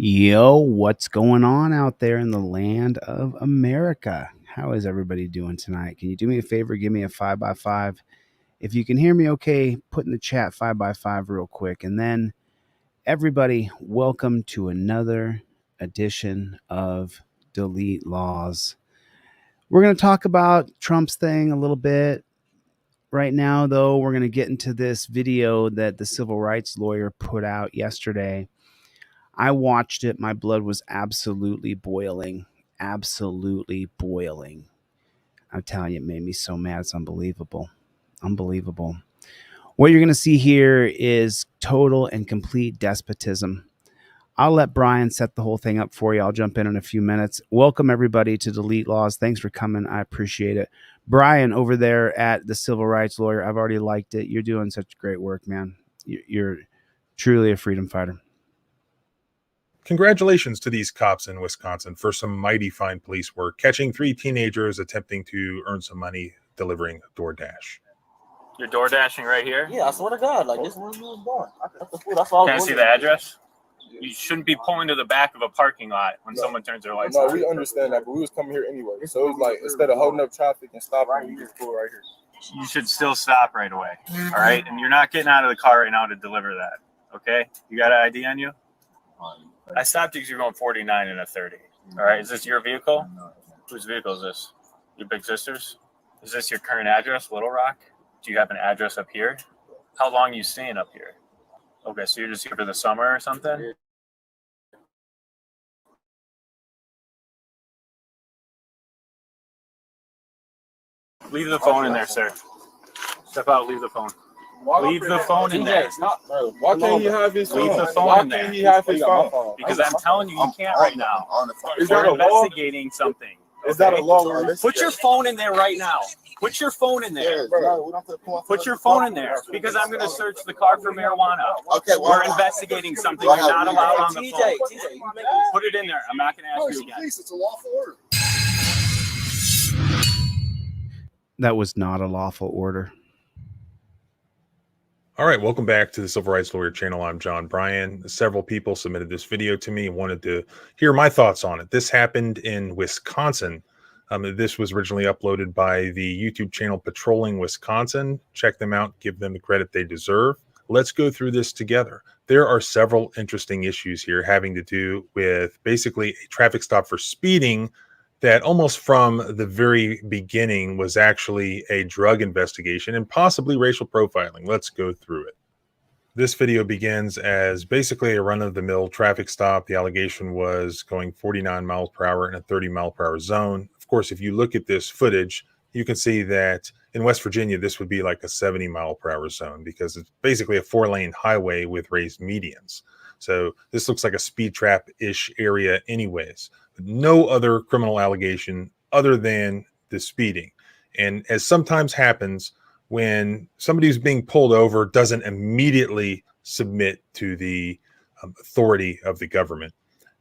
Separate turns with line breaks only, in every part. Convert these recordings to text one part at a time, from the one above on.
Yo, what's going on out there in the land of America? How is everybody doing tonight? Can you do me a favor? Give me a 5x5. If you can hear me okay, put in the chat 5x5 real quick. And then, everybody, welcome to another edition of Delete Laws. We're going to talk about Trump's thing a little bit. Right now, though, we're going to get into this video that the civil rights lawyer put out yesterday. I watched it. My blood was absolutely boiling. Absolutely boiling. I'm telling you, it made me so mad. It's unbelievable. Unbelievable. What you're going to see here is total and complete despotism. I'll let Brian set the whole thing up for you. I'll jump in a few minutes. Welcome, everybody, to Delete Laws. Thanks for coming. I appreciate it. Brian, over there at the Civil Rights Lawyer, I've already liked it. You're doing such great work, man. You're truly a freedom fighter.
Congratulations to these cops in Wisconsin for some mighty fine police work, catching 3 teenagers attempting to earn some money delivering DoorDash.
You're door dashing right here?
Yeah, I swear to God, like this is where we was going. That's all.
Can I see the address? You shouldn't be pulling to the back of a parking lot when someone turns their lights on.
No, we understand that, but we was coming here anyway. So it was like, instead of holding up traffic and stopping, we just pull right here.
You should still stop right away, all right? And you're not getting out of the car right now to deliver that, okay? You got an ID on you? I stopped because you're going 49 and a 30, all right? Is this your vehicle? Whose vehicle is this? Your big sister's? Is this your current address, Little Rock? Do you have an address up here? How long are you staying up here? Okay, so you're just here for the summer or something? Leave the phone in there, sir. Step out, leave the phone. Leave the phone in there.
Why can't he have his phone?
Leave the phone
Why
in there.
can't he have his phone?
Because I'm telling you, you can't right now.
Is that
We're
a law?
investigating something.
Is that a law?
Put your phone in there right now. Put your phone in there. Put your phone in there because I'm going to search the car for marijuana.
Okay,
We're investigating something. You're not allowed on the phone. Put it in there. I'm not going to ask you again.
It's a lawful order.
That was not a lawful order.
All right, welcome back to the Civil Rights Lawyer channel. I'm John Bryan. Several people submitted this video to me and wanted to hear my thoughts on it. This happened in Wisconsin. This was originally uploaded by the YouTube channel Patrolling Wisconsin. Check them out, give them the credit they deserve. Let's go through this together. There are several interesting issues here having to do with basically a traffic stop for speeding that almost from the very beginning was actually a drug investigation and possibly racial profiling. Let's go through it. This video begins as basically a run-of-the-mill traffic stop. The allegation was going 49 miles per hour in a 30 mile per hour zone. Of course, if you look at this footage, you can see that in West Virginia, this would be like a 70 mile per hour zone because it's basically a 4-lane highway with raised medians. So this looks like a speed trap-ish area anyways. No other criminal allegation other than the speeding. And as sometimes happens when somebody who's being pulled over doesn't immediately submit to the authority of the government,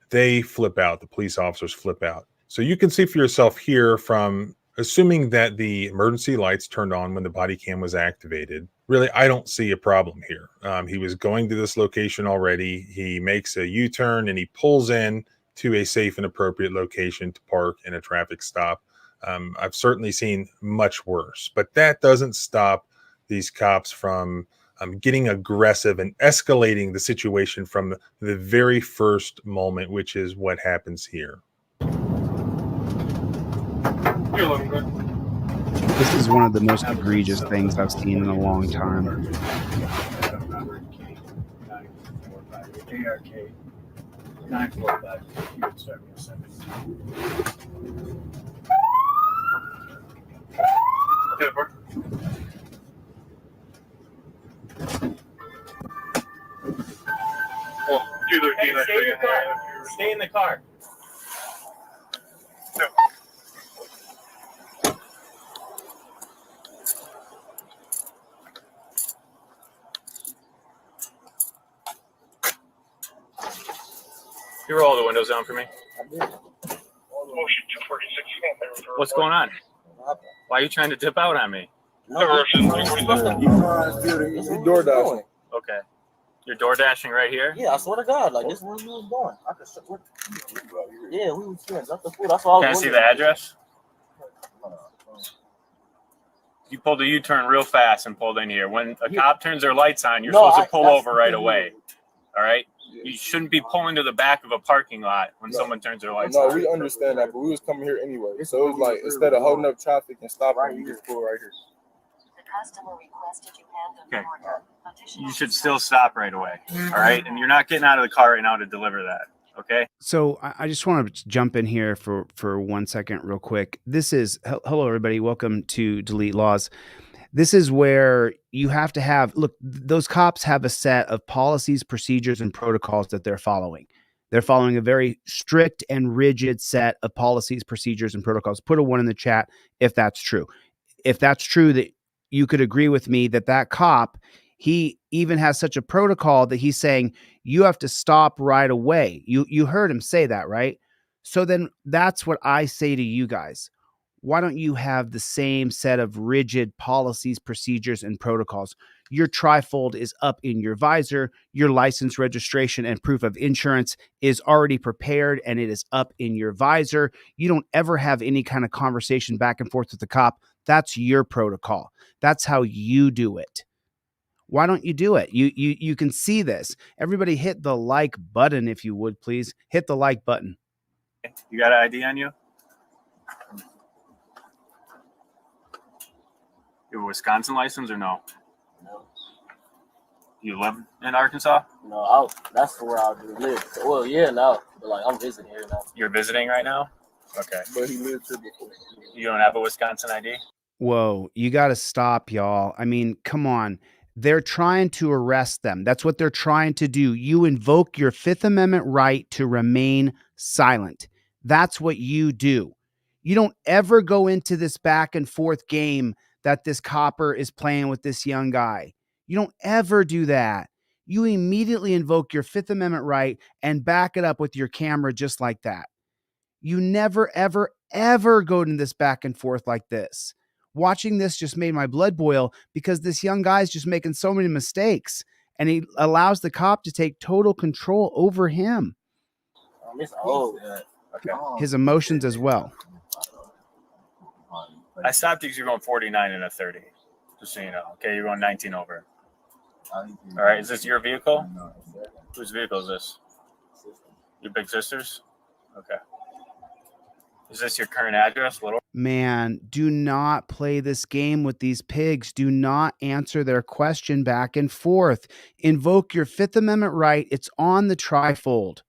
they flip out. The police officers flip out. So you can see for yourself here from assuming that the emergency lights turned on when the body cam was activated. Really, I don't see a problem here. He was going to this location already. He makes a U-turn and he pulls in to a safe and appropriate location to park in a traffic stop. I've certainly seen much worse, but that doesn't stop these cops from getting aggressive and escalating the situation from the very first moment, which is what happens here.
This is one of the most egregious things I've seen in a long time.
ARK 945. You would start me a second. Okay, Bert.
Well, stay in the car. Stay in the car.
No.
You roll the windows down for me.
Motion 246.
What's going on? Why are you trying to dip out on me?
DoorDash.
Okay. You're door dashing right here?
Yeah, I swear to God, like this is where we was going. I could show what. Yeah, we was here. That's the food. That's all.
Can I see the address? You pulled a U-turn real fast and pulled in here. When a cop turns their lights on, you're supposed to pull over right away. All right? You shouldn't be pulling to the back of a parking lot when someone turns their lights on.
No, we understand that, but we was coming here anyway. So it was like, instead of holding up traffic and stopping, we just pull right here.
Customer requested you hand them
Okay.
order. Additional
You should still stop right away. All right? And you're not getting out of the car right now to deliver that. Okay?
So I just want to jump in here for 1 second real quick. This is hello everybody. Welcome to Delete Laws. This is where you have to have those cops have a set of policies, procedures, and protocols that they're following. They're following a very strict and rigid set of policies, procedures, and protocols. Put a 1 in the chat if that's true. If that's true, that you could agree with me that cop, he even has such a protocol that he's saying you have to stop right away. You heard him say that, right? So then that's what I say to you guys. Why don't you have the same set of rigid policies, procedures, and protocols? Your trifold is up in your visor. Your license, registration, and proof of insurance is already prepared and it is up in your visor. You don't ever have any kind of conversation back and forth with the cop. That's your protocol. That's how you do it. Why don't you do it? You can see this. Everybody hit the like button if you would, please. Hit the like button.
You got an ID on you? You have a Wisconsin license or no?
No.
You live in Arkansas?
No, that's where I do live. Well, yeah, no, but like I'm visiting here now.
You're visiting right now? Okay.
But he lived here before.
You don't have a Wisconsin ID?
Whoa, you got to stop, y'all. I mean, come on. They're trying to arrest them. That's what they're trying to do. You invoke your Fifth Amendment right to remain silent. That's what you do. You don't ever go into this back and forth game that this copper is playing with this young guy. You don't ever do that. You immediately invoke your Fifth Amendment right and back it up with your camera just like that. You never, ever, ever go into this back and forth like this. Watching this just made my blood boil because this young guy's just making so many mistakes and he allows the cop to take total control over him.
It's old.
Okay.
His emotions as well.
I stopped because you're going 49 and a 30. Just so you know. Okay, you're going 19 over. All right, is this your vehicle? Whose vehicle is this? Your big sister's? Okay. Is this your current address?
Man, do not play this game with these pigs. Do not answer their question back and forth. Invoke your Fifth Amendment right. It's on the trifold.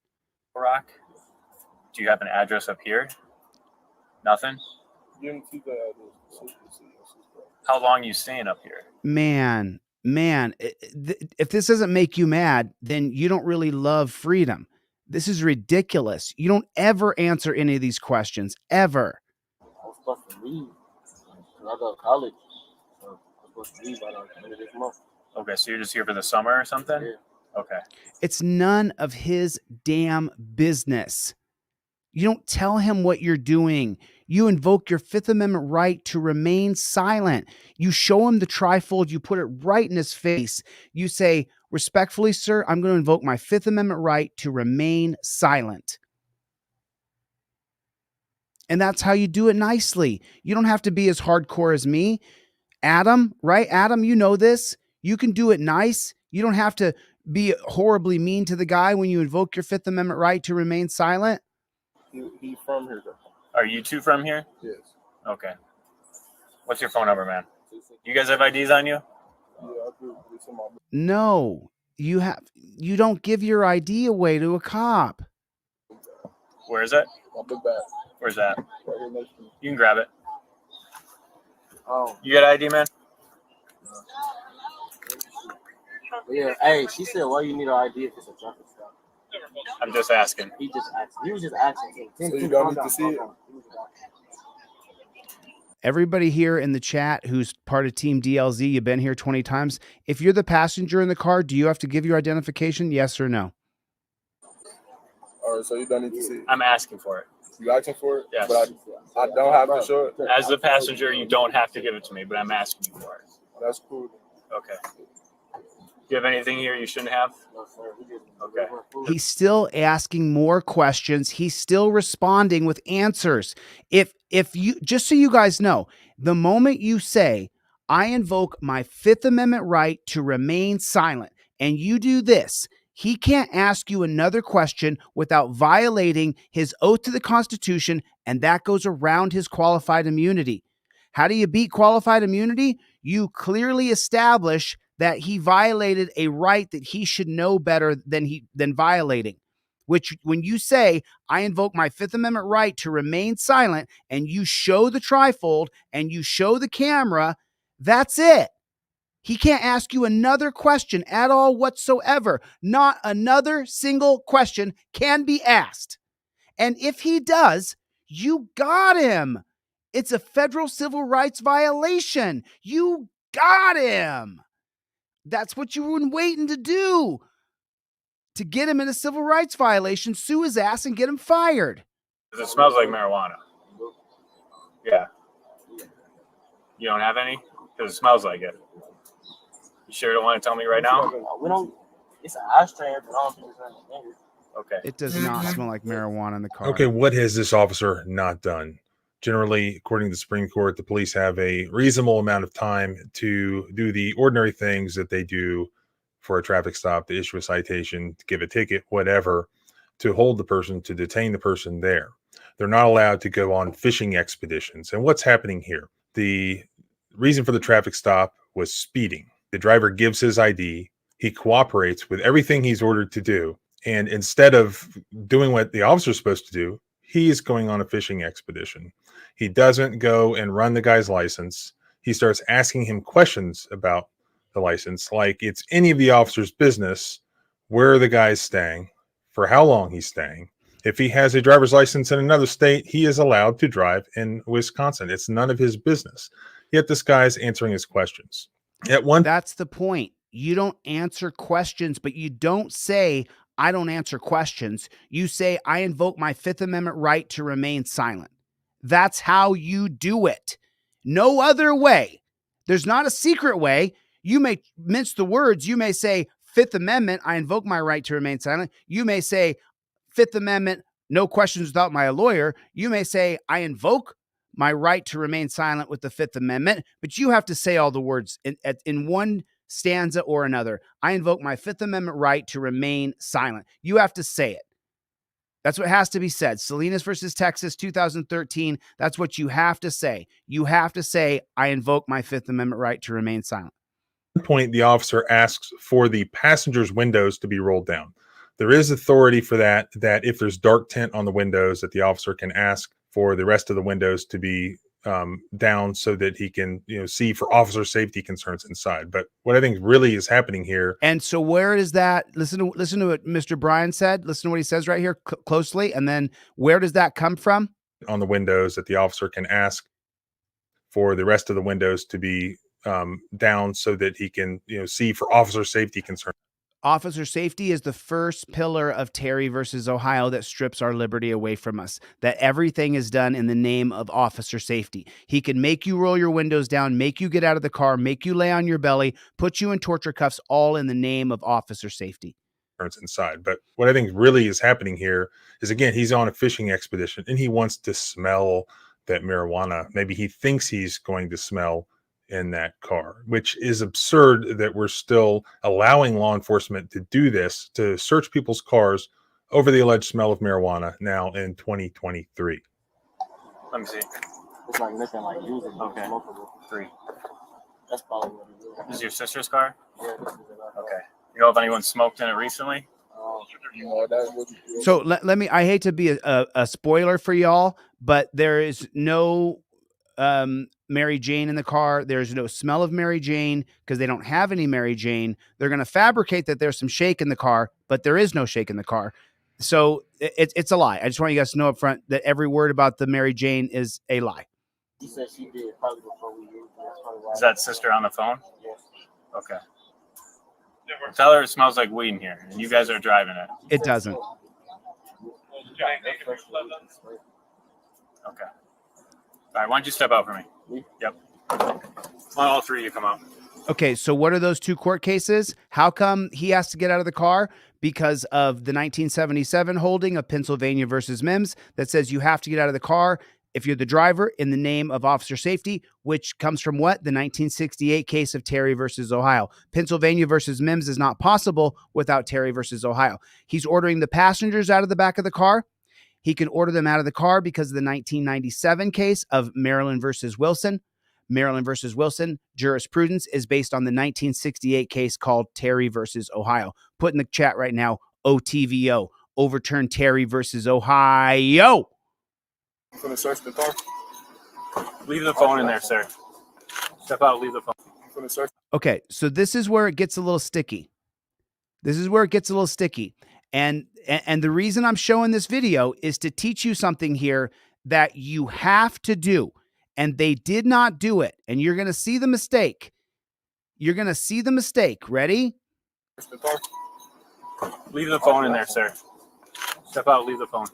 Rock? Do you have an address up here? Nothing?
You didn't see the
How long are you staying up here?
Man, if this doesn't make you mad, then you don't really love freedom. This is ridiculous. You don't ever answer any of these questions, ever.
I was supposed to leave because I go to college. So I was supposed to leave by the end of this month.
Okay, so you're just here for the summer or something?
Yeah.
Okay.
It's none of his damn business. You don't tell him what you're doing. You invoke your Fifth Amendment right to remain silent. You show him the trifold. You put it right in his face. You say, respectfully, sir, I'm going to invoke my Fifth Amendment right to remain silent. And that's how you do it nicely. You don't have to be as hardcore as me. Adam, right? Adam, you know this. You can do it nice. You don't have to be horribly mean to the guy when you invoke your Fifth Amendment right to remain silent.
He's from here, though.
Are you two from here?
Yes.
Okay. What's your phone number, man? You guys have IDs on you?
Yeah, I do. It's in my book.
No, you don't give your ID away to a cop.
Where is it?
My book bag.
Where's that?
Right here next to me.
You can grab it.
Oh,
You got ID, man?
yeah. Hey, she said, "Why you need an ID if it's a traffic stop?"
I'm just asking.
He just asked. He was just asking.
So you don't need to see it?
Everybody here in the chat who's part of Team DLZ, you've been here 20 times. If you're the passenger in the car, do you have to give your identification? Yes or no?
All right, so you don't need to see it.
I'm asking for it.
You asking for it?
Yes.
But I don't have to show it.
As the passenger, you don't have to give it to me, but I'm asking you for it.
That's cool.
Okay. you have anything here you shouldn't have?
No, sir. We just
Okay.
He's still asking more questions. He's still responding with answers. If you, just so you guys know, the moment you say, I invoke my Fifth Amendment right to remain silent, and you do this, he can't ask you another question without violating his oath to the Constitution, and that goes around his qualified immunity. How do you beat qualified immunity? You clearly establish that he violated a right that he should know better than violating. Which, when you say, I invoke my Fifth Amendment right to remain silent, and you show the trifold and you show the camera, that's it. He can't ask you another question at all whatsoever. Not another single question can be asked. And if he does, you got him. It's a federal civil rights violation. You got him. That's what you were waiting to do. To get him in a civil rights violation, sue his ass and get him fired.
It smells like marijuana. Yeah. You don't have any? Because it smells like it. You sure don't want to tell me right now?
We don't. It's an ashtray, but I don't think it's anything.
Okay.
It does not smell like marijuana in the car.
Okay, what has this officer not done? Generally, according to the Supreme Court, the police have a reasonable amount of time to do the ordinary things that they do for a traffic stop, to issue a citation, to give a ticket, whatever, to hold the person, to detain the person there. They're not allowed to go on fishing expeditions. And what's happening here? The reason for the traffic stop was speeding. The driver gives his ID. He cooperates with everything he's ordered to do. And instead of doing what the officer's supposed to do, he's going on a fishing expedition. He doesn't go and run the guy's license. He starts asking him questions about the license, like it's any of the officer's business where the guy's staying, for how long he's staying. If he has a driver's license in another state, he is allowed to drive in Wisconsin. It's none of his business. Yet this guy's answering his questions.
That's the point. You don't answer questions, but you don't say, I don't answer questions. You say, I invoke my Fifth Amendment right to remain silent. That's how you do it. No other way. There's not a secret way. You may mince the words. You may say, Fifth Amendment, I invoke my right to remain silent. You may say, Fifth Amendment, no questions without my lawyer. You may say, I invoke my right to remain silent with the Fifth Amendment, but you have to say all the words in one stanza or another. I invoke my Fifth Amendment right to remain silent. You have to say it. That's what has to be said. Salinas versus Texas, 2013. That's what you have to say. You have to say, I invoke my Fifth Amendment right to remain silent.
At one point, the officer asks for the passenger's windows to be rolled down. There is authority for that if there's dark tint on the windows, that the officer can ask for the rest of the windows to be down so that he can, see for officer safety concerns inside. But what I think really is happening here.
And so where is that? Listen to what Mr. Bryan said. Listen to what he says right here closely. And then where does that come from?
On the windows, that the officer can ask for the rest of the windows to be down so that he can, see for officer safety concerns.
Officer safety is the first pillar of Terry versus Ohio that strips our liberty away from us, that everything is done in the name of officer safety. He can make you roll your windows down, make you get out of the car, make you lay on your belly, put you in torture cuffs, all in the name of officer safety.
Inside. But what I think really is happening here is, again, he's on a fishing expedition and he wants to smell that marijuana. Maybe he thinks he's going to smell in that car, which is absurd that we're still allowing law enforcement to do this, to search people's cars over the alleged smell of marijuana now in 2023.
Let me see.
It's like nothing like using.
Okay.
Smokable.
3.
That's probably what it is.
This is your sister's car?
Yeah, this is it.
Okay. You know if anyone smoked in it recently?
That's what you
So let me, I hate to be a spoiler for y'all, but there is no Mary Jane in the car. There's no smell of Mary Jane because they don't have any Mary Jane. They're going to fabricate that there's some shake in the car, but there is no shake in the car. So it's a lie. I just want you guys to know up front that every word about the Mary Jane is a lie.
She said she did probably before we used it. That's probably why.
Is that sister on the phone?
Yes.
Okay. Tell her it smells like weed in here, and you guys are driving it.
It doesn't.
Okay. All right, why don't you step out for me?
Me?
Yep. Why don't all three of you come out?
Okay, so what are those two court cases? How come he has to get out of the car? Because of the 1977 holding of Pennsylvania versus Mims that says you have to get out of the car if you're the driver in the name of officer safety, which comes from what? The 1968 case of Terry versus Ohio. Pennsylvania versus Mims is not possible without Terry versus Ohio. He's ordering the passengers out of the back of the car. He can order them out of the car because of the 1997 case of Maryland versus Wilson. Maryland versus Wilson jurisprudence is based on the 1968 case called Terry versus Ohio. Put in the chat right now, OTVO, overturn Terry versus Ohio.
I'm gonna search the car.
Leave the phone in there, sir. Step out, leave the phone.
I'm gonna search.
Okay, so this is where it gets a little sticky. And the reason I'm showing this video is to teach you something here that you have to do. And they did not do it. And you're going to see the mistake. Ready?
The car.
Leave the phone in there, sir. Step out, leave the phone.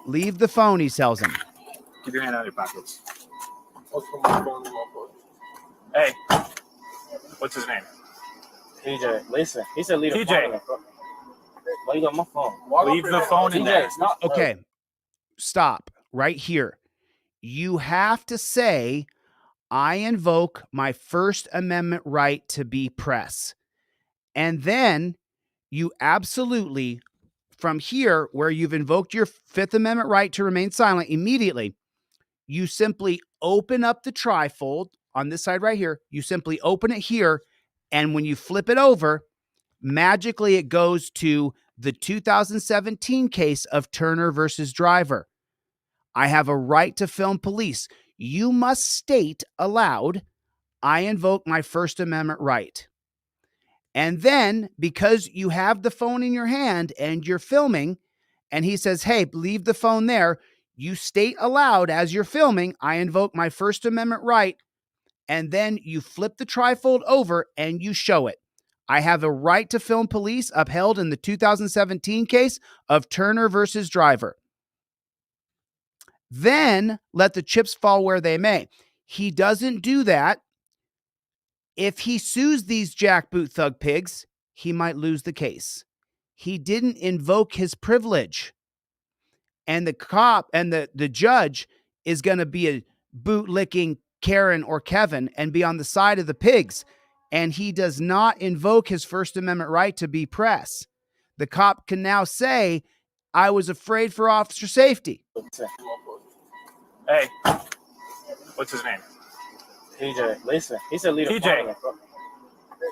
Leave the phone, he tells him.
Keep your hand out of your pockets.
I'll put my phone in my pocket.
Hey, what's his name?
TJ, listen. He said leave the
TJ.
phone. Why you got my phone?
Leave the phone in there.
TJ, it's not.
Okay, stop right here. You have to say, I invoke my First Amendment right to be press. And then you absolutely, from here, where you've invoked your Fifth Amendment right to remain silent, immediately, you simply open up the trifold on this side right here. You simply open it here. And when you flip it over, magically it goes to the 2017 case of Turner versus Driver. I have a right to film police. You must state aloud, I invoke my First Amendment right. And then, because you have the phone in your hand and you're filming, and he says, hey, leave the phone there, you state aloud as you're filming, I invoke my First Amendment right, and then you flip the trifold over and you show it. I have a right to film police upheld in the 2017 case of Turner versus Driver. Then let the chips fall where they may. He doesn't do that. If he sues these jackboot thug pigs, he might lose the case. He didn't invoke his privilege. And the cop and the judge is going to be a bootlicking Karen or Kevin and be on the side of the pigs. And he does not invoke his First Amendment right to be press. The cop can now say, I was afraid for officer safety.
Hey, what's his name?
TJ, listen. He said leave the
TJ.
phone.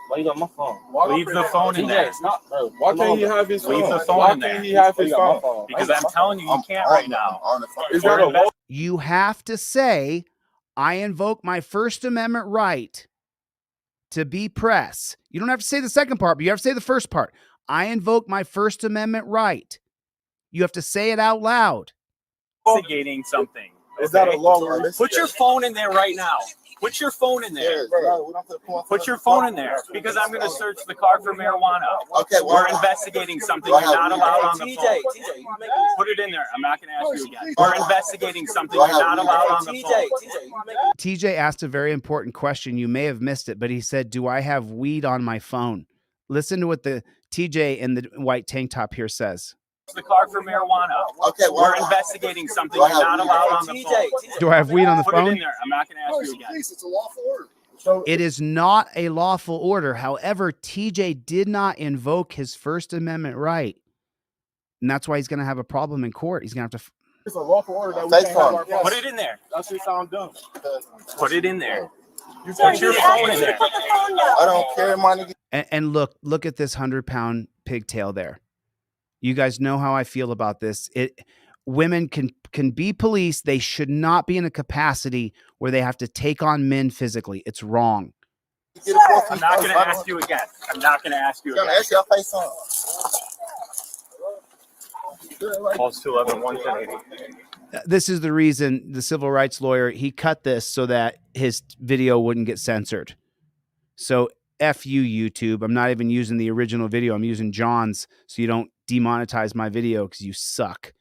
Why you got my phone?
Leave the phone in
TJ,
there.
it's not. Bro.
Why can't he have his phone?
Leave the phone
Why
in there.
can't he have his
You got my
phone?
Because I'm telling you, you can't right now.
Is that a law?
You have to say, I invoke my First Amendment right to be press. You don't have to say the second part, but you have to say the first part. I invoke my First Amendment right. You have to say it out loud.
Investigating something.
Is that a law?
Put your phone in there right now. Put your phone in there. Put your phone in there because I'm going to search the car for marijuana.
Okay,
We're investigating something you're not allowed on the phone. Put it in there. I'm not going to ask you again. We're investigating something you're not allowed on the phone.
TJ asked a very important question. You may have missed it, but he said, do I have weed on my phone? Listen to what the TJ in the white tank top here says.
The car for marijuana.
Okay,
We're investigating something you're not allowed on the phone.
Do I have weed on the
Put it in
phone?
there. I'm not going to ask you again.
It's a lawful order.
It is not a lawful order. However, TJ did not invoke his First Amendment right. And that's why he's going to have a problem in court. He's going to have to.
It's a lawful order that we can't have our phone.
Put it in there.
That shit sound dumb.
Put it in there.
You
Put your phone in there.
I don't care, my nigga.
And look at this 100-pound pigtail there. You guys know how I feel about this. Women can be police. They should not be in a capacity where they have to take on men physically. It's wrong.
I'm not going to ask you again. I'm not going to ask you again.
Ask your face on.
Calls 211-110-80.
This is the reason the civil rights lawyer, he cut this so that his video wouldn't get censored. So F you, YouTube. I'm not even using the original video. I'm using John's so you don't demonetize my video because you suck.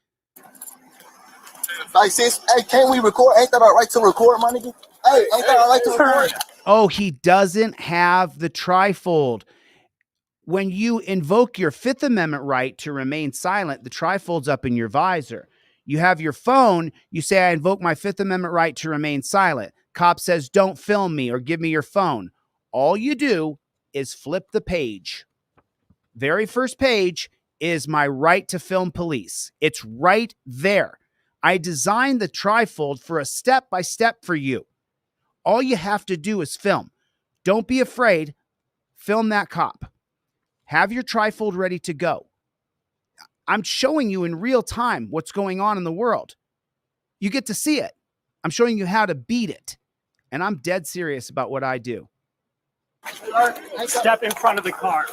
Like, sis, hey, can't we record? Ain't that our right to record, my nigga? Hey, ain't that I like to record?
Oh, he doesn't have the trifold. When you invoke your Fifth Amendment right to remain silent, the trifold's up in your visor. You have your phone, you say, I invoke my Fifth Amendment right to remain silent. Cop says, don't film me or give me your phone. All you do is flip the page. Very first page is my right to film police. It's right there. I designed the trifold for a step-by-step for you. All you have to do is film. Don't be afraid. Film that cop. Have your trifold ready to go. I'm showing you in real time what's going on in the world. You get to see it. I'm showing you how to beat it. And I'm dead serious about what I do.
Step in front of the car.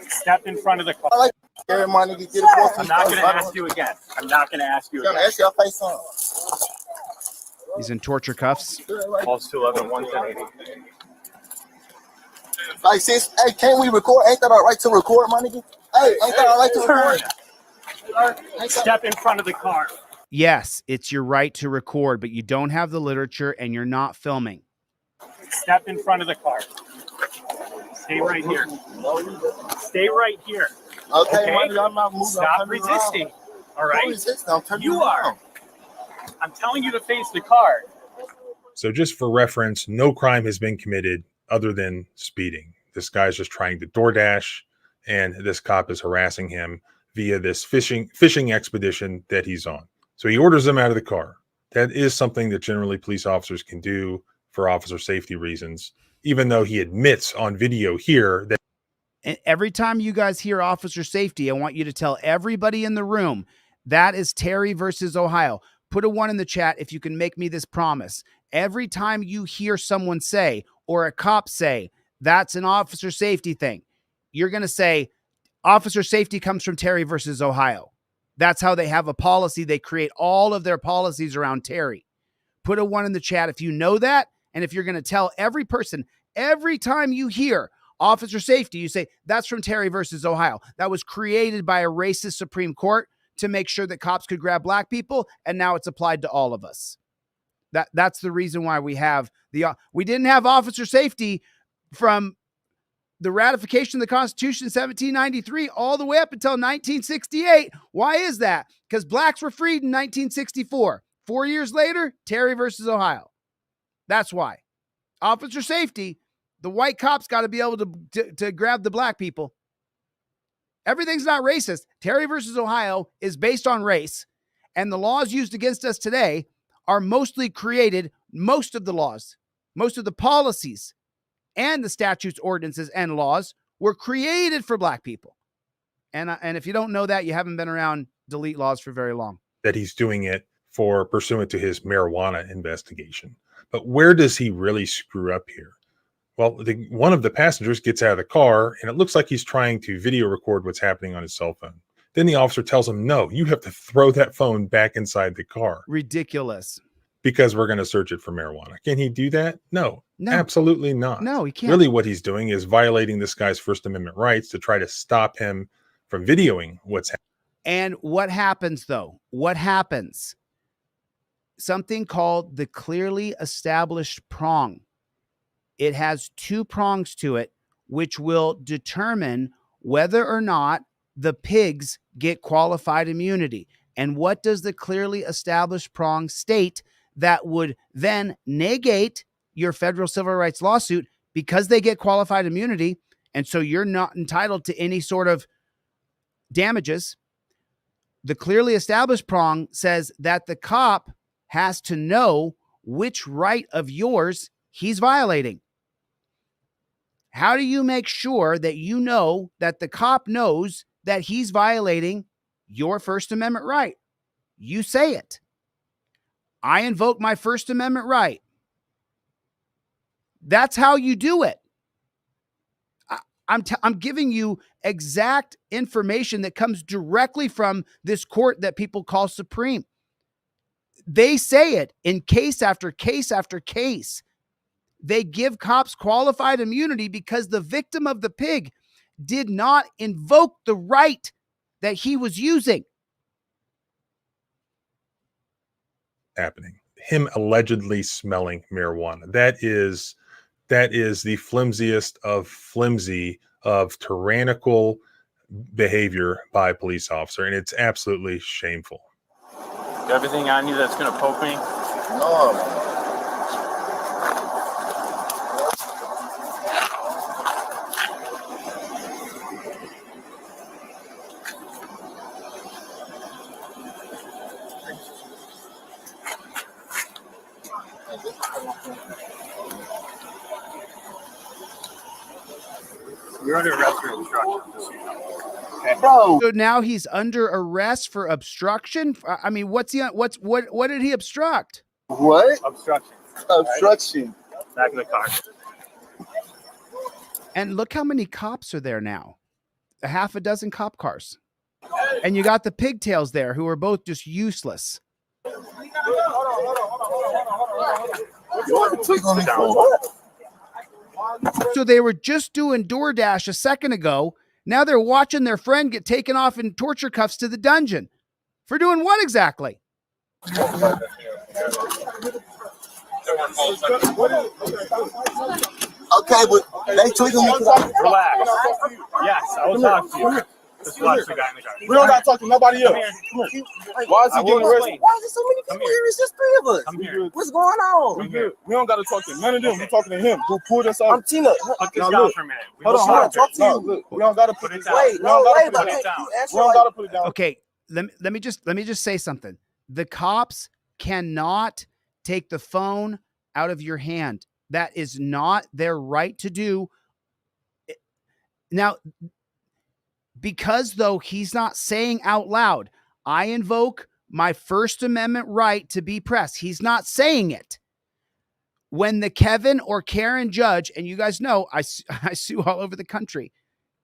Step in front of the car.
I like to carry my nigga, get a boy.
I'm not going to ask you again. I'm not going to ask you
I'm gonna
again.
ask your face on.
He's in torture cuffs.
Pulse 211, 11080.
Like, sis, hey, can't we record? Ain't that our right to record, my nigga? Hey, ain't that our right to record?
Step in front of the car.
Yes, it's your right to record, but you don't have the literature and you're not filming.
Step in front of the car. Stay right here. Stay right here.
Okay, my nigga, I'm not moving.
Stop resisting. All right.
Don't resist, I'm turning
You
around.
are. I'm telling you to face the car.
So just for reference, no crime has been committed other than speeding. This guy's just trying to DoorDash, and this cop is harassing him via this fishing expedition that he's on. So he orders him out of the car. That is something that generally police officers can do for officer safety reasons, even though he admits on video here that.
And every time you guys hear officer safety, I want you to tell everybody in the room that is Terry versus Ohio. Put a 1 in the chat if you can make me this promise. Every time you hear someone say or a cop say that's an officer safety thing, you're going to say officer safety comes from Terry versus Ohio. That's how they have a policy. They create all of their policies around Terry. Put a 1 in the chat if you know that. And if you're going to tell every person, every time you hear officer safety, you say that's from Terry versus Ohio. That was created by a racist Supreme Court to make sure that cops could grab black people. And now it's applied to all of us. That's the reason why we didn't have officer safety from the ratification of the Constitution in 1793 all the way up until 1968. Why is that? Because blacks were freed in 1964. 4 years later, Terry versus Ohio. That's why. Officer safety, the white cops got to be able to grab the black people. Everything's not racist. Terry versus Ohio is based on race, and the laws used against us today are mostly created, most of the laws, most of the policies, and the statutes, ordinances, and laws were created for black people. And if you don't know that, you haven't been around delete laws for very long.
That he's doing it for pursuant to his marijuana investigation. But where does he really screw up here? Well, one of the passengers gets out of the car, and it looks like he's trying to video record what's happening on his cell phone. Then the officer tells him, no, you have to throw that phone back inside the car.
Ridiculous.
Because we're going to search it for marijuana. Can he do that? No, absolutely not.
No, he can't.
Really what he's doing is violating this guy's First Amendment rights to try to stop him from videoing what's happening.
And what happens, though? What happens? Something called the clearly established prong. It has 2 prongs to it, which will determine whether or not the pigs get qualified immunity. And what does the clearly established prong state that would then negate your federal civil rights lawsuit because they get qualified immunity? And so you're not entitled to any sort of damages. The clearly established prong says that the cop has to know which right of yours he's violating. How do you make sure that you know that the cop knows that he's violating your First Amendment right? You say it. I invoke my First Amendment right. That's how you do it. I'm giving you exact information that comes directly from this court that people call Supreme. They say it in case after case after case. They give cops qualified immunity because the victim of the pig did not invoke the right that he was using.
Happening. him allegedly smelling marijuana. That is the flimsiest of flimsy of tyrannical behavior by a police officer, and it's absolutely shameful.
Everything on you that's going to poke me?
No.
You're under arrest for obstruction. Just so you know. Okay.
Bro.
So now he's under arrest for obstruction. I mean, what did he obstruct?
What?
Obstruction.
Obstruction.
Back of the car.
And look how many cops are there now. A half a dozen cop cars. And you got the pigtails there who are both just useless. So they were just doing DoorDash a second ago. Now they're watching their friend get taken off in torture cuffs to the dungeon. For doing what exactly?
Okay, but they tweaking me.
Relax. Yes, I will talk to you. Just watch the guy in the car.
We don't got to talk to nobody else.
Come here.
Why is he getting arrested?
Why is there so many people here? It's just three of us.
Come here.
What's going on?
We good. We don't got to talk to none of them. We talking to him. Who pulled us
I'm
out?
Tina.
Put this
Now
down
look.
for a minute. We
Hold
will
on, hold on.
talk
Talk
to
to
you.
you. Look, we don't got to put
Put it
it
down.
down.
Wait,
We
no,
don't
wait,
got to
but
put it
down.
you
down.
asked
We don't got to put it down.
Okay, let me just say something. The cops cannot take the phone out of your hand. That is not their right to do. Now, because though he's not saying out loud, I invoke my First Amendment right to be pressed. He's not saying it. When the Kevin or Karen judge, and you guys know I sue all over the country.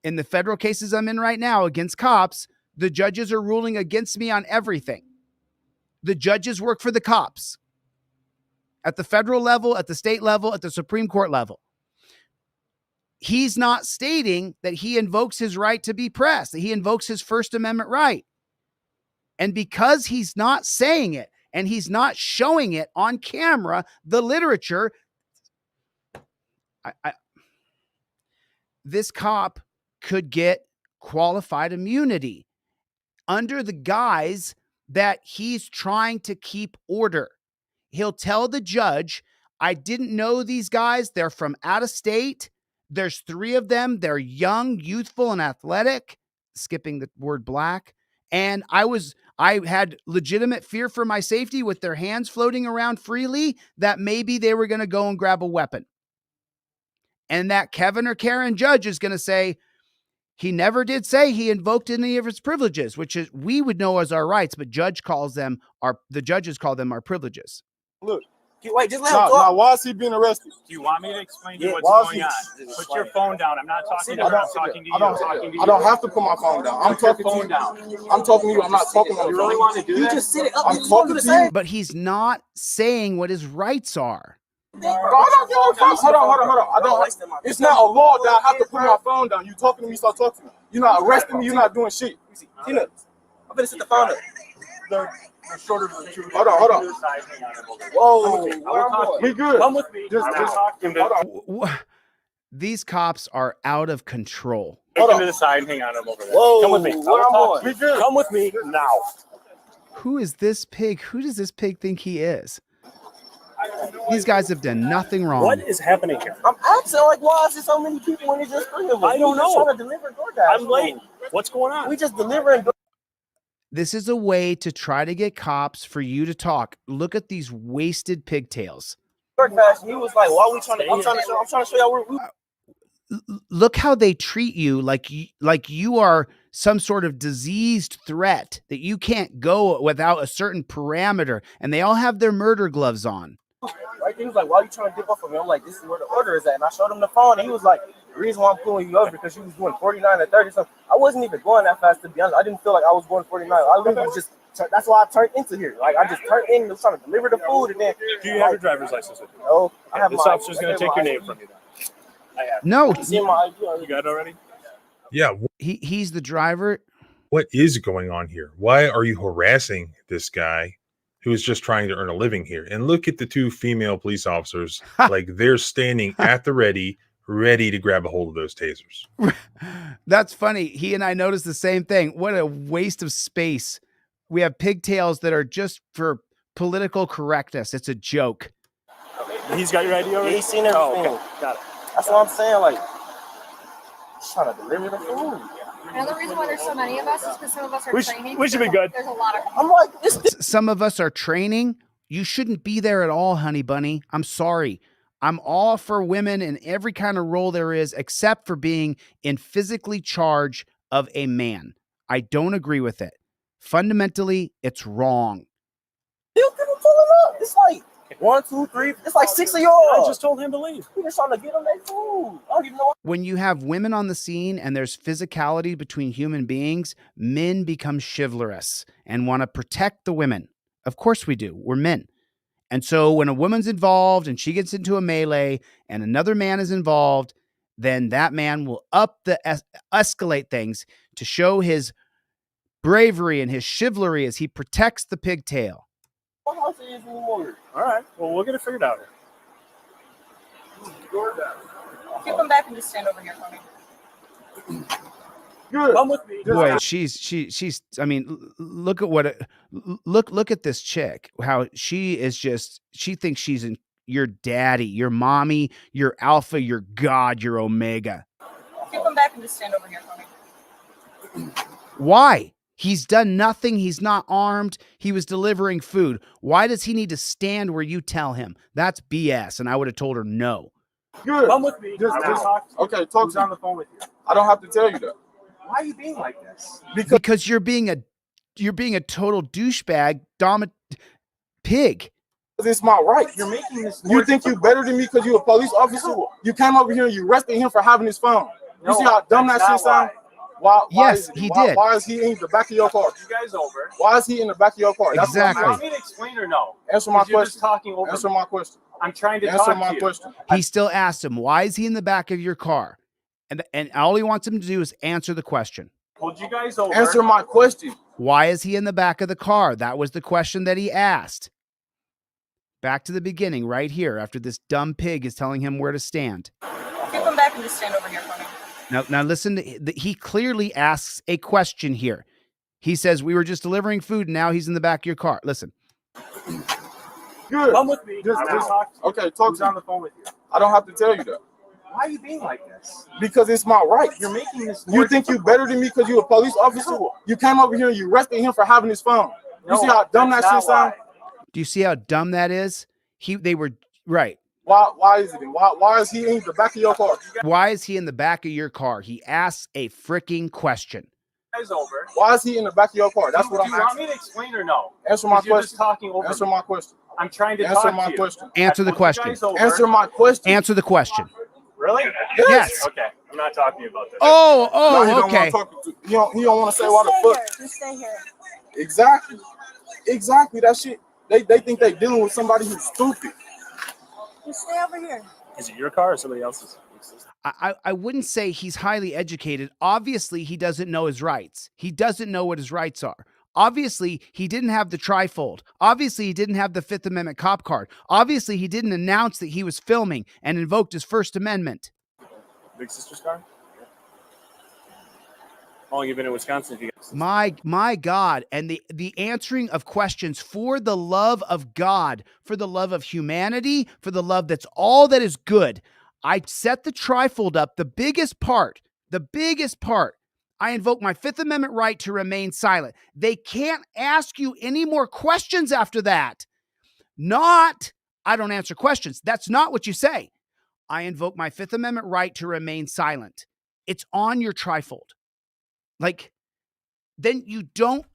In the federal cases I'm in right now against cops, the judges are ruling against me on everything. The judges work for the cops at the federal level, at the state level, at the Supreme Court level. He's not stating that he invokes his right to be pressed, that he invokes his First Amendment right. And because he's not saying it and he's not showing it on camera, the literature, this cop could get qualified immunity under the guise that he's trying to keep order. He'll tell the judge, I didn't know these guys. They're from out of state. There's three of them. They're young, youthful, and athletic, skipping the word black. And I had legitimate fear for my safety with their hands floating around freely that maybe they were going to go and grab a weapon. And that Kevin or Karen judge is going to say, he never did say he invoked any of his privileges, which is we would know as our rights, but the judges call them our privileges.
Look.
Wait, just let
Now,
him talk.
why is he being arrested?
Do you want me to explain to you what's
why is
going
he-
on? Put your phone down. I'm not talking to her. I'm talking to you.
I don't have to put my phone down. I'm
Put your
talking to
phone
you.
down.
I'm talking to you. I'm not talking on the
You really
phone.
want to do
You
that?
just sit it up.
I'm
You
talking
to
to
say.
you.
But he's not saying what his rights are.
Bro, I don't give a fuck. Hold on. I don't. It's not a law that I have to put my phone down. You talking to me, start talking to me. You're not arresting me. You're not doing shit.
Tina, I'm gonna sit the phone up.
The shorter of the two.
Hold on.
Whoa,
We good.
Come with me.
Just
talk to him.
hold on.
These cops are out of control.
Take him to the side and hang on him over there.
Whoa,
Come with me.
where I'm going?
We good.
Come with me now.
Who is this pig? Who does this pig think he is? These guys have done nothing wrong.
What is happening here?
I'm asking, like, why is there so many people when it's just three of us?
I don't
We just
know.
trying to deliver DoorDash.
I'm late. What's going on?
We just delivering.
This is a way to try to get cops for you to talk. Look at these wasted pigtails.
DoorDash. And he was like, "Why we trying to? I'm trying to show y'all where we."
Look how they treat you like you are some sort of diseased threat that you can't go without a certain parameter. And they all have their murder gloves on.
Right? He was like, "Why you trying to dip off of me?" I'm like, "This is where the order is at." And I showed him the phone, and he was like, "The reason why I'm pulling you over because you was doing 49 and 30 something." I wasn't even going that fast, to be honest. I didn't feel like I was going 49. I literally just. That's why I turned into here. Like I just turned in, was trying to deliver the food, and then.
Do you have your driver's license with you?
No, I have
This
my.
officer's going to take your name from you. I have.
No,
You see my ID
You
already?
got it already?
Yeah,
he's the driver.
what is going on here? Why are you harassing this guy who is just trying to earn a living here. And look at the two female police officers, like they're standing at the ready to grab a hold of those tasers.
That's funny. He and I noticed the same thing. What a waste of space. We have pigtails that are just for political correctness. It's a joke.
He's got your ID already? He's seen everything. Oh, okay. Got it. That's what I'm saying. Like, he's trying to deliver the food.
Another reason why there's so many of us is because some of us are training.
We should be good.
There's a lot of.
I'm like,
Some of us are training. You shouldn't be there at all, honey bunny. I'm sorry. I'm all for women in every kind of role there is, except for being in physically charge of a man. I don't agree with it. Fundamentally, it's wrong.
you can pull it up. It's like 1, 2, 3. It's like 6 of y'all.
I just told him to leave.
We're just trying to get them their food. I don't even know.
When you have women on the scene and there's physicality between human beings, men become chivalrous and want to protect the women. Of course we do. We're men. And so when a woman's involved and she gets into a melee and another man is involved, then that man will escalate things to show his bravery and his chivalry as he protects the pigtail.
What house is anymore?
All right. Well, we'll get it figured out.
Keep them back and just stand over here for me.
Good.
Come with me.
Boy, she's I mean, look at this chick. How she is just, she thinks she's your daddy, your mommy, your alpha, your God, your omega.
Keep them back and just stand over here for me.
Why? He's done nothing. He's not armed. He was delivering food. Why does he need to stand where you tell him? That's BS. And I would have told her no.
Good.
Come with me.
Just
talk to you.
okay. Talk
Who's
to
on
me.
the phone with you?
I don't have to tell you that.
Why are you being like this?
Because you're being a total douchebag, pig.
It's my right.
You're making this.
You think you better than me because you're a police officer? You came over here and you arrested him for having his phone. You see how dumb that shit sounds? Why
Yes, he did.
Why is he in the back of your car?
You guys over.
Why is he in the back of your car? That's what I'm
Exactly.
You
asking.
want me to explain or no?
Answer my
You're just
question.
talking over.
Answer my question.
I'm trying to
Answer
talk
my
to you.
question.
He still asked him, why is he in the back of your car? And all he wants him to do is answer the question.
Pulled you guys over.
Answer my question.
Why is he in the back of the car? That was the question that he asked. Back to the beginning, right here, after this dumb pig is telling him where to stand.
Keep them back and just stand over here for me.
Now listen, he clearly asks a question here. He says, we were just delivering food, and now he's in the back of your car. Listen.
Good.
Come with me.
Just
talk to you.
okay. Talk
Who's
to
on
me.
the phone with you?
I don't have to tell you that.
Why are you being like this?
Because it's my right.
You're making this.
You think you better than me because you're a police officer? You came over here and you arrested him for having his phone. You see how dumb that shit sounds?
Do you see how dumb that is? They were right.
Why is it? Why is he in the back of your car?
Why is he in the back of your car? He asks a freaking question.
Guys over.
Why is he in the back of your car? That's what
Do
I'm
you want
asking.
me to explain or no?
Answer my
You're just
question.
talking over.
Answer
me.
my question.
I'm trying to
Answer
talk
my
to you.
question.
Answer the
I pulled you
question.
guys over.
Answer my question.
Answer the question.
Really?
Yes.
Okay. I'm not talking to you about this.
No, he
Oh,
don't
okay.
want to talk to you. He don't want to say why the fuck.
Just stay here.
Exactly. That shit. They think they dealing with somebody who's stupid.
Just stay over here.
Is it your car or somebody else's?
I wouldn't say he's highly educated. Obviously, he doesn't know his rights. He doesn't know what his rights are. Obviously, he didn't have the trifold. Obviously, he didn't have the Fifth Amendment cop card. Obviously, he didn't announce that he was filming and invoked his First Amendment.
Big sister's car? How long you been in Wisconsin? If you
My God. And the answering of questions for the love of God, for the love of humanity, for the love that's all that is good. I set the trifold up, the biggest part. I invoke my Fifth Amendment right to remain silent. They can't ask you any more questions after that. Not, I don't answer questions. That's not what you say. I invoke my Fifth Amendment right to remain silent. It's on your trifold. Like, then you don't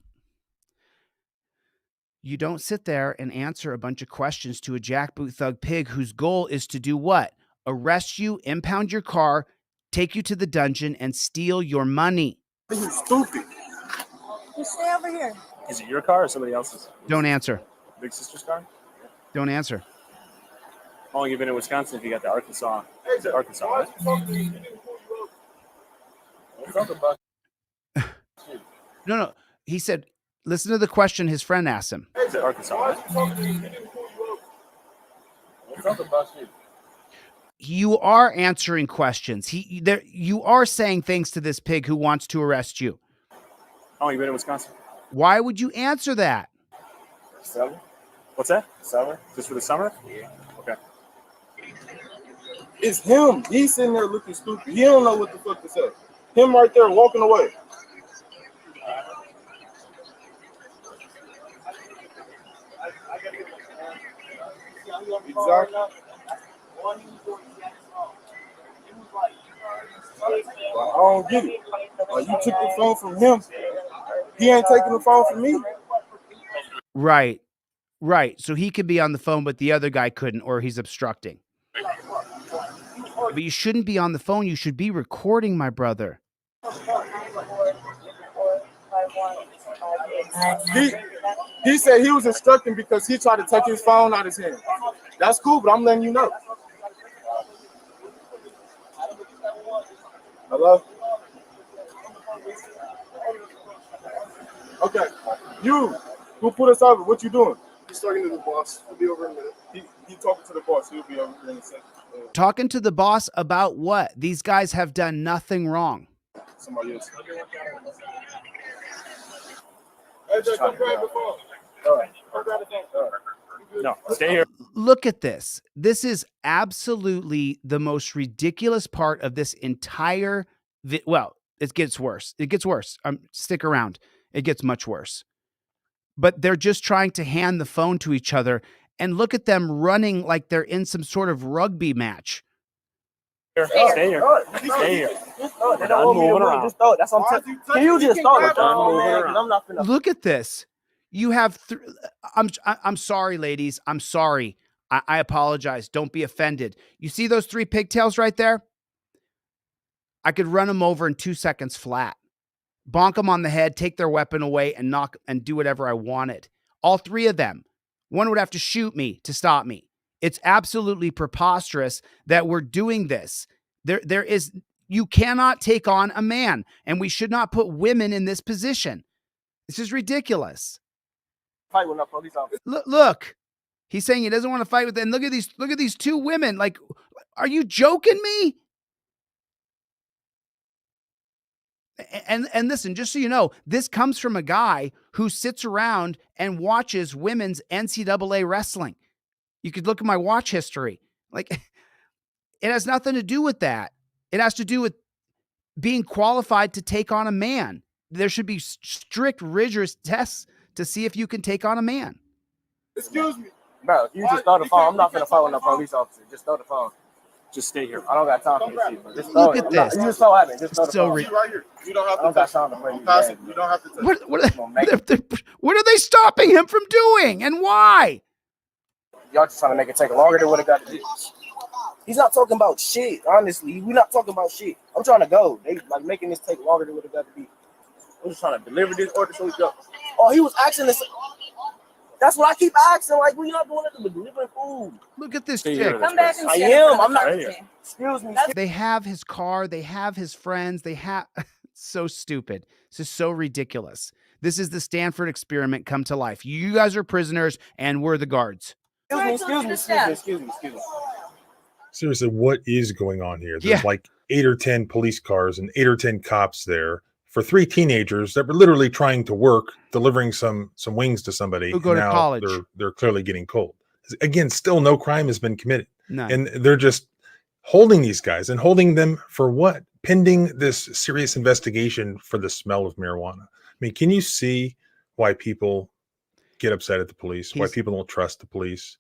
sit there and answer a bunch of questions to a jackboot thug pig whose goal is to do what? Arrest you, impound your car, take you to the dungeon, and steal your money.
He's stupid.
Just stay over here.
Is it your car or somebody else's?
Don't answer.
Big sister's car?
Don't answer.
How long you been in Wisconsin if you got the Arkansas? Arkansas, right?
No. He said, Listen to the question his friend asked him.
Is it Arkansas? Right?
What's up about shit?
You are answering questions. You are saying things to this pig who wants to arrest you.
How long you been in Wisconsin?
Why would you answer that?
Summer?
What's that?
Summer?
Just for the summer?
Yeah.
Okay.
It's him. He's sitting there looking stupid. He don't know what the fuck to say. Him right there walking away. Exactly. I don't get it. You took the phone from him. He ain't taking the phone from me.
Right. Right. So he could be on the phone, but the other guy couldn't, or he's obstructing. But you shouldn't be on the phone. You should be recording, my brother.
He said he was instructing because he tried to take his phone out of his hand. That's cool, but I'm letting you know. Hello? Okay. You, who put us over? What you doing? He's talking to the boss. He'll be over in a minute. He talking to the boss. He'll be over here in a second.
Talking to the boss about what? These guys have done nothing wrong.
Somebody else. Hey, Jay, come grab the phone.
All right.
Come grab the phone.
No, stay here.
Look at this. This is absolutely the most ridiculous part of this entire well, it gets worse. It gets worse. Stick around. It gets much worse. But they're just trying to hand the phone to each other, and look at them running like they're in some sort of rugby match.
Stay here. Stay here.
They don't want me to move. Just throw it. That's what I'm telling you. Can you just throw it? I'm not finna.
Look at this. You have I'm sorry, ladies. I'm sorry. I apologize. Don't be offended. You see those 3 pigtails right there? I could run them over in 2 seconds flat. Bonk them on the head, take their weapon away, and knock and do whatever I wanted. All 3 of them. One would have to shoot me to stop me. It's absolutely preposterous that we're doing this. You cannot take on a man, and we should not put women in this position. This is ridiculous.
Fight with no police officer.
Look, he's saying he doesn't want to fight with them. Look at these 2 women. Like, are you joking me? And listen, just so you know, this comes from a guy who sits around and watches women's NCAA wrestling. You could look at my watch history. Like, it has nothing to do with that. It has to do with being qualified to take on a man. There should be strict, rigorous tests to see if you can take on a man.
Excuse me.
Bro, if you just throw the phone, I'm not finna fight with no police officer. Just throw the phone.
Just stay here.
I don't got time for this shit, bro. Just throw
Look
it.
at this.
You just throw at me. Just throw the
So
phone.
Right here. You don't
I
have
don't
to
got
touch
time to
it.
play
I'm
you.
passing. You don't have to touch it.
What are they stopping him from doing, and why?
Y'all just trying to make it take longer than what it got to be. He's not talking about shit, honestly. We're not talking about shit. I'm trying to go. They like making this take longer than what it got to be. I'm just trying to deliver this order so we go. Oh, he was asking this. That's what I keep asking. Like, we're not doing nothing but delivering food.
Look at this
Stay
chick.
here.
Come back and
I
stand
am.
in front
I'm
of
not.
the
Right
team.
Excuse me.
They have his car. They have his friends. They have so stupid. This is so ridiculous. This is the Stanford experiment come to life. You guys are prisoners, and we're the guards.
Excuse me.
Seriously, what is going on here?
Yeah.
There's like 8 or 10 police cars and 8 or 10 cops there for 3 teenagers that were literally trying to work, delivering some wings to somebody.
Who go to
Now
college.
They're clearly getting cold. Again, still no crime has been committed.
None.
And they're just holding these guys and holding them for what? Pending this serious investigation for the smell of marijuana. I mean, can you see why people get upset at the police? Why people don't trust the police?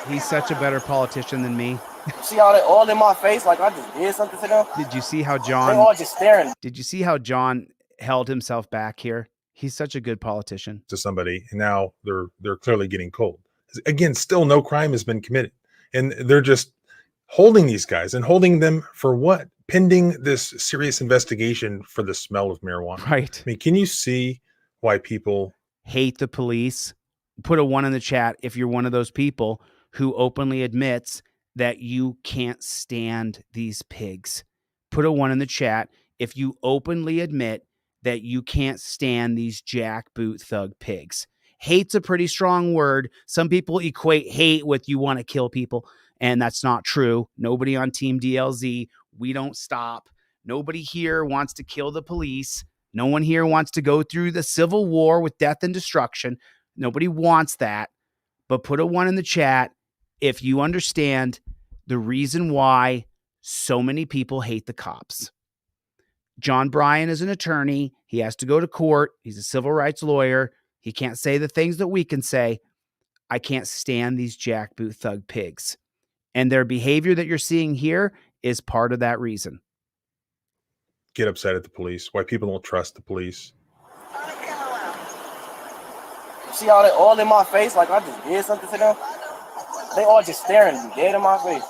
He's such a better politician than me.
See all that all in my face? Like I just did something to them.
Did you see how
They
John?
all just staring.
Did you see how John held himself back here? He's such a good politician.
To somebody, and now they're clearly getting cold. Again, still no crime has been committed, and they're just holding these guys and holding them for what? Pending this serious investigation for the smell of marijuana.
Right.
I mean, can you see why people
Hate the police? Put a 1 in the chat if you're one of those people who openly admits that you can't stand these pigs. Put a 1 in the chat if you openly admit that you can't stand these jackboot thug pigs. Hate's a pretty strong word. Some people equate hate with you want to kill people, and that's not true. Nobody on Team DLZ, we don't stop. Nobody here wants to kill the police. No one here wants to go through the civil war with death and destruction. Nobody wants that. But put a 1 in the chat if you understand the reason why so many people hate the cops. John Bryan is an attorney. He has to go to court. He's a civil rights lawyer. He can't say the things that we can say. I can't stand these jackboot thug pigs. And their behavior that you're seeing here is part of that reason.
Get upset at the police. Why people don't trust the police.
See how they all in my face like I just did something to them? They all just staring at me dead in my face.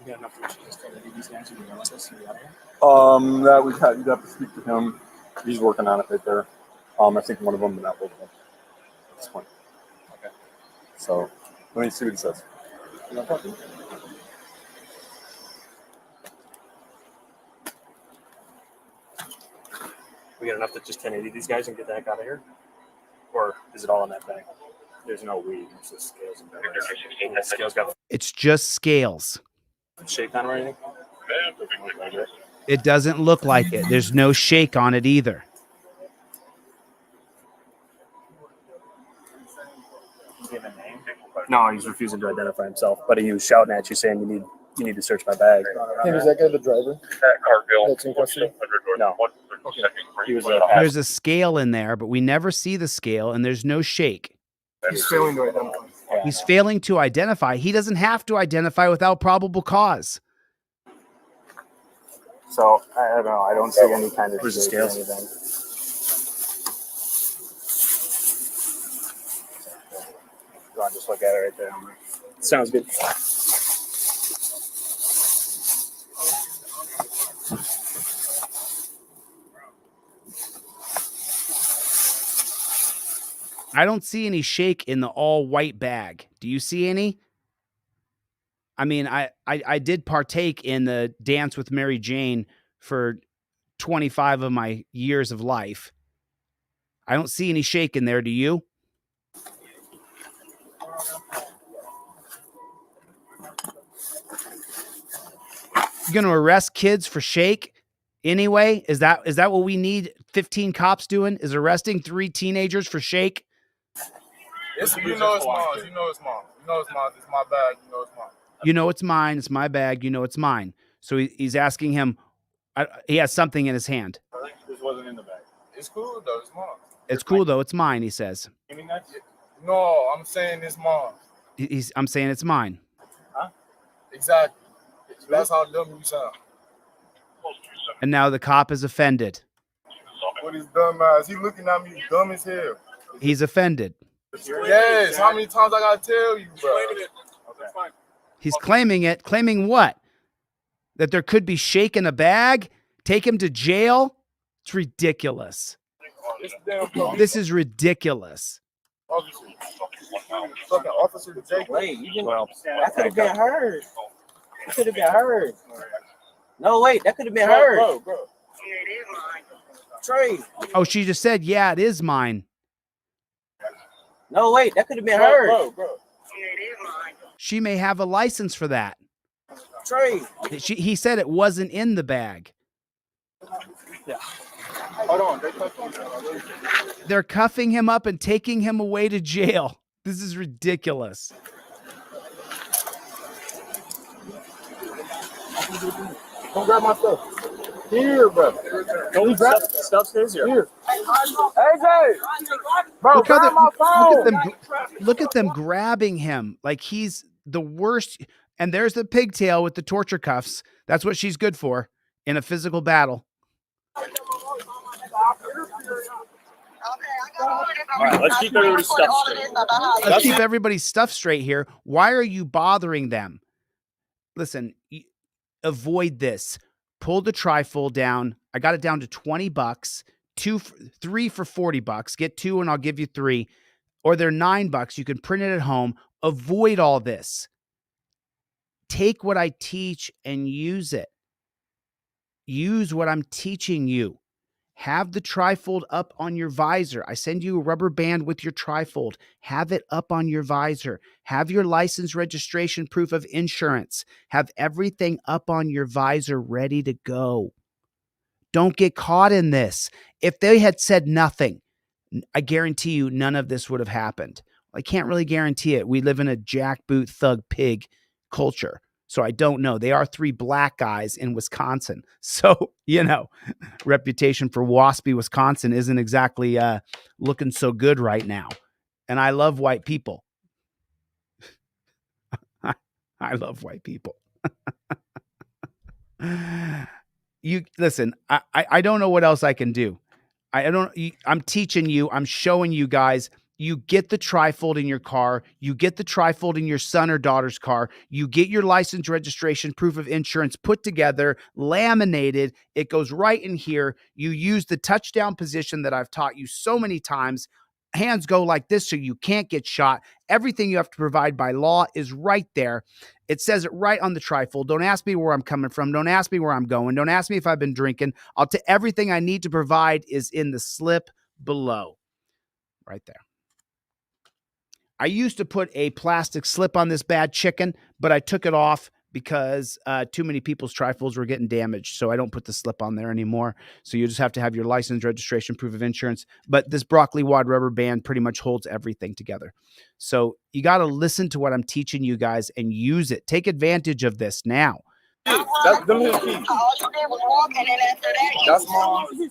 That you'd have to speak to him. He's working on it right there. I think one of them, but not both of them. At this point. Okay. So let me see what he says.
We got enough to just 1080 these guys and get the heck out of here? Or is it all in that bag? There's no weed. It's just scales and bags. Scales got
It's just scales.
shake on or anything?
It doesn't look like it. There's no shake on it either.
No, he's refusing to identify himself, but he was shouting at you saying you need to search my bag.
Hey, is that guy the driver? That's in custody?
No. He was
There's a scale in there, but we never see the scale, and there's no shake.
He's failing to identify.
He's failing to identify. He doesn't have to identify without probable cause.
So I don't know. I don't see any kind of. Where's the scales? Go on, just look at it right there. Sounds good.
I don't see any shake in the all white bag. Do you see any? I mean, I did partake in the Dance with Mary Jane for 25 of my years of life. I don't see any shake in there. Do you? You going to arrest kids for shake anyway? Is that what we need 15 cops doing? Is arresting 3 teenagers for shake?
You know it's mine. You know it's mine. You know it's mine. It's my bag. You know it's mine.
You know it's mine. It's my bag. You know it's mine. So he's asking him. He has something in his hand.
This wasn't in the bag. It's cool though. It's mine.
It's cool though. It's mine. He says.
You mean that? No, I'm saying it's mine.
I'm saying it's mine.
Huh? Exactly. That's how dumb you sound.
And now the cop is offended.
What is dumb ass? He looking at me dumb as hell.
He's offended.
Yes. How many times I gotta tell you, bro?
Okay.
He's claiming it. Claiming what? That there could be shake in a bag? Take him to jail? It's ridiculous. This is ridiculous.
Officer Jake.
Wait, you didn't. That could have been her. That could have been her. No, wait, that could have been her.
Bro.
Trey.
Oh, she just said, yeah, it is mine.
No, wait, that could have been her.
Bro.
She may have a license for that.
Trey.
He said it wasn't in the bag.
Yeah.
Hold on.
They're cuffing him up and taking him away to jail. This is ridiculous.
Don't grab my stuff. Here, bro.
Don't grab stuff's his here.
AJ! Bro,
Look how
grab my phone.
look at them grabbing him like he's the worst. And there's the pigtail with the torture cuffs. That's what she's good for in a physical battle.
All right, let's keep everybody's stuff straight.
Let's keep everybody's stuff straight here. Why are you bothering them? Listen, avoid this. Pull the trifold down. I got it down to $20. 3 for $40. Get 2 and I'll give you 3. Or they're $9. You can print it at home. Avoid all this. Take what I teach and use it. use what I'm teaching you. Have the trifold up on your visor. I send you a rubber band with your trifold. Have it up on your visor. Have your license, registration, proof of insurance. Have everything up on your visor ready to go. Don't get caught in this. If they had said nothing, I guarantee you none of this would have happened. I can't really guarantee it. We live in a jackboot thug pig culture. So I don't know. They are 3 black guys in Wisconsin. So, reputation for waspy Wisconsin isn't exactly looking so good right now. And I love white people. I love white people. You listen, I don't know what else I can do. I'm teaching you, I'm showing you guys. You get the trifold in your car. You get the trifold in your son or daughter's car. You get your license, registration, proof of insurance put together, laminated. It goes right in here. You use the touchdown position that I've taught you so many times. Hands go like this so you can't get shot. Everything you have to provide by law is right there. It says it right on the trifold. Don't ask me where I'm coming from. Don't ask me where I'm going. Don't ask me if I've been drinking. Everything I need to provide is in the slip below. Right there. I used to put a plastic slip on this bad chicken, but I took it off because too many people's trifolds were getting damaged. So I don't put the slip on there anymore. So you just have to have your license, registration, proof of insurance. But this broccoli wad rubber band pretty much holds everything together. So you got to listen to what I'm teaching you guys and use it. Take advantage of this now.
That's them his keys. That's mine.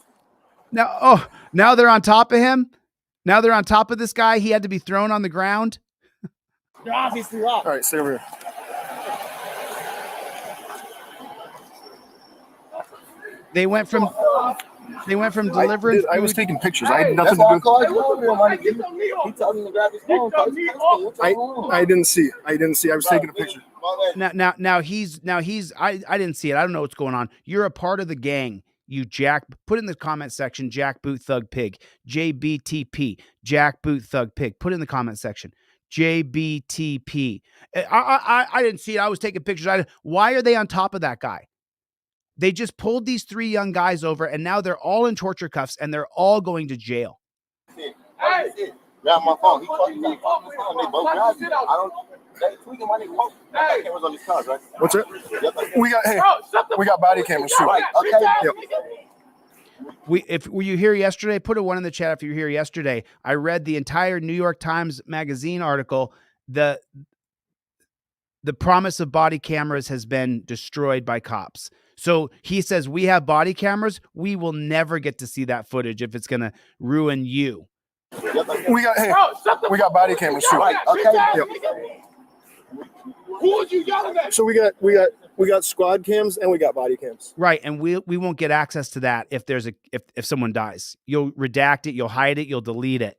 Now they're on top of him. Now they're on top of this guy. He had to be thrown on the ground.
They're obviously locked.
All right, stay over here.
They went from delivering.
I was
food.
taking pictures. I had nothing to do.
He told him to grab his phone.
I didn't see. I was taking a picture.
Now he's. I didn't see it. I don't know what's going on. You're a part of the gang. You put in the comment section, Jackboot Thug Pig, JBTP, Jackboot Thug Pig. Put in the comment section, JBTP. I didn't see it. I was taking pictures. Why are they on top of that guy? They just pulled these 3 young guys over, and now they're all in torture cuffs, and they're all going to jail.
Hey, grab my phone. He called me. They both grabbed me. They tweaking my nigga. Hey, cameras on these cars, right?
What's it? We got body cameras too.
Okay.
Yep.
Were you here yesterday? Put a 1 in the chat if you were here yesterday. I read the entire New York Times Magazine article. The promise of body cameras has been destroyed by cops. So he says, we have body cameras. We will never get to see that footage if it's going to ruin you.
We got body cameras too.
Okay.
Yep.
Who are you yelling at?
So we got squad cams and we got body cams.
Right, and we won't get access to that if there's if someone dies. You'll redact it, you'll hide it, you'll delete it.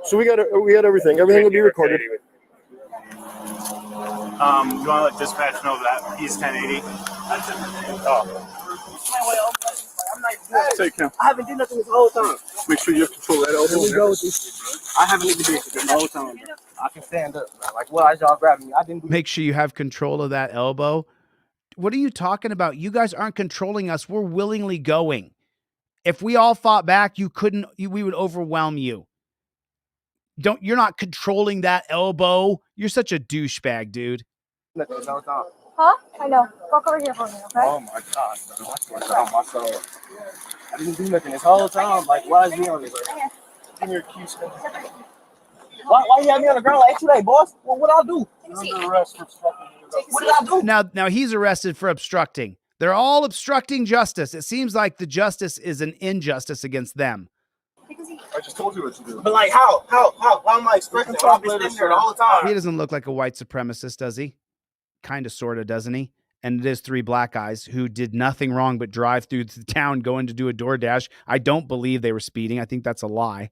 So we got everything. Everything will be recorded.
You want to let dispatch know that he's 1080?
Take him.
I haven't done nothing this whole time.
Make sure you control that elbow.
Let me go with this. I haven't even did this the whole time. I can stand up. Like, why y'all grabbing me? I didn't do.
Make sure you have control of that elbow. What are you talking about? You guys aren't controlling us. We're willingly going. If we all fought back, we would overwhelm you. You're not controlling that elbow. You're such a douchebag, dude.
Nothing this whole time.
Huh? I know. Walk over here for me, okay?
Oh my God, bro. What's going on my soul? I didn't do nothing this whole time. Like, why is he on this? Give me your keys. Why you have me on the ground like today, boss? Well, what I'll do? You're under arrest for obstructing. What did I do?
Now he's arrested for obstructing. They're all obstructing justice. It seems like the justice is an injustice against them.
I just told you what to do.
But like, how am I expressing? I've been sitting there the whole time.
He doesn't look like a white supremacist, does he? Kind of, sort of, doesn't he? And it is 3 black guys who did nothing wrong but drive through the town going to do a DoorDash. I don't believe they were speeding. I think that's a lie.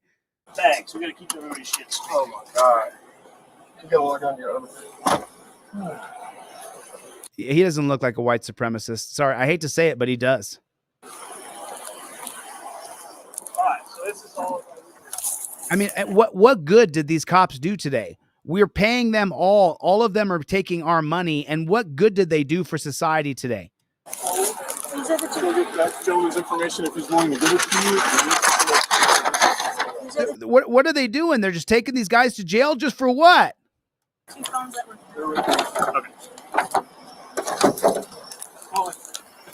Thanks. We gotta keep everybody's shit straight.
Oh my God. You gotta work on your other.
He doesn't look like a white supremacist. Sorry, I hate to say it, but he does.
All right, so this is all.
I mean, what good did these cops do today? We're paying them all. All of them are taking our money. And what good did they do for society today?
These are the
So
two.
get that gentleman's information if he's willing to give it to you.
These are the
What are they doing? They're just taking these guys to jail just for what?
two phones that were.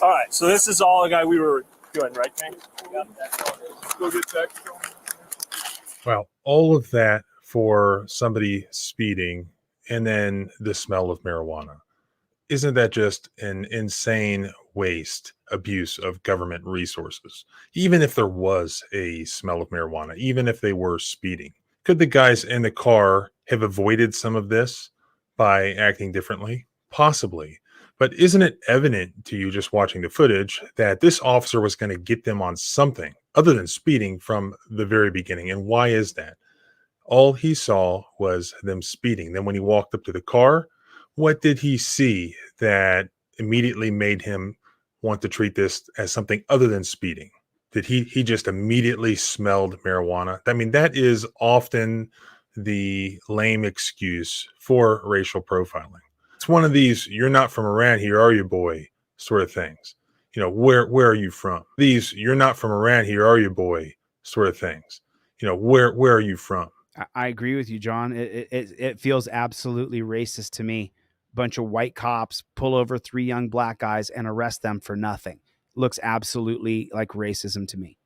All right, so this is all the guy we were doing, right, King?
Go get that.
Well, all of that for somebody speeding and then the smell of marijuana. Isn't that just an insane waste, abuse of government resources? Even if there was a smell of marijuana, even if they were speeding, could the guys in the car have avoided some of this by acting differently? Possibly. But isn't it evident to you just watching the footage that this officer was going to get them on something other than speeding from the very beginning? And why is that? All he saw was them speeding. Then when he walked up to the car, what did he see that immediately made him want to treat this as something other than speeding? Did he just immediately smelled marijuana? I mean, that is often the lame excuse for racial profiling. It's one of these, you're not from around here, are you, boy, sort of things. You know, where are you from? These, you're not from around here, are you, boy, sort of things. You know, where are you from?
I agree with you, John. It feels absolutely racist to me. Bunch of white cops pull over 3 young black guys and arrest them for nothing. Looks absolutely like racism to me.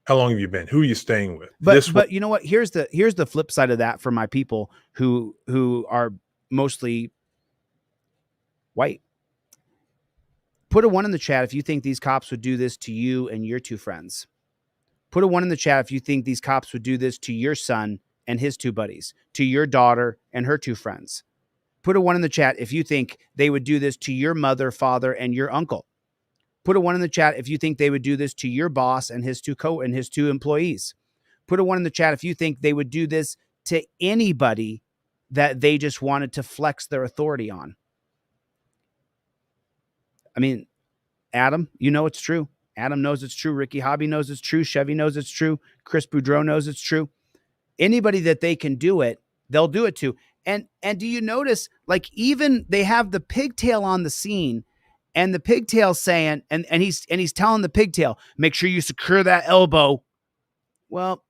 How long have you been? Who are you staying with?
But you know what? Here's the flip side of that for my people who are mostly white. Put a 1 in the chat if you think these cops would do this to you and your 2 friends. Put a 1 in the chat if you think these cops would do this to your son and his 2 buddies, to your daughter and her 2 friends. Put a 1 in the chat if you think they would do this to your mother, father, and your uncle. Put a 1 in the chat if you think they would do this to your boss and his 2 employees. Put a 1 in the chat if you think they would do this to anybody that they just wanted to flex their authority on. I mean, Adam, you know it's true. Adam knows it's true. Ricky Hobby knows it's true. Chevy knows it's true. Chris Boudreau knows it's true. Anybody that they can do it, they'll do it to. And do you notice, like, even they have the pigtail on the scene, and the pigtail saying, and he's telling the pigtail, make sure you secure that elbow. Well,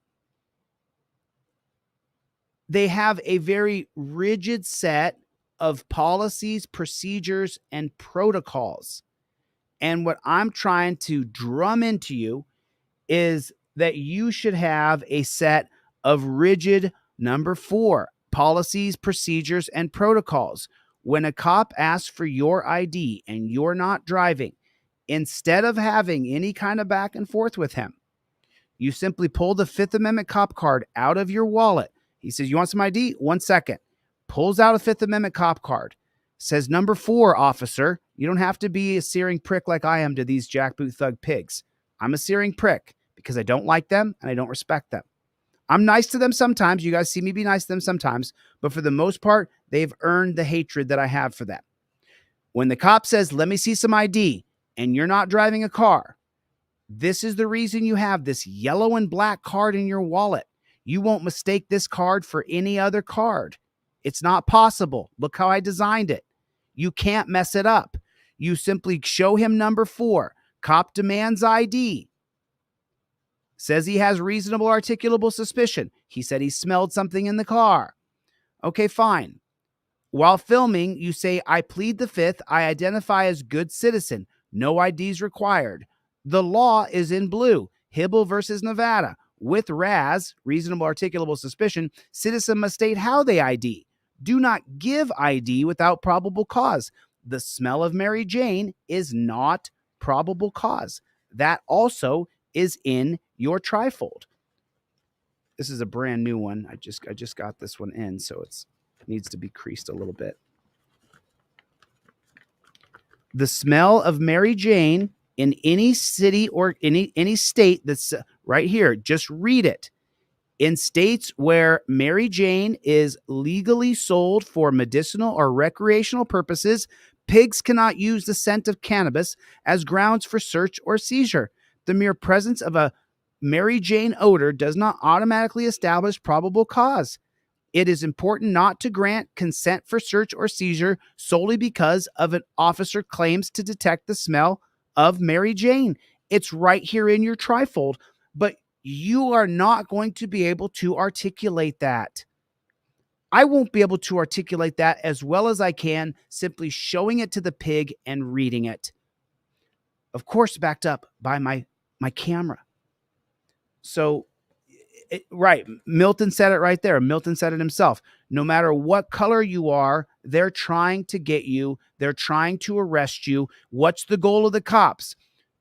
they have a very rigid set of policies, procedures, and protocols. And what I'm trying to drum into you is that you should have a set of rigid, number 4, policies, procedures, and protocols. When a cop asks for your ID and you're not driving, instead of having any kind of back and forth with him, you simply pull the 5th Amendment cop card out of your wallet. He says, you want some ID? 1 second. Pulls out a 5th Amendment cop card. Says, number 4, officer. You don't have to be a searing prick like I am to these jackboot thug pigs. I'm a searing prick because I don't like them and I don't respect them. I'm nice to them sometimes. You guys see me be nice to them sometimes. But for the most part, they've earned the hatred that I have for them. When the cop says, let me see some ID, and you're not driving a car, this is the reason you have this yellow and black card in your wallet. You won't mistake this card for any other card. It's not possible. Look how I designed it. You can't mess it up. You simply show him number 4. Cop demands ID. Says he has reasonable articulable suspicion. He said he smelled something in the car. Okay, fine. While filming, you say, I plead the 5th. I identify as good citizen. No IDs required. The law is in blue. Hibble versus Nevada. With RAS, reasonable articulable suspicion, citizen must state how they ID. Do not give ID without probable cause. The smell of Mary Jane is not probable cause. That also is in your trifold. This is a brand new one. I just got this one in, so it needs to be creased a little bit. The smell of Mary Jane in any city or any state that's right here, just read it. In states where Mary Jane is legally sold for medicinal or recreational purposes, pigs cannot use the scent of cannabis as grounds for search or seizure. The mere presence of a Mary Jane odor does not automatically establish probable cause. It is important not to grant consent for search or seizure solely because of an officer claims to detect the smell of Mary Jane. It's right here in your trifold, but you are not going to be able to articulate that. I won't be able to articulate that as well as I can simply showing it to the pig and reading it. Of course, backed up by my camera. So, right, Milton said it right there. Milton said it himself. No matter what color you are, they're trying to get you. They're trying to arrest you. What's the goal of the cops?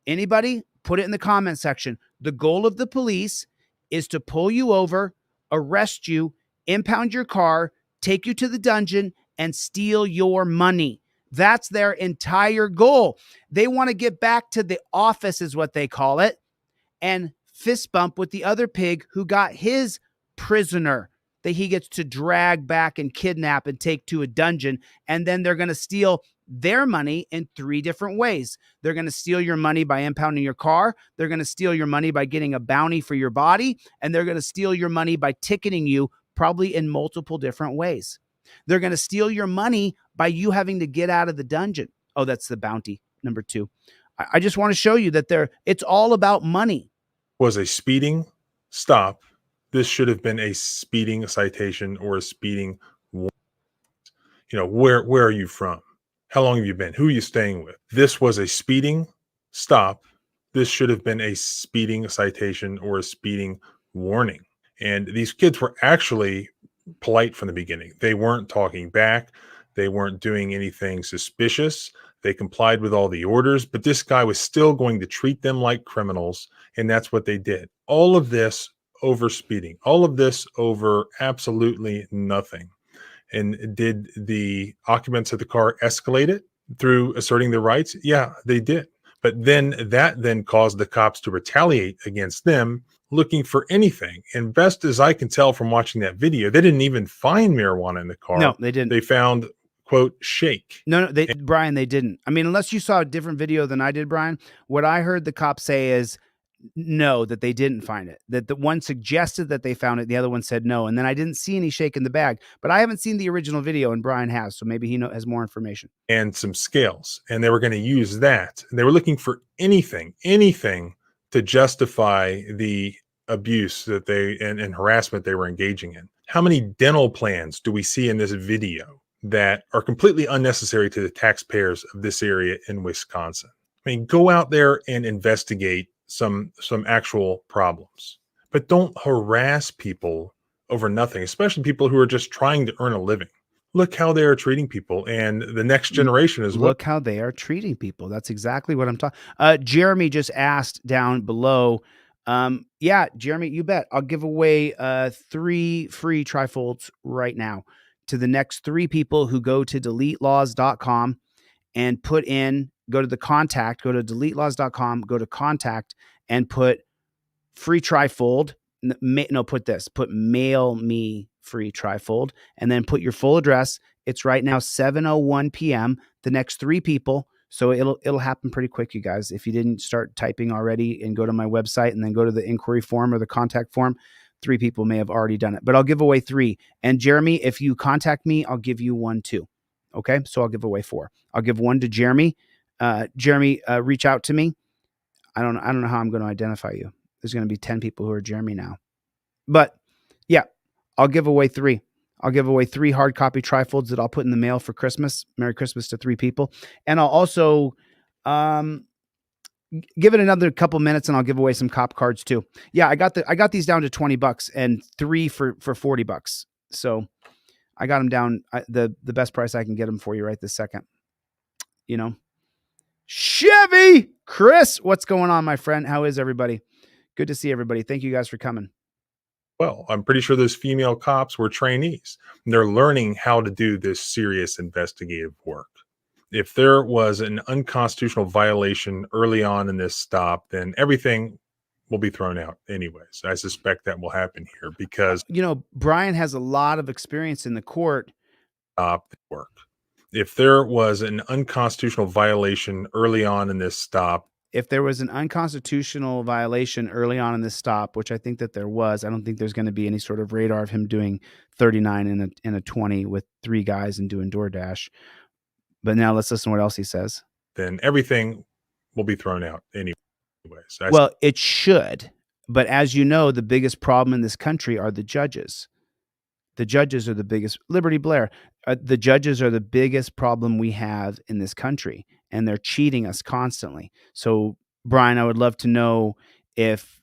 Anybody? Put it in the comment section. The goal of the police is to pull you over, arrest you, impound your car, take you to the dungeon, and steal your money. That's their entire goal. They want to get back to the office, is what they call it, and fist bump with the other pig who got his prisoner that he gets to drag back and kidnap and take to a dungeon. And then they're going to steal their money in 3 different ways. They're going to steal your money by impounding your car. They're going to steal your money by getting a bounty for your body. And they're going to steal your money by ticketing you, probably in multiple different ways. They're going to steal your money by you having to get out of the dungeon. Oh, that's the bounty, number 2. I just want to show you that it's all about money.
Was a speeding stop. This should have been a speeding citation or a speeding warning. You know, where are you from? How long have you been? Who are you staying with? This was a speeding stop. This should have been a speeding citation or a speeding warning. And these kids were actually polite from the beginning. They weren't talking back. They weren't doing anything suspicious. They complied with all the orders, but this guy was still going to treat them like criminals, and that's what they did. All of this over speeding, all of this over absolutely nothing. And did the occupants of the car escalate it through asserting their rights? Yeah, they did. But then that caused the cops to retaliate against them, looking for anything. And best as I can tell from watching that video, they didn't even find marijuana in the car.
No, they didn't.
They found, quote, shake.
No, Brian, they didn't. I mean, unless you saw a different video than I did, Brian, what I heard the cops say is no, that they didn't find it. That the one suggested that they found it. The other one said no. And then I didn't see any shake in the bag, but I haven't seen the original video and Brian has. So maybe he has more information.
And some scales. And they were going to use that. And they were looking for anything to justify the abuse that and harassment they were engaging in. How many dental plans do we see in this video that are completely unnecessary to the taxpayers of this area in Wisconsin? I mean, go out there and investigate some actual problems, but don't harass people over nothing, especially people who are just trying to earn a living. Look how they are treating people, and the next generation as well.
Look how they are treating people. That's exactly what I'm talking. Jeremy just asked down below. Yeah, Jeremy, you bet. I'll give away 3 free trifolds right now to the next 3 people who go to deletelaws.com and go to the contact, go to deletelaws.com, go to contact and put free trifold. Put mail me free trifold and then put your full address. It's right now 7:01 p.m. The next 3 people. So it'll happen pretty quick, you guys. If you didn't start typing already and go to my website and then go to the inquiry form or the contact form, 3 people may have already done it, but I'll give away 3. And Jeremy, if you contact me, I'll give you 1 too. Okay. So I'll give away 4. I'll give 1 to Jeremy. Jeremy, reach out to me. I don't know how I'm going to identify you. There's going to be 10 people who are Jeremy now, but yeah, I'll give away 3. I'll give away 3 hard copy trifolds that I'll put in the mail for Christmas. Merry Christmas to 3 people. And I'll also, give it another couple minutes and I'll give away some cop cards too. Yeah. I got these down to $20 and 3 for $40. So I got them down the best price I can get them for you right this second. You know, Chevy, Chris, what's going on, my friend? How is everybody? Good to see everybody. Thank you guys for coming.
Well, I'm pretty sure those female cops were trainees. They're learning how to do this serious investigative work. If there was an unconstitutional violation early on in this stop, then everything will be thrown out anyways. I suspect that will happen here because,
Brian has a lot of experience in the court.
Stop work. If there was an unconstitutional violation early on in this stop,
which I think that there was, I don't think there's going to be any sort of radar of him doing 39 in a 20 with 3 guys and doing DoorDash. But now let's listen to what else he says.
Then everything will be thrown out anyway. So
Well, it should. But as you know, the biggest problem in this country are the judges. The judges are the biggest. Liberty Blair, the judges are the biggest problem we have in this country, and they're cheating us constantly. So, Brian, I would love to know if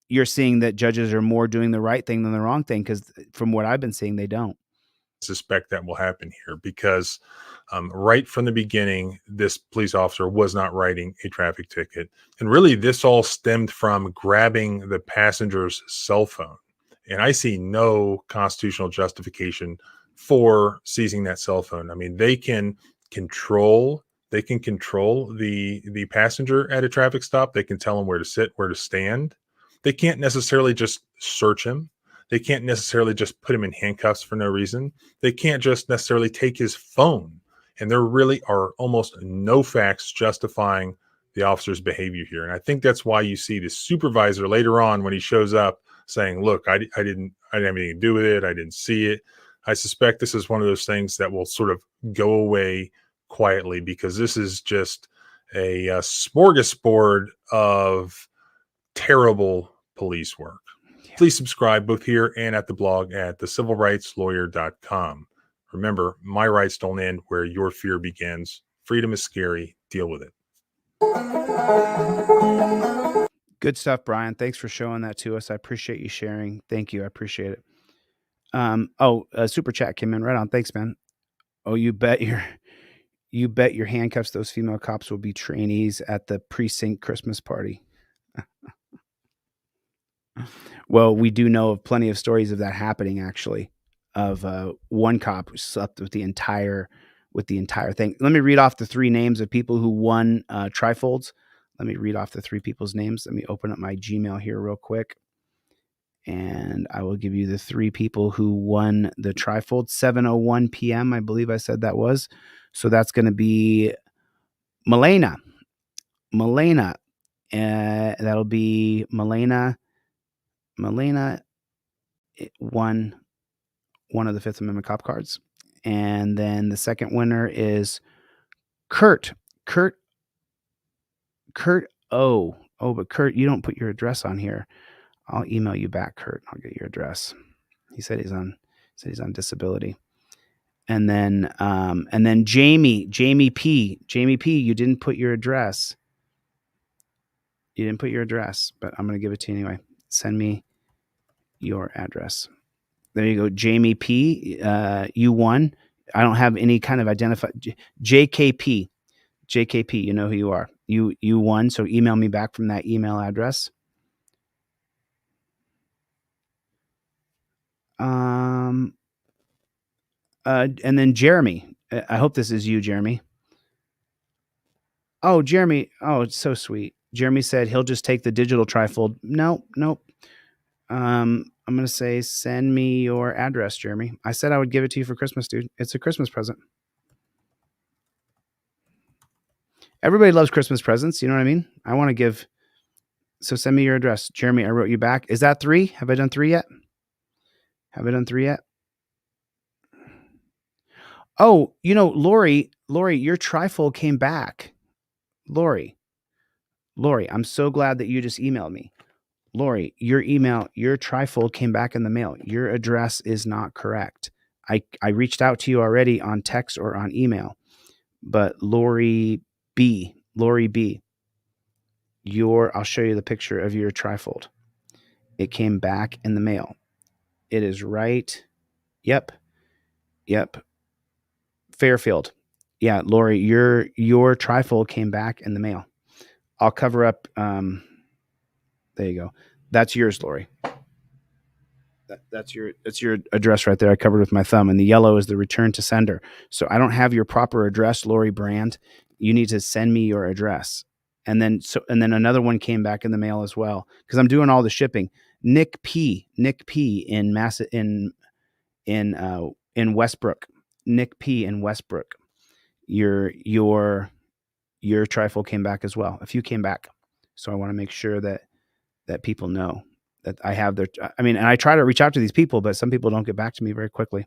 you're seeing that judges are more doing the right thing than the wrong thing, because from what I've been seeing, they don't.
suspect that will happen here because right from the beginning, this police officer was not writing a traffic ticket. And really, this all stemmed from grabbing the passenger's cell phone. And I see no constitutional justification for seizing that cell phone. I mean, they can control the passenger at a traffic stop. They can tell him where to sit, where to stand. They can't necessarily just search him. They can't necessarily just put him in handcuffs for no reason. They can't just necessarily take his phone. And there really are almost no facts justifying the officer's behavior here. And I think that's why you see the supervisor later on when he shows up saying, look, I didn't have anything to do with it. I didn't see it. I suspect this is one of those things that will sort of go away quietly because this is just a smorgasbord of terrible police work. Please subscribe both here and at the blog at thecivilrightslawyer.com. Remember, my rights don't end where your fear begins. Freedom is scary. Deal with it.
Good stuff, Brian. Thanks for showing that to us. I appreciate you sharing. Thank you. I appreciate it. A super chat came in right on. Thanks, man. Oh, you bet your handcuffs, those female cops will be trainees at the precinct Christmas party. Well, we do know of plenty of stories of that happening, actually, of one cop who slept with the entire thing. Let me read off the three names of people who won trifolds. Let me read off the three people's names. Let me open up my Gmail here real quick. And I will give you the three people who won the trifold. 7:01 p.m., I believe I said that was. So that's going to be Milena. That'll be Milena won one of the Fifth Amendment cop cards. And then the second winner is Kurt O. Oh, but Kurt, you don't put your address on here. I'll email you back, Kurt. I'll get your address. He said he's on disability. And then Jamie P, you didn't put your address. But I'm going to give it to you anyway. Send me your address. There you go. Jamie P, you won. I don't have any kind of identified. JKP, you know who you are. You won. So email me back from that email address. And then Jeremy. I hope this is you, Jeremy. Oh, Jeremy. Oh, it's so sweet. Jeremy said he'll just take the digital trifold. Nope. I'm going to say, send me your address, Jeremy. I said I would give it to you for Christmas, dude. It's a Christmas present. Everybody loves Christmas presents. You know what I mean? I want to give. So send me your address. Jeremy, I wrote you back. Is that 3? Have I done 3 yet? Oh, Lori, your trifold came back. Lori, I'm so glad that you just emailed me. Lori, your trifold came back in the mail. Your address is not correct. I reached out to you already on text or on email, but Lori B, I'll show you the picture of your trifold. It came back in the mail. It is right. Yep. Fairfield. Yeah, Lori, your trifold came back in the mail. I'll cover up. There you go. That's yours, Lori. That's your address right there. I covered with my thumb, and the yellow is the return to sender. So I don't have your proper address, Lori Brand. You need to send me your address. And then another one came back in the mail as well because I'm doing all the shipping. Nick P in Westbrook. Nick P in Westbrook. Your trifold came back as well. A few came back. So I want to make sure that people know that I have their, and I try to reach out to these people, but some people don't get back to me very quickly.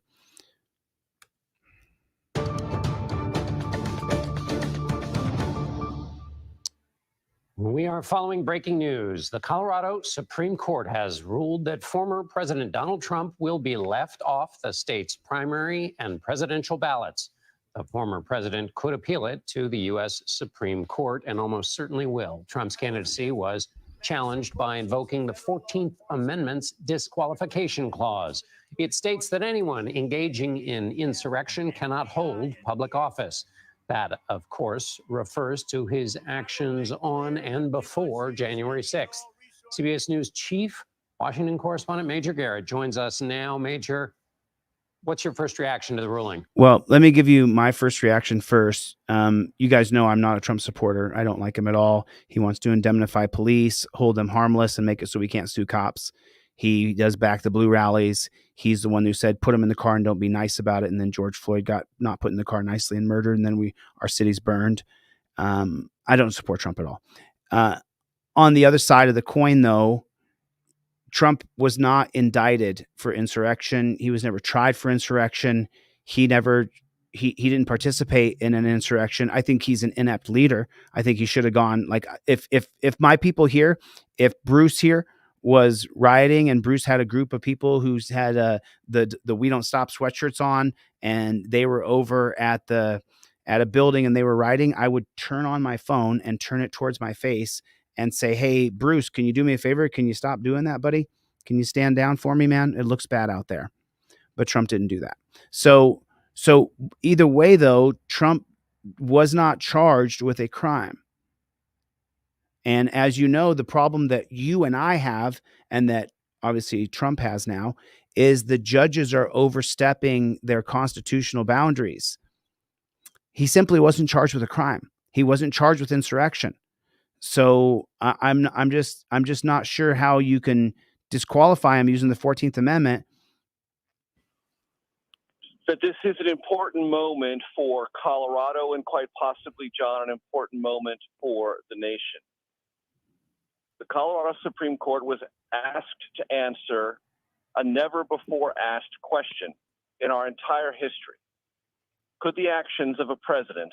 We are following breaking news. The Colorado Supreme Court has ruled that former President Donald Trump will be left off the state's primary and presidential ballots. The former president could appeal it to the U.S. Supreme Court and almost certainly will. Trump's candidacy was challenged by invoking the 14th Amendment's disqualification clause. It states that anyone engaging in insurrection cannot hold public office. That, of course, refers to his actions on and before January 6th. CBS News Chief Washington correspondent Major Garrett joins us now. Major, what's your first reaction to the ruling?
Well, let me give you my first reaction first. You guys know I'm not a Trump supporter. I don't like him at all. He wants to indemnify police, hold them harmless, and make it so we can't sue cops. He does back the blue rallies. He's the one who said, put him in the car and don't be nice about it. And then George Floyd got not put in the car nicely and murdered. And then our city's burned. I don't support Trump at all. On the other side of the coin, though, Trump was not indicted for insurrection. He was never tried for insurrection. He didn't participate in an insurrection. I think he's an inept leader. I think he should have gone, like, if my people here, if Bruce here was rioting and Bruce had a group of people who's had the We Don't Stop sweatshirts on, and they were over at a building and they were rioting, I would turn on my phone and turn it towards my face and say, hey, Bruce, can you do me a favor? Can you stop doing that, buddy? Can you stand down for me, man? It looks bad out there. But Trump didn't do that. So either way, though, Trump was not charged with a crime. And as you know, the problem that you and I have, and that obviously Trump has now, is the judges are overstepping their constitutional boundaries. He simply wasn't charged with a crime. He wasn't charged with insurrection. So I'm just not sure how you can disqualify him using the 14th Amendment.
That this is an important moment for Colorado and quite possibly, John, an important moment for the nation. The Colorado Supreme Court was asked to answer a never-before-asked question in our entire history. Could the actions of a president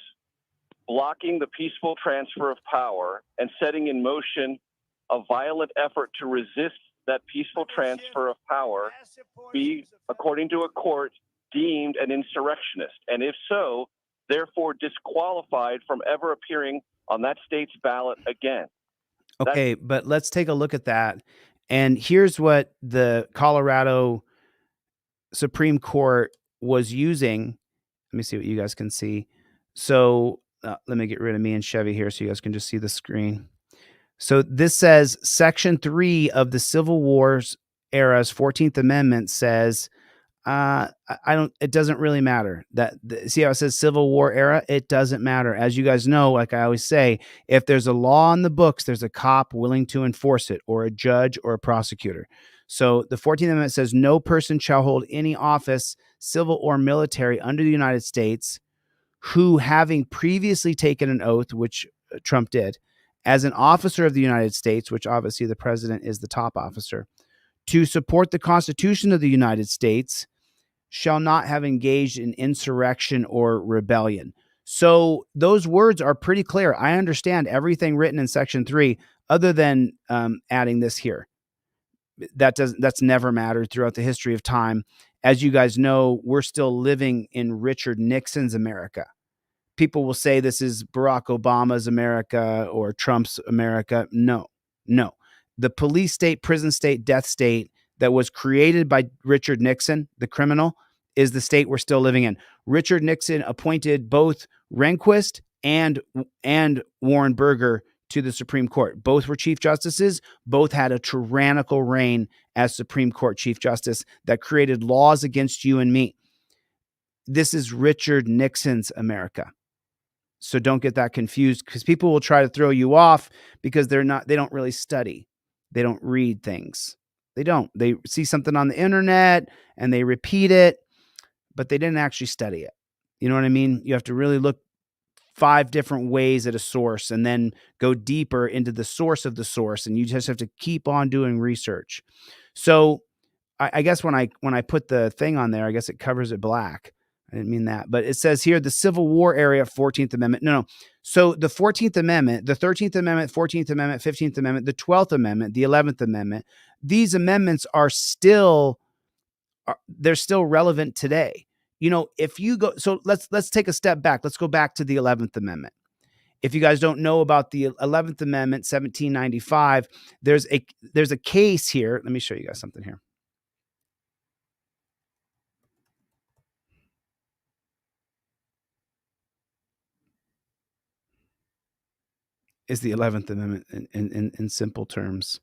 blocking the peaceful transfer of power and setting in motion a violent effort to resist that peaceful transfer of power be, according to a court, deemed an insurrectionist? And if so, therefore disqualified from ever appearing on that state's ballot again?
Okay, but let's take a look at that. And here's what the Colorado Supreme Court was using. Let me see what you guys can see. So let me get rid of me and Chevy here so you guys can just see the screen. So this says Section 3 of the Civil War's era's 14th Amendment says, it doesn't really matter. See how it says Civil War era? It doesn't matter. As you guys know, like I always say, if there's a law on the books, there's a cop willing to enforce it, or a judge or a prosecutor. So the 14th Amendment says no person shall hold any office, civil or military, under the United States who, having previously taken an oath, which Trump did, as an officer of the United States, which obviously the president is the top officer, to support the Constitution of the United States, shall not have engaged in insurrection or rebellion. So those words are pretty clear. I understand everything written in Section 3, other than adding this here. That's never mattered throughout the history of time. As you guys know, we're still living in Richard Nixon's America. People will say this is Barack Obama's America or Trump's America. No. The police state, prison state, death state that was created by Richard Nixon, the criminal, is the state we're still living in. Richard Nixon appointed both Rehnquist and Warren Burger to the Supreme Court. Both were Chief Justices. Both had a tyrannical reign as Supreme Court Chief Justice that created laws against you and me. This is Richard Nixon's America. So don't get that confused, because people will try to throw you off because they don't really study. They don't read things. They don't. They see something on the internet and they repeat it, but they didn't actually study it. You know what I mean? You have to really look 5 different ways at a source and then go deeper into the source of the source. And you just have to keep on doing research. So I guess when I put the thing on there, I guess it covers it black. I didn't mean that, but it says here the Civil War era 14th Amendment. No. So the 14th Amendment, the 13th Amendment, 14th Amendment, 15th Amendment, the 12th Amendment, the 11th Amendment, these amendments are still they're still relevant today. You know, if you go, so let's take a step back. Let's go back to the 11th Amendment. If you guys don't know about the 11th Amendment, 1795, there's a case here. Let me show you guys something here. Is the 11th Amendment in simple terms.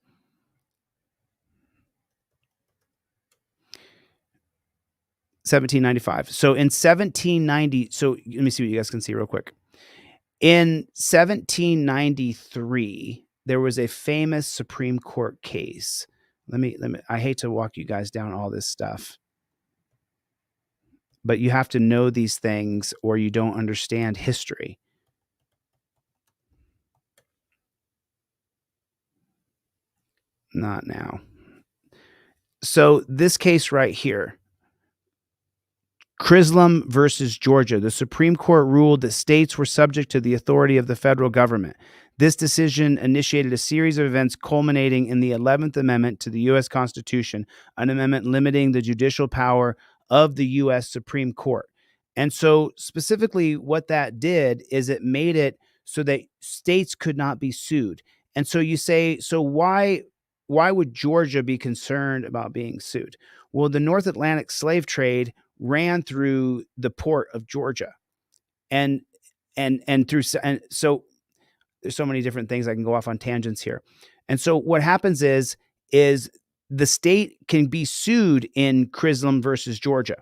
$17.95. So in 1790, so let me see what you guys can see real quick. In 1793, there was a famous Supreme Court case. Let me, I hate to walk you guys down all this stuff, but you have to know these things or you don't understand history. Not now. So this case right here, Chisholm versus Georgia, the Supreme Court ruled that states were subject to the authority of the federal government. This decision initiated a series of events culminating in the 11th Amendment to the U.S. Constitution, an amendment limiting the judicial power of the U.S. Supreme Court. And so specifically what that did is it made it so that states could not be sued. And so you say, so why would Georgia be concerned about being sued? Well, the North Atlantic slave trade ran through the port of Georgia, and so there's so many different things. I can go off on tangents here. And so what happens is the state can be sued in Chisholm versus Georgia.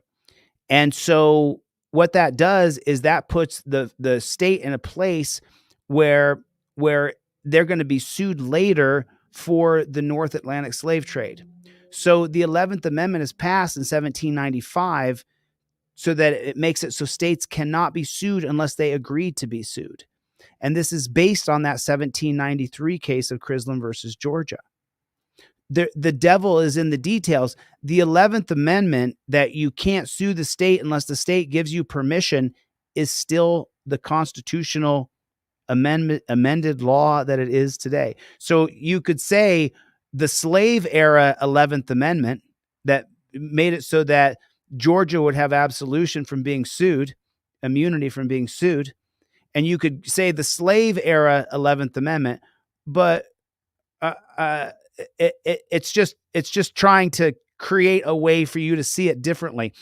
And so what that does is that puts the state in a place where they're going to be sued later for the North Atlantic slave trade. So the 11th Amendment is passed in 1795 so that it makes it so states cannot be sued unless they agreed to be sued. And this is based on that 1793 case of Chisholm versus Georgia. The devil is in the details. The 11th Amendment, that you can't sue the state unless the state gives you permission, is still the constitutional amended law that it is today. So you could say the slave era 11th Amendment that made it so that Georgia would have absolution from being sued, immunity from being sued. And you could say the slave era 11th Amendment, but it's just trying to create a way for you to see it differently.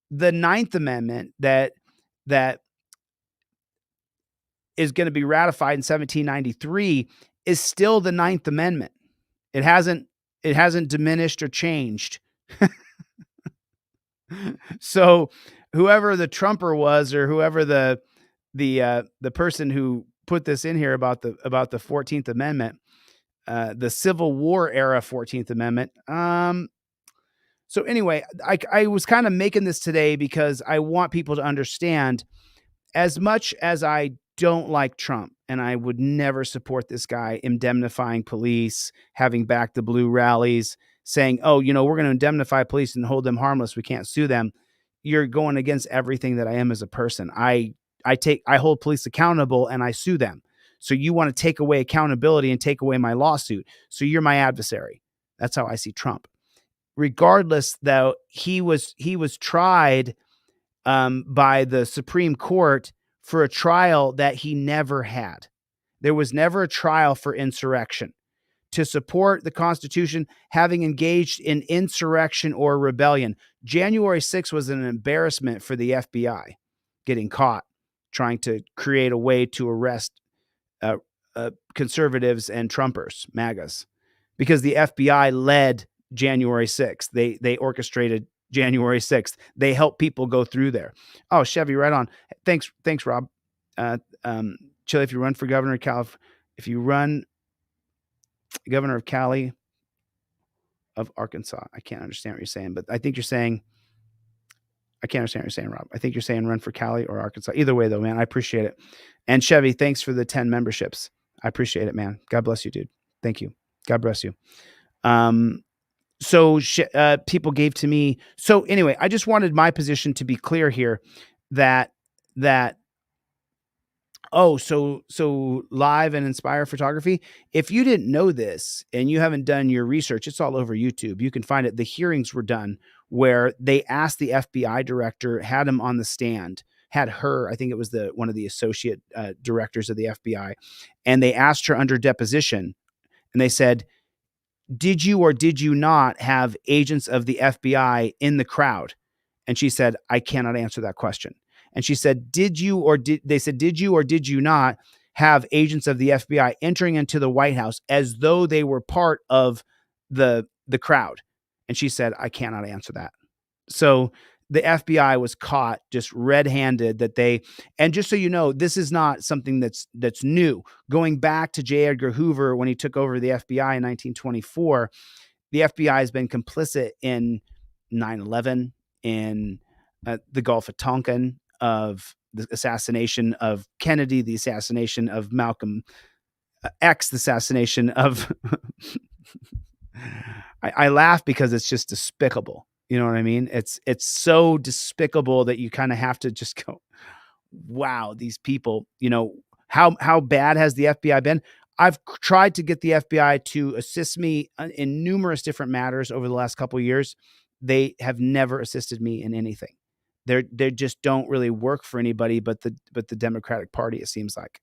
The 9th Amendment that is going to be ratified in 1793 is still the 9th Amendment. It hasn't diminished or changed. So whoever the Trumper was, or whoever the person who put this in here about the 14th Amendment, the Civil War era 14th Amendment. So anyway, I was kind of making this today because I want people to understand, as much as I don't like Trump and I would never support this guy indemnifying police, having back the blue rallies, saying, oh, we're going to indemnify police and hold them harmless, we can't sue them. You're going against everything that I am as a person. I hold police accountable and I sue them. So you want to take away accountability and take away my lawsuit. So you're my adversary. That's how I see Trump. Regardless, though, he was tried by the Supreme Court for a trial that he never had. There was never a trial for insurrection. To support the Constitution, having engaged in insurrection or rebellion. January 6th was an embarrassment for the FBI, getting caught trying to create a way to arrest conservatives and Trumpers, MAGAs, because the FBI led January 6th. They orchestrated January 6th. They helped people go through there. Oh, Chevy, right on. Thanks, Rob. Chille, if you run for governor of California, if you run governor of Cali, of Arkansas, I can't understand what you're saying, but I think you're saying, I can't understand what you're saying, Rob. I think you're saying run for Cali or Arkansas. Either way, though, man, I appreciate it. And Chevy, thanks for the 10 memberships. I appreciate it, man. God bless you, dude. Thank you. God bless you. people gave to me. So anyway, I just wanted my position to be clear here that so live and Inspire photography. If you didn't know this and you haven't done your research, it's all over YouTube. You can find it. The hearings were done where they asked the FBI director, had him on the stand, had her, I think it was one of the associate directors of the FBI, and they asked her under deposition, and they said, did you or did you not have agents of the FBI in the crowd? And she said, I cannot answer that question. And she said, did you or did you not have agents of the FBI entering into the White House as though they were part of the crowd? And she said, I cannot answer that. So the FBI was caught just red-handed and just so you know, this is not something that's new. Going back to J. Edgar Hoover, when he took over the FBI in 1924, the FBI has been complicit in 9/11, in the Gulf of Tonkin, of the assassination of Kennedy, the assassination of Malcolm X, the assassination of I laugh because it's just despicable. You know what I mean? It's so despicable that you kind of have to just go, wow, these people, how bad has the FBI been? I've tried to get the FBI to assist me in numerous different matters over the last couple of years. They have never assisted me in anything. They just don't really work for anybody but the Democratic Party. It seems like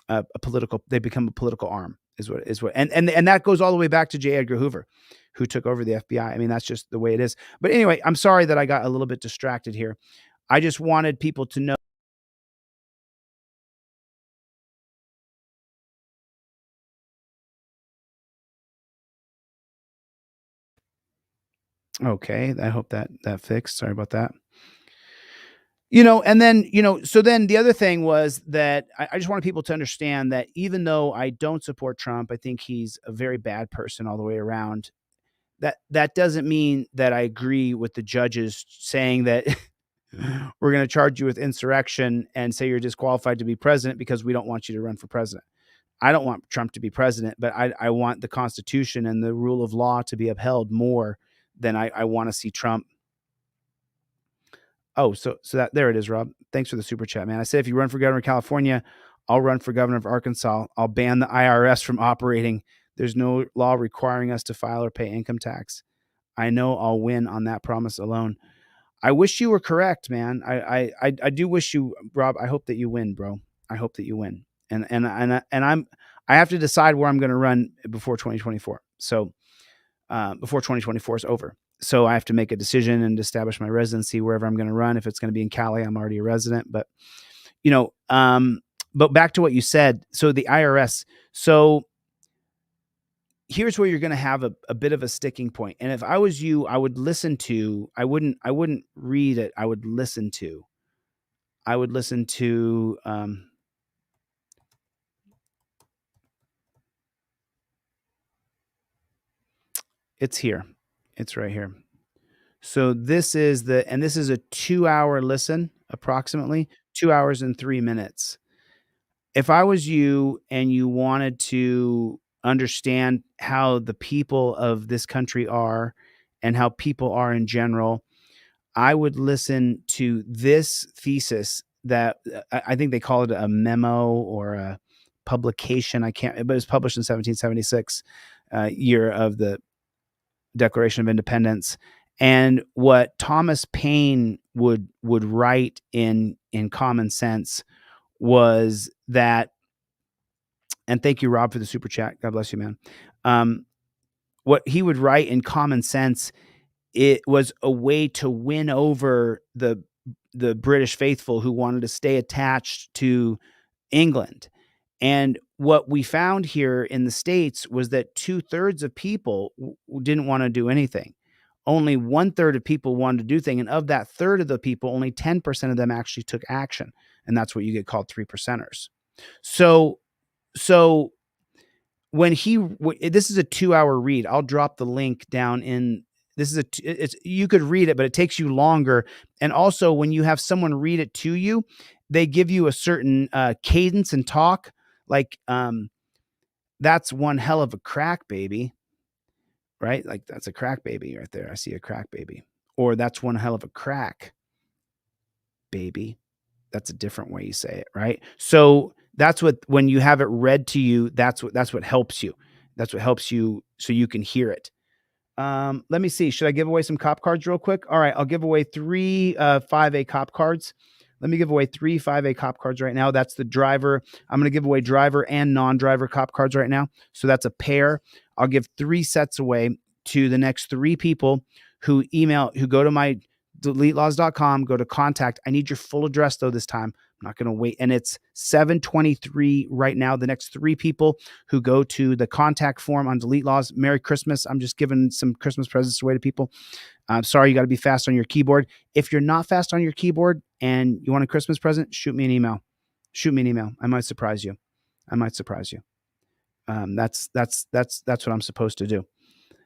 they become a political arm is what and that goes all the way back to J. Edgar Hoover, who took over the FBI. I mean, that's just the way it is. But anyway, I'm sorry that I got a little bit distracted here. I just wanted people to know. Okay, I hope that fixed. Sorry about that. And then, so then the other thing was that I just wanted people to understand that even though I don't support Trump, I think he's a very bad person all the way around. That doesn't mean that I agree with the judges saying that we're going to charge you with insurrection and say you're disqualified to be president because we don't want you to run for president. I don't want Trump to be president, but I want the Constitution and the rule of law to be upheld more than I want to see Trump. Oh, so that there it is, Rob. Thanks for the super chat, man. I said if you run for governor of California, I'll run for governor of Arkansas. I'll ban the IRS from operating. There's no law requiring us to file or pay income tax. I know I'll win on that promise alone. I wish you were correct, man. I do wish you, Rob. I hope that you win, bro. I hope that you win. And I have to decide where I'm going to run before 2024. So before 2024 is over. So I have to make a decision and establish my residency wherever I'm going to run. If it's going to be in Cali, I'm already a resident. But but back to what you said. So the IRS. So here's where you're going to have a bit of a sticking point. And if I was you, I would listen to. I wouldn't read it. I would listen to. It's here. It's right here. So this is a 2-hour listen, approximately 2 hours and 3 minutes. If I was you and you wanted to understand how the people of this country are and how people are in general, I would listen to this thesis that I think they call it a memo or a publication. But it was published in 1776, year of the Declaration of Independence. And what Thomas Paine would write in Common Sense was that, and thank you, Rob, for the super chat. God bless you, man. What he would write in Common Sense, it was a way to win over the British faithful who wanted to stay attached to England. And what we found here in the States was that 2/3 of people didn't want to do anything. Only 1/3 of people wanted to do things. And of that third of the people, only 10% of them actually took action. And that's what you get called 3%ers. So when this is a 2-hour read, I'll drop the link down in. This is you could read it, but it takes you longer. And also when you have someone read it to you, they give you a certain cadence and talk. Like, that's one hell of a crack, baby. right? Like that's a crack baby right there. I see a crack baby. Or that's one hell of a crack baby. That's a different way you say it, right? So that's what, when you have it read to you, that's what helps you. That's what helps you so you can hear it. Let me see. Should I give away some cop cards real quick? All right, I'll give away 3 5A cop cards. Let me give away 3 5A cop cards right now. That's the driver. I'm going to give away driver and non-driver cop cards right now. So that's a pair. I'll give 3 sets away to the next 3 people who go to my deletelaws.com, go to contact. I need your full address though this time. I'm not going to wait. And it's 723 right now. The next 3 people who go to the contact form on Delete Laws. Merry Christmas. I'm just giving some Christmas presents away to people. I'm sorry, you got to be fast on your keyboard. If you're not fast on your keyboard and you want a Christmas present, shoot me an email. Shoot me an email. I might surprise you. That's what I'm supposed to do.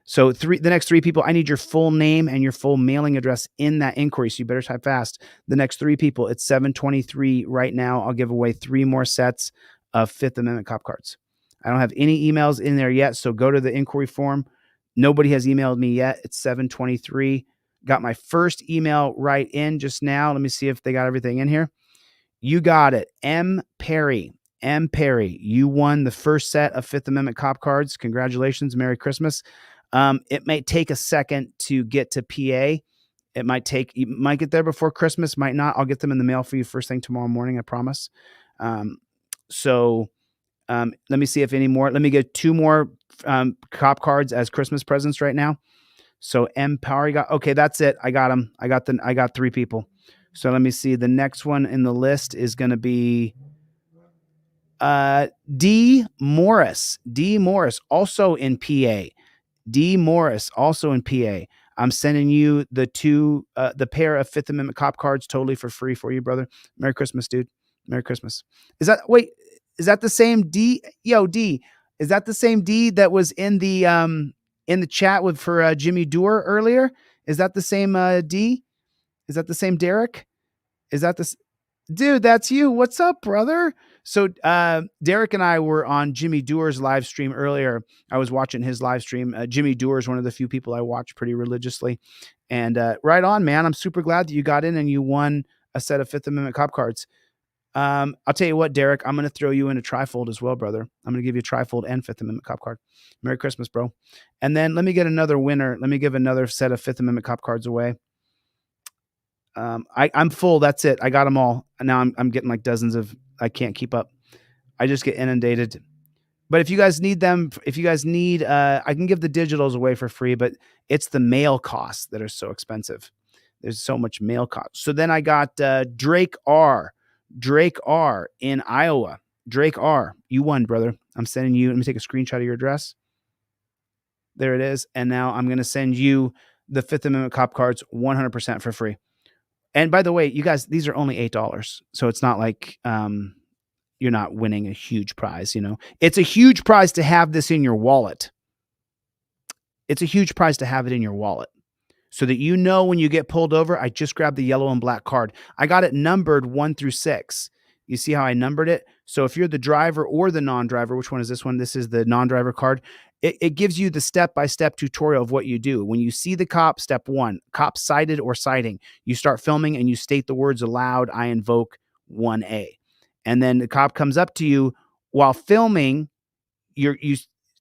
So the next 3 people, I need your full name and your full mailing address in that inquiry. So you better type fast. The next 3 people, it's 723 right now. I'll give away 3 more sets of Fifth Amendment cop cards. I don't have any emails in there yet. So go to the inquiry form. Nobody has emailed me yet. It's 723. Got my first email right in just now. Let me see if they got everything in here. You got it. M. Perry, you won the first set of Fifth Amendment cop cards. Congratulations. Merry Christmas. It may take a second to get to PA. You might get there before Christmas, might not. I'll get them in the mail for you first thing tomorrow morning, I promise. Let me see if any more. Let me get 2 more cop cards as Christmas presents right now. So M Power got, okay, that's it. I got them. I got 3 people. So let me see. The next one in the list is going to be D Morris, also in PA. D Morris, also in PA. I'm sending you the pair of Fifth Amendment cop cards totally for free for you, brother. Merry Christmas, dude. Merry Christmas. Is that the same D? Yo, D. Is that the same D that was in the chat for Jimmy Dore earlier? Is that the same D? Is that the same Derek? Is that this? Dude, that's you. What's up, brother? So Derek and I were on Jimmy Dore's live stream earlier. I was watching his live stream. Jimmy Dore is one of the few people I watch pretty religiously. And right on, man. I'm super glad that you got in and you won a set of Fifth Amendment cop cards. I'll tell you what, Derek, I'm going to throw you in a trifold as well, brother. I'm going to give you a trifold and Fifth Amendment cop card. Merry Christmas, bro. And then let me get another winner. Let me give another set of Fifth Amendment cop cards away. I'm full. That's it. I got them all. Now I'm getting like dozens of, I can't keep up. I just get inundated. But if you guys need them, I can give the digitals away for free, but it's the mail costs that are so expensive. There's so much mail cost. So then I got Drake R in Iowa. Drake R, you won, brother. I'm sending you, let me take a screenshot of your address. There it is. And now I'm going to send you the Fifth Amendment cop cards 100% for free. And by the way, you guys, these are only $8. So it's not like you're not winning a huge prize, It's a huge prize to have this in your wallet. It's a huge prize to have it in your wallet so that when you get pulled over, I just grabbed the yellow and black card. I got it numbered 1 through 6. You see how I numbered it? So if you're the driver or the non-driver, which one is this one? This is the non-driver card. It gives you the step-by-step tutorial of what you do. When you see the cop, step 1, cop cited or citing, you start filming and you state the words aloud, I invoke 1A. And then the cop comes up to you while filming your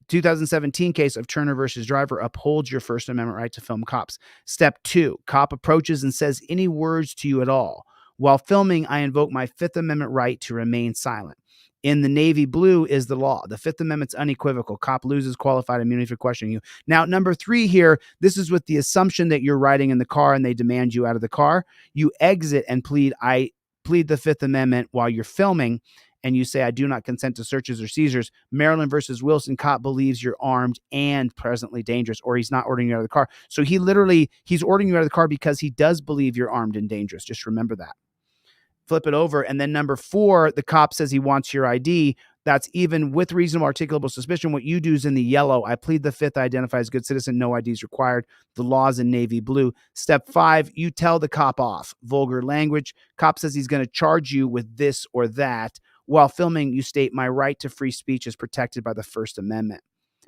2017 case of Turner versus Driver upholds your First Amendment right to film cops. Step 2, cop approaches and says any words to you at all. While filming, I invoke my Fifth Amendment right to remain silent. In the navy blue is the law. The Fifth Amendment's unequivocal. Cop loses qualified immunity for questioning you. Now, number 3 here, this is with the assumption that you're riding in the car and they demand you out of the car. You exit and I plead the Fifth Amendment while you're filming, and you say, I do not consent to searches or seizures. Maryland versus Wilson, cop believes you're armed and presently dangerous, or he's not ordering you out of the car. So he's ordering you out of the car because he does believe you're armed and dangerous. Just remember that. Flip it over. And then number 4, the cop says he wants your ID. That's even with reasonable articulable suspicion. What you do is in the yellow. I plead the Fifth, I identify as good citizen. No ID is required. The law's in navy blue. Step 5, you tell the cop off. Vulgar language. Cop says he's going to charge you with this or that. While filming, you state my right to free speech is protected by the First Amendment.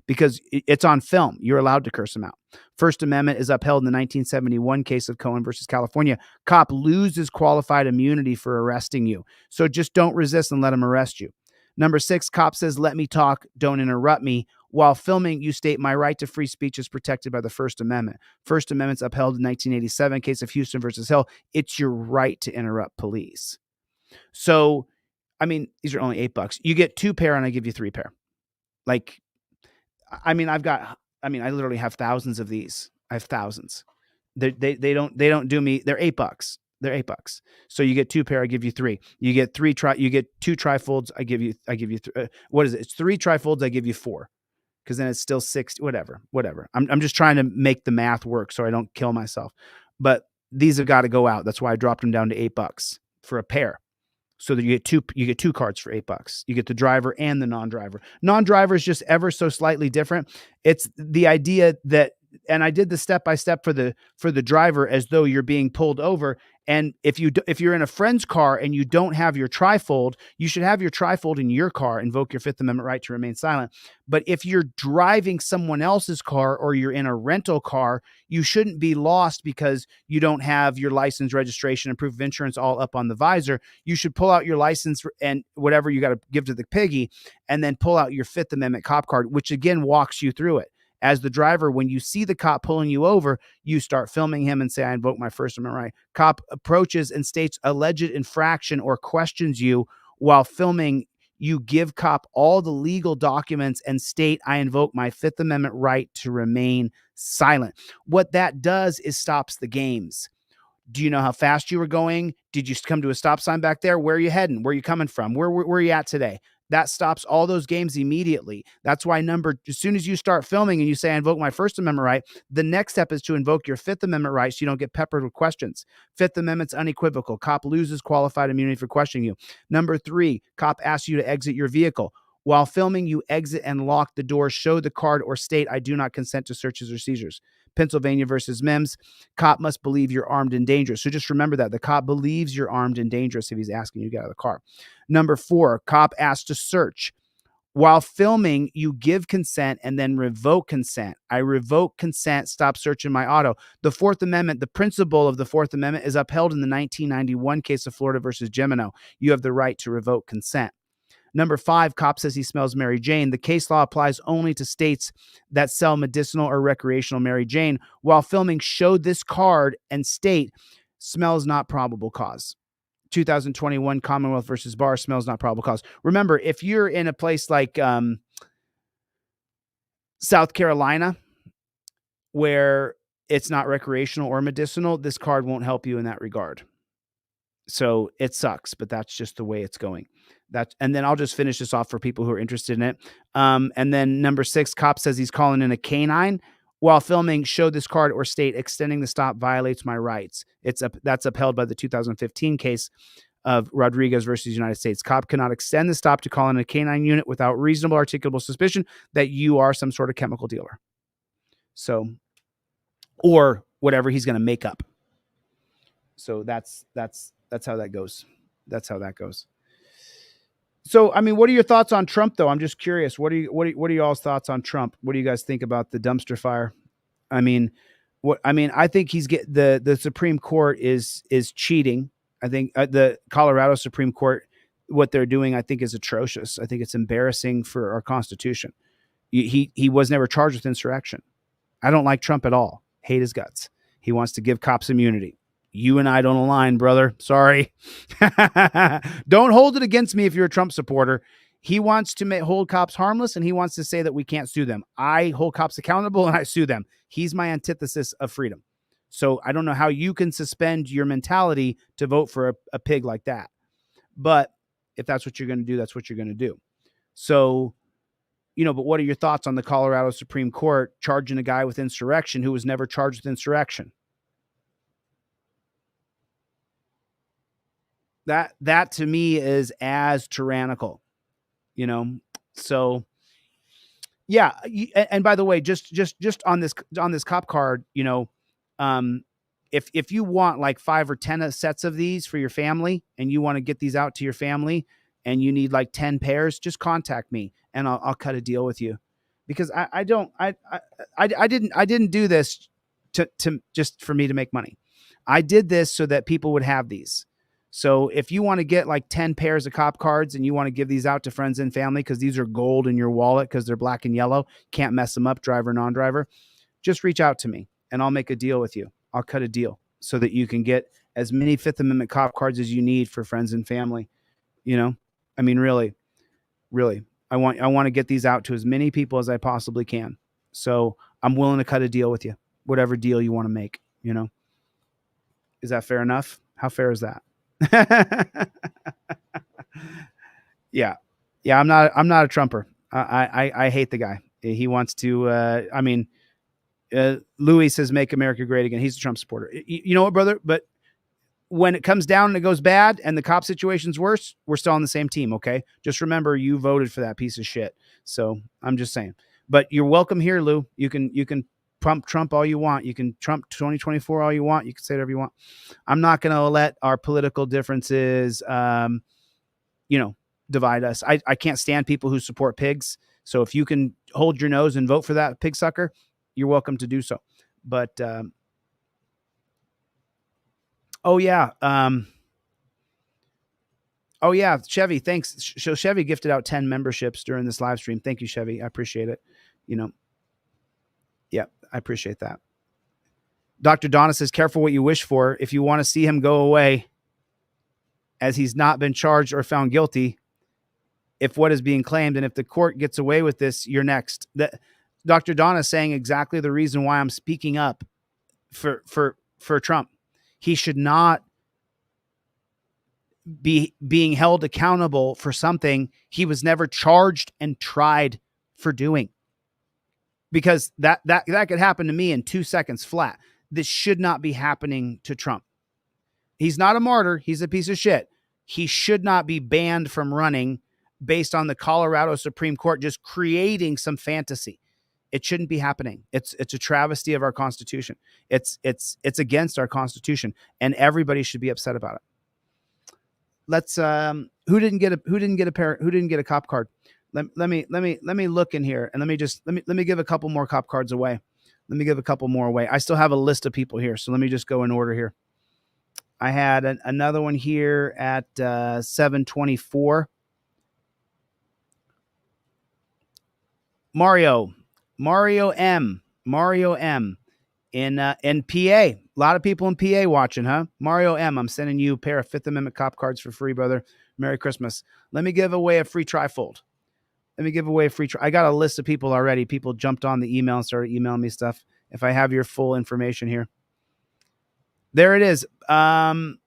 because it's on film. You're allowed to curse them out. First Amendment is upheld in the 1971 case of Cohen versus California. Cop loses qualified immunity for arresting you. So just don't resist and let him arrest you. Number 6, cop says, let me talk, don't interrupt me. While filming, you state my right to free speech is protected by the First Amendment. First Amendment's upheld in 1987, case of Houston versus Hill. It's your right to interrupt police. So, I mean, these are only $8. You get 2 pair and I give you 3 pair. Like, I mean, I literally have thousands of these. I have thousands. They don't do me. They're $8. They're $8. So you get 2 pair, I give you 3. You get 2 trifolds, I give you what is it? It's 3 trifolds, I give you 4. Because then it's still 6, whatever. I'm just trying to make the math work so I don't kill myself. But these have got to go out. That's why I dropped them down to $8 for a pair. So that you get 2 cards for $8. You get the driver and the non-driver. Non-driver is just ever so slightly different. It's the idea that, and I did the step-by-step for the driver as though you're being pulled over. And if you're in a friend's car and you don't have your trifold, you should have your trifold in your car, invoke your Fifth Amendment right to remain silent. But if you're driving someone else's car or you're in a rental car, you shouldn't be lost because you don't have your license, registration, and proof of insurance all up on the visor. You should pull out your license and whatever you got to give to the piggy, and then pull out your Fifth Amendment cop card, which again walks you through it. As the driver, when you see the cop pulling you over, you start filming him and say, I invoke my First Amendment right. Cop approaches and states alleged infraction or questions you while filming. You give cop all the legal documents and state, I invoke my Fifth Amendment right to remain silent. What that does is stops the games. Do you know how fast you were going? Did you come to a stop sign back there? Where are you heading? Where are you coming from? Where are you at today? That stops all those games immediately. That's why as soon as you start filming and you say, I invoke my First Amendment right, the next step is to invoke your Fifth Amendment right so you don't get peppered with questions. Fifth Amendment's unequivocal. Cop loses qualified immunity for questioning you. Number 3, cop asks you to exit your vehicle. While filming, you exit and lock the door, show the card, or state, I do not consent to searches or seizures. Pennsylvania versus Mims, cop must believe you're armed and dangerous. So just remember that. The cop believes you're armed and dangerous if he's asking you to get out of the car. Number 4, cop asks to search. While filming, you give consent and then revoke consent. I revoke consent, stop searching my auto. The Fourth Amendment, the principle of the Fourth Amendment is upheld in the 1991 case of Florida versus Gemino. You have the right to revoke consent. Number 5, cop says he smells Mary Jane. The case law applies only to states that sell medicinal or recreational Mary Jane. While filming, show this card and state, smells not probable cause. 2021 Commonwealth versus Barr, smells not probable cause. Remember, if you're in a place like South Carolina, where it's not recreational or medicinal, this card won't help you in that regard. So it sucks, but that's just the way it's going. And then I'll just finish this off for people who are interested in it. And then number 6, cop says he's calling in a canine. While filming, show this card or state, extending the stop violates my rights. That's upheld by the 2015 case of Rodriguez versus United States. Cop cannot extend the stop to call in a canine unit without reasonable articulable suspicion that you are some sort of chemical dealer. So, or whatever he's going to make up. So that's how that goes. That's how that goes. So, I mean, what are your thoughts on Trump, though? I'm just curious. What are y'all's thoughts on Trump? What do you guys think about the dumpster fire? I mean, I think the Supreme Court is cheating. I think the Colorado Supreme Court, what they're doing, I think is atrocious. I think it's embarrassing for our Constitution. He was never charged with insurrection. I don't like Trump at all. Hate his guts. He wants to give cops immunity. You and I don't align, brother. Sorry. Don't hold it against me if you're a Trump supporter. He wants to hold cops harmless, and he wants to say that we can't sue them. I hold cops accountable, and I sue them. He's my antithesis of freedom. So I don't know how you can suspend your mentality to vote for a pig like that. But if that's what you're going to do, that's what you're going to do. So, but what are your thoughts on the Colorado Supreme Court charging a guy with insurrection who was never charged with insurrection? That to me is as tyrannical, So, yeah. And by the way, just on this cop card, if you want like 5 or 10 sets of these for your family, and you want to get these out to your family, and you need like 10 pairs, just contact me and I'll cut a deal with you. because I didn't do this to just for me to make money. I did this so that people would have these. So if you want to get like 10 pairs of cop cards and you want to give these out to friends and family because these are gold in your wallet because they're black and yellow, can't mess them up, driver, non-driver, just reach out to me and I'll make a deal with you. I'll cut a deal so that you can get as many Fifth Amendment cop cards as you need for friends and family. You know, I mean, really, I want to get these out to as many people as I possibly can. So I'm willing to cut a deal with you, whatever deal you want to make, you know. Is that fair enough? How fair is that? Yeah. I'm not a Trumper. I hate the guy. He wants to, Louis says, make America great again. He's a Trump supporter. You know what, brother? But when it comes down and it goes bad and the cop situation's worse, we're still on the same team. Okay. Just remember you voted for that piece of shit. So I'm just saying, but you're welcome here, Lou. You can pump Trump all you want. You can Trump 2024 all you want. You can say whatever you want. I'm not going to let our political differences, divide us. I can't stand people who support pigs. So if you can hold your nose and vote for that pig sucker, you're welcome to do so. But, Chevy, thanks. So Chevy gifted out 10 memberships during this live stream. Thank you, Chevy. I appreciate it. Yeah, I appreciate that. Dr. Donna says, careful what you wish for. If you want to see him go away, as he's not been charged or found guilty, if what is being claimed, and if the court gets away with this, you're next. Dr. Donna is saying exactly the reason why I'm speaking up for Trump. He should not be being held accountable for something he was never charged and tried for doing. Because that could happen to me in 2 seconds flat. This should not be happening to Trump. He's not a martyr. He's a piece of shit. He should not be banned from running based on the Colorado Supreme Court just creating some fantasy. It shouldn't be happening. It's a travesty of our Constitution. It's against our Constitution, and everybody should be upset about it. Let's who didn't get a cop card? Let me look in here and let me give a couple more cop cards away. Let me give a couple more away. I still have a list of people here, so let me just go in order here. I had another one here at 7:24. Mario M in PA. A lot of people in PA watching, huh? Mario M, I'm sending you a pair of Fifth Amendment cop cards for free, brother. Merry Christmas. Let me give away a free trifold. I got a list of people already. People jumped on the email and started emailing me stuff. If I have your full information here. There it is. There's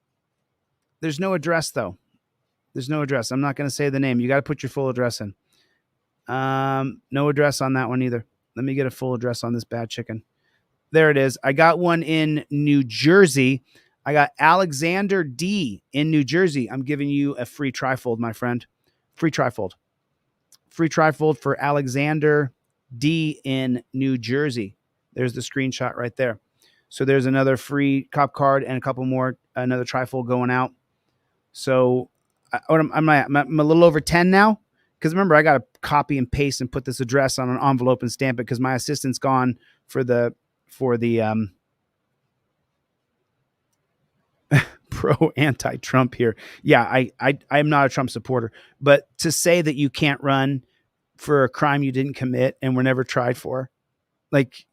no address, though. There's no address. I'm not going to say the name. You got to put your full address in. No address on that one either. Let me get a full address on this bad chicken. There it is. I got one in New Jersey. I got Alexander D in New Jersey. I'm giving you a free trifold, my friend. Free trifold. Free trifold for Alexander D in New Jersey. There's the screenshot right there. So there's another free cop card and a couple more, another trifold going out. So I'm a little over 10 now. Because remember, I got to copy and paste and put this address on an envelope and stamp it because my assistant's gone for the pro anti-Trump here. Yeah, I'm not a Trump supporter, but to say that you can't run for a crime you didn't commit and were never tried for, like,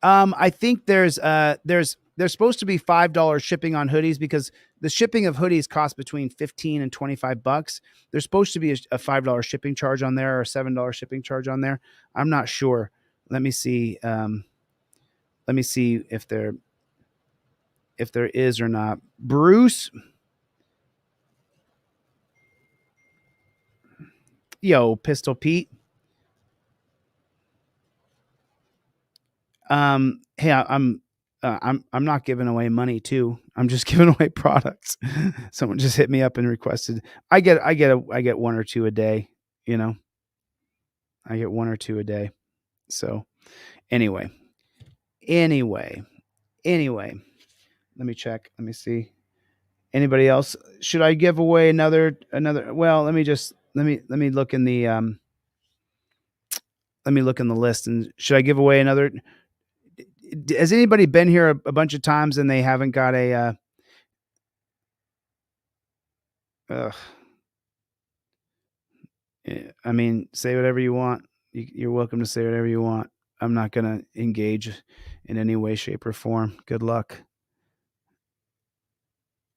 I think there's supposed to be $5 shipping on hoodies because the shipping of hoodies costs between $15 and $25. There's supposed to be a $5 shipping charge on there or a $7 shipping charge on there. I'm not sure. Let me see. Let me see if there is or not. Bruce. Yo, Pistol Pete. Hey, I'm not giving away money too. I'm just giving away products. Someone just hit me up and requested. I get one or two a day, you know. I get one or two a day. So anyway, let me check. Let me see. Anybody else? Should I give away another? Well, let me look in the list. And should I give away another? Has anybody been here a bunch of times and they haven't got a? I mean, say whatever you want. You're welcome to say whatever you want. I'm not going to engage in any way, shape, or form. Good luck.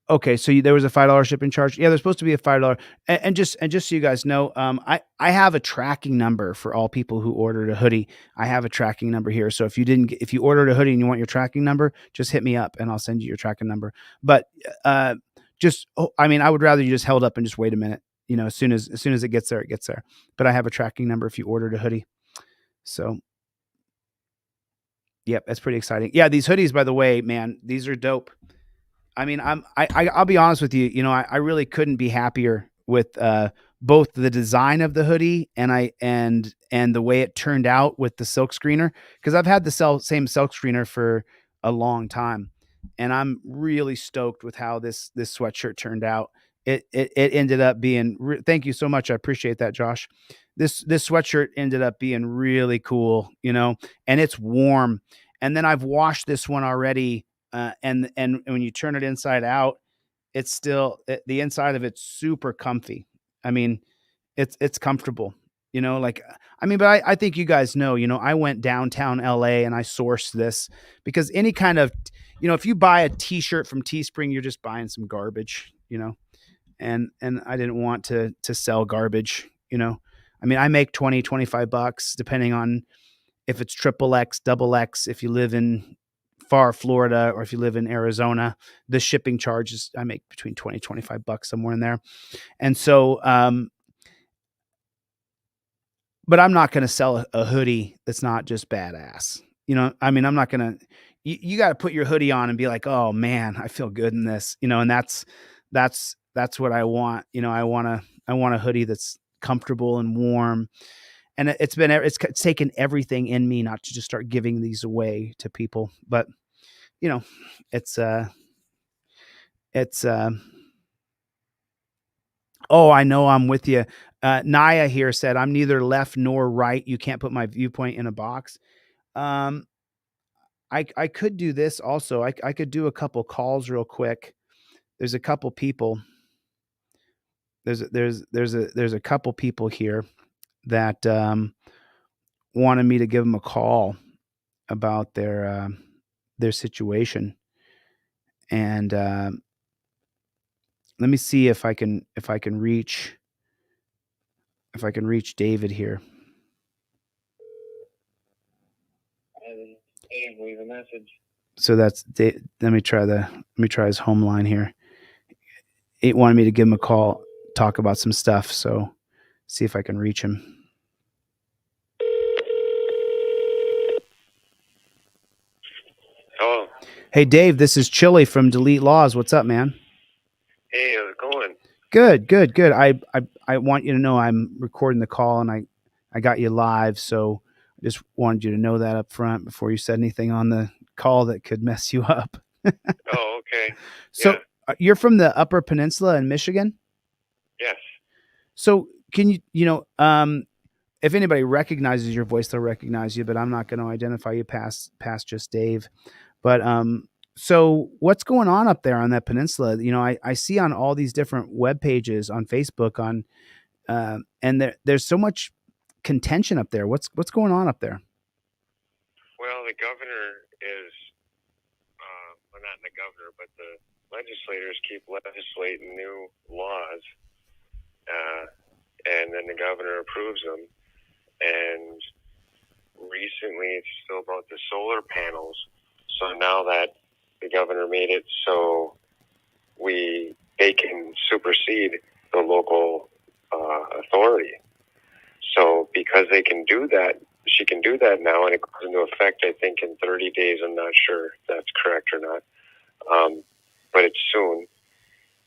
Okay, so there was a $5 shipping charge. Yeah, there's supposed to be a $5. And just so you guys know, I have a tracking number for all people who ordered a hoodie. I have a tracking number here. So if you ordered a hoodie and you want your tracking number, just hit me up and I'll send you your tracking number. But I would rather you just held up and just wait a minute. You know, as soon as it gets there, it gets there. But I have a tracking number if you ordered a hoodie. So, yep, that's pretty exciting. Yeah, these hoodies, by the way, man, these are dope. I mean, I'll be honest with you. You know, I really couldn't be happier with both the design of the hoodie and the way it turned out with the silk screener, because I've had the same silk screener for a long time, and I'm really stoked with how this sweatshirt turned out. It ended up being. Thank you so much. I appreciate that, Josh. This sweatshirt ended up being really cool, you know, and it's warm. And then I've washed this one already. And when you turn it inside out, it's still the inside of it's super comfy. I mean, it's comfortable, you know, like, I mean, but I think you guys know, you know, I went downtown LA and I sourced this because any kind of, you know, if you buy a t-shirt from Teespring, you're just buying some garbage, you know, and I didn't want to sell garbage, you know. I mean, I make $20-$25 depending on if it's XXX, XX, if you live in far Florida or if you live in Arizona, the shipping charges, I make between $20-$25 somewhere in there. And so, but I'm not going to sell a hoodie that's not just badass. You know, I mean, I'm not going to, you got to put your hoodie on and be like, oh man, I feel good in this, you know, and that's what I want. You know, I want a hoodie that's comfortable and warm. And it's taken everything in me not to just start giving these away to people, but you know, it's oh, I know, I'm with you. Naya here said, I'm neither left nor right. You can't put my viewpoint in a box. I could do this also. I could do a couple calls real quick. There's a couple people. There's a couple people here that wanted me to give them a call about their situation. And let me see if I can reach David here.
Dave, leave a message.
So that's Dave. Let me try his home line here. It wanted me to give him a call, talk about some stuff. So see if I can reach him.
Hello.
Hey Dave, this is Chille from Delete Laws. What's up, man?
Hey, how's it going?
Good. I want you to know I'm recording the call and I got you live, so I just wanted you to know that up front before you said anything on the call that could mess you up.
Oh, okay.
So you're from the Upper Peninsula in Michigan?
Yes.
So can you if anybody recognizes your voice, they'll recognize you, but I'm not going to identify you past just Dave. But so what's going on up there on that peninsula? You know, I see on all these different web pages on Facebook and there's so much contention up there. What's going on up there?
Well, the governor is, well, not the governor, but the legislators keep legislating new laws, and then the governor approves them. And recently, it's still about the solar panels. So now that the governor made it so they can supersede the local authority. So because they can do that, she can do that now, and it goes into effect, I think, in 30 days. I'm not sure if that's correct or not. But it's soon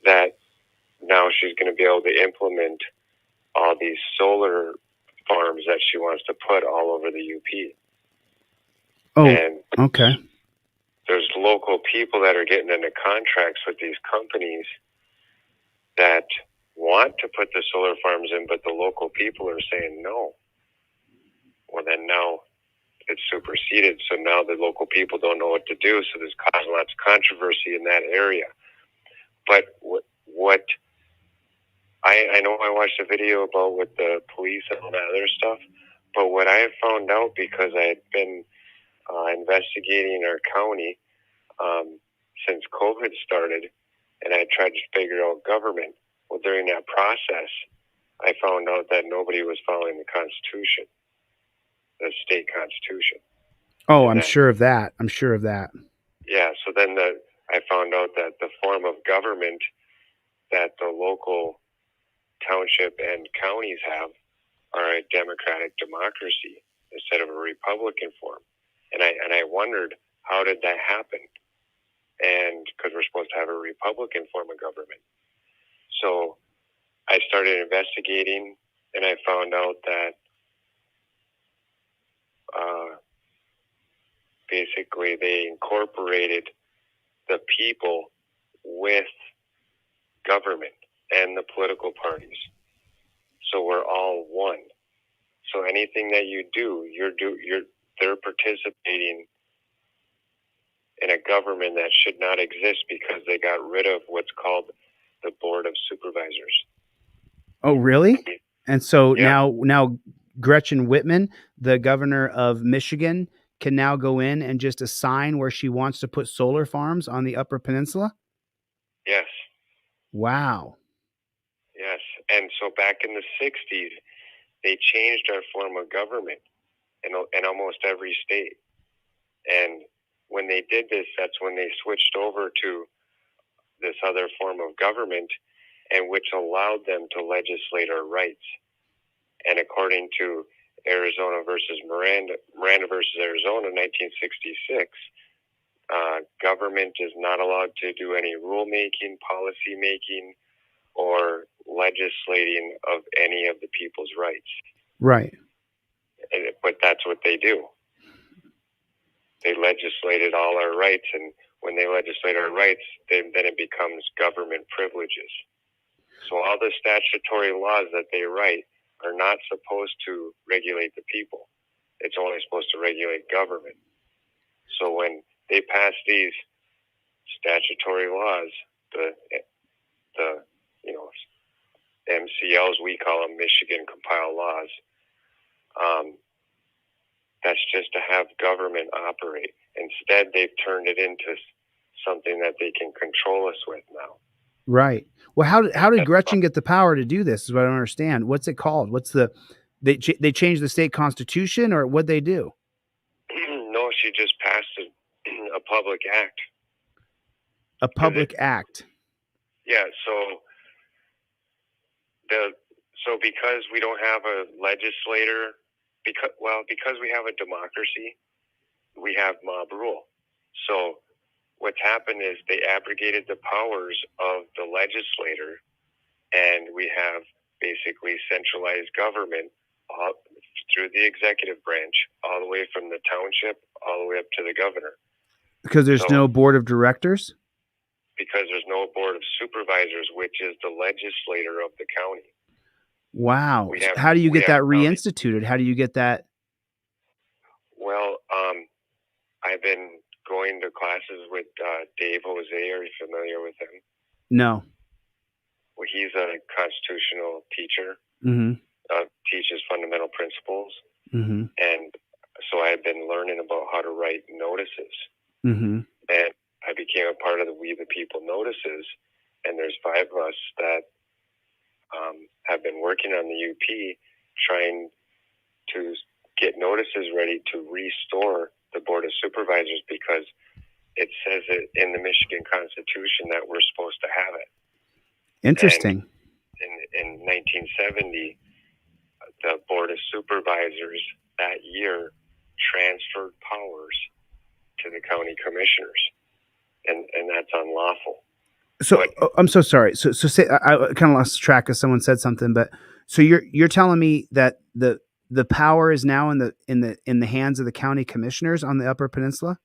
that now she's going to be able to implement all these solar farms that she wants to put all over the UP.
Oh,
and
okay.
there's local people that are getting into contracts with these companies that want to put the solar farms in, but the local people are saying no. Well, then now it's superseded, so now the local people don't know what to do, so there's causing lots of controversy in that area. But what I know I watched a video about with the police and all that other stuff, but what I have found out, because I had been investigating our county since COVID started, and I tried to figure out government. Well, during that process, I found out that nobody was following the Constitution, the state Constitution.
Oh, I'm sure of that. I'm sure of that.
Yeah, so then I found out that the form of government that the local township and counties have are a democratic democracy instead of a Republican form. And I wondered, how did that happen? And because we're supposed to have a Republican form of government. So I started investigating, and I found out that basically they incorporated the people with government and the political parties. So we're all one. So anything that you do, they're participating in a government that should not exist because they got rid of what's called the Board of Supervisors.
Oh, really? And so
Yeah.
now Gretchen Whitman, the governor of Michigan, can now go in and just assign where she wants to put solar farms on the Upper Peninsula?
Yes.
Wow.
Yes. And so back in the 60s, they changed our form of government in almost every state. And when they did this, that's when they switched over to this other form of government, and which allowed them to legislate our rights. And according to Arizona versus Miranda versus Arizona, 1966, government is not allowed to do any rulemaking, policy making, or legislating of any of the people's rights.
Right.
But that's what they do. They legislated all our rights, and when they legislate our rights, then it becomes government privileges. So all the statutory laws that they write are not supposed to regulate the people. It's only supposed to regulate government. So when they pass these statutory laws, the MCLs, we call them Michigan compiled laws, that's just to have government operate. Instead, they've turned it into something that they can control us with now.
Right. Well, how did Gretchen get the power to do this? Is what I don't understand. What's it called? They changed the state constitution, or what'd they do?
No, she just passed a public act.
A public act.
Yeah. So because we don't have a legislator, because we have a democracy, we have mob rule. So what's happened is they abrogated the powers of the legislator, and we have basically centralized government through the executive branch, all the way from the township, all the way up to the governor.
Because there's no board of directors?
Because there's no board of supervisors, which is the legislator of the county.
Wow. How do you get that reinstituted? How do you get that?
Well, I've been going to classes with Dave Jose. Are you familiar with him?
No.
Well, he's a constitutional teacher.
Mm-hmm.
Teaches fundamental principles.
Mm-hmm.
And so I've been learning about how to write notices.
Mm-hmm.
And I became a part of the We the People notices. And there's 5 of us that have been working on the UP trying to get notices ready to restore the Board of Supervisors, because it says it in the Michigan Constitution that we're supposed to have it.
Interesting.
And in 1970, the Board of Supervisors that year transferred powers to the county commissioners, and that's unlawful.
So I'm so sorry. So say I kind of lost track of someone said something, but so you're telling me that the power is now in the hands of the county commissioners on the Upper Peninsula?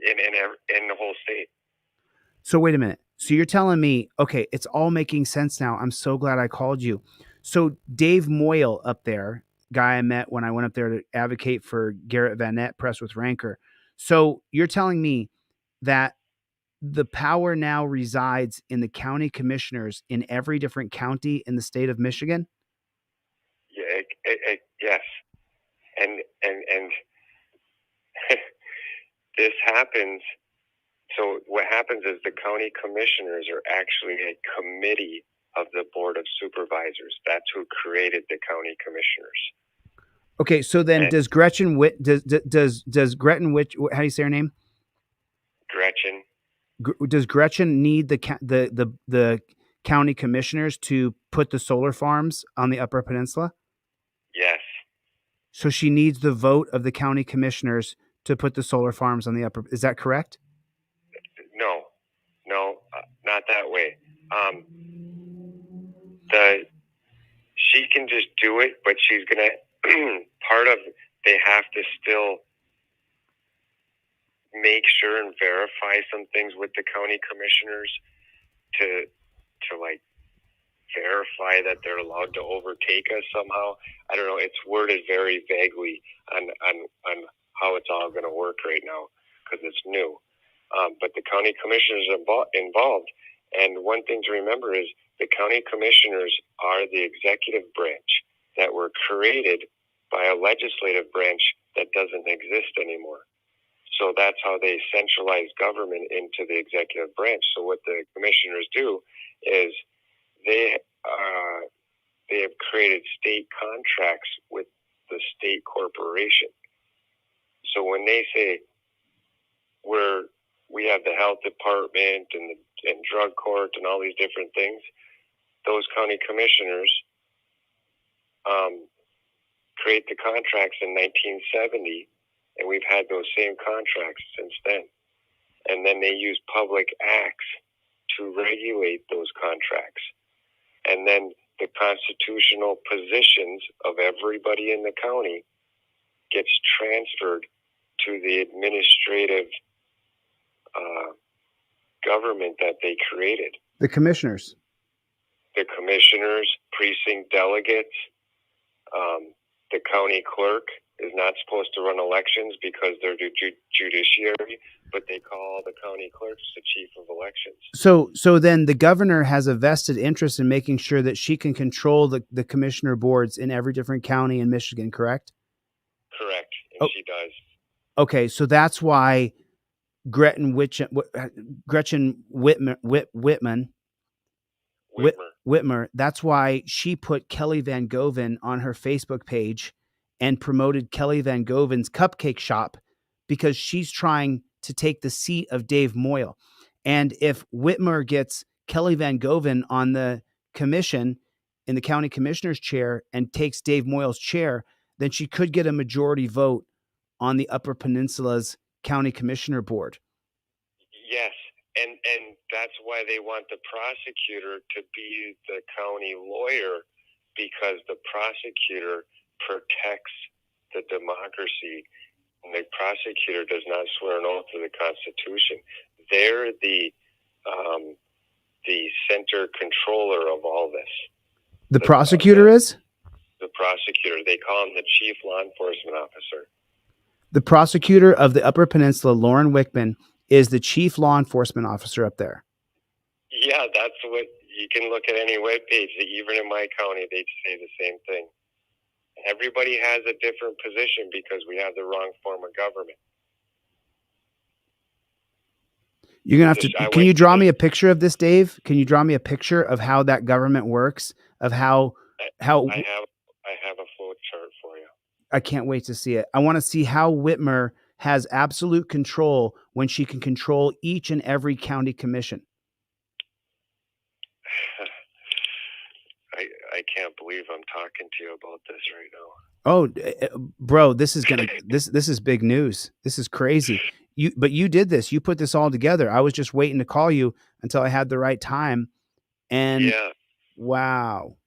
in the whole state.
So wait a minute. So you're telling me, okay, it's all making sense now. I'm so glad I called you. So Dave Moyle up there, guy I met when I went up there to advocate for Garrett Van Nett, Press with Rancor. So you're telling me that the power now resides in the county commissioners in every different county in the state of Michigan?
Yeah, yes. And this happens. So what happens is the county commissioners are actually a committee of the board of supervisors. That's who created the county commissioners.
Okay, so then
And
does Gretchen Whit does Gretchen Whit, how do you say her name?
Gretchen.
Does Gretchen need the county commissioners to put the solar farms on the Upper Peninsula?
Yes.
So she needs the vote of the county commissioners to put the solar farms on the upper. Is that correct?
No, not that way. She can just do it, but she's gonna they have to still make sure and verify some things with the county commissioners to like verify that they're allowed to overtake us somehow. I don't know. It's worded very vaguely on how it's all going to work right now because it's new. But the county commissioners are involved. And one thing to remember is the county commissioners are the executive branch that were created by a legislative branch that doesn't exist anymore. So that's how they centralize government into the executive branch. So what the commissioners do is they have created state contracts with the state corporation. So when they say we have the health department and drug court and all these different things, those county commissioners create the contracts in 1970, and we've had those same contracts since then. And then they use public acts to regulate those contracts. And then the constitutional positions of everybody in the county gets transferred to the administrative government that they created.
The commissioners.
The commissioners, precinct delegates, the county clerk is not supposed to run elections because they're the judiciary, but they call the county clerks the chief of elections.
So then the governor has a vested interest in making sure that she can control the commissioner boards in every different county in Michigan, correct?
Correct, and she does.
Okay, so that's why Gretchen Whitmer, that's why she put Kelly Van Goven on her Facebook page and promoted Kelly Van Goven's cupcake shop because she's trying to take the seat of Dave Moyle. And if Whitmer gets Kelly Van Goven on the commission in the county commissioner's chair and takes Dave Moyle's chair, then she could get a majority vote on the Upper Peninsula's county commissioner board.
Yes. And that's why they want the prosecutor to be the county lawyer, because the prosecutor protects the democracy, and the prosecutor does not swear an oath to the Constitution. They're the center controller of all this.
The prosecutor is?
The prosecutor. They call him the chief law enforcement officer.
The prosecutor of the Upper Peninsula, Lauren Wickman, is the chief law enforcement officer up there.
Yeah, that's what you can look at any webpage. Even in my county, they say the same thing. Everybody has a different position because we have the wrong form of government.
You're gonna have to. Can you draw me a picture of this, Dave? Can you draw me a picture of how that government works? Of how
I have a flow chart for you.
I can't wait to see it. I want to see how Whitmer has absolute control when she can control each and every county commission.
I can't believe I'm talking to you about this right now.
Oh, bro, this is this is big news. This is crazy. But you did this. You put this all together. I was just waiting to call you until I had the right time. And wow.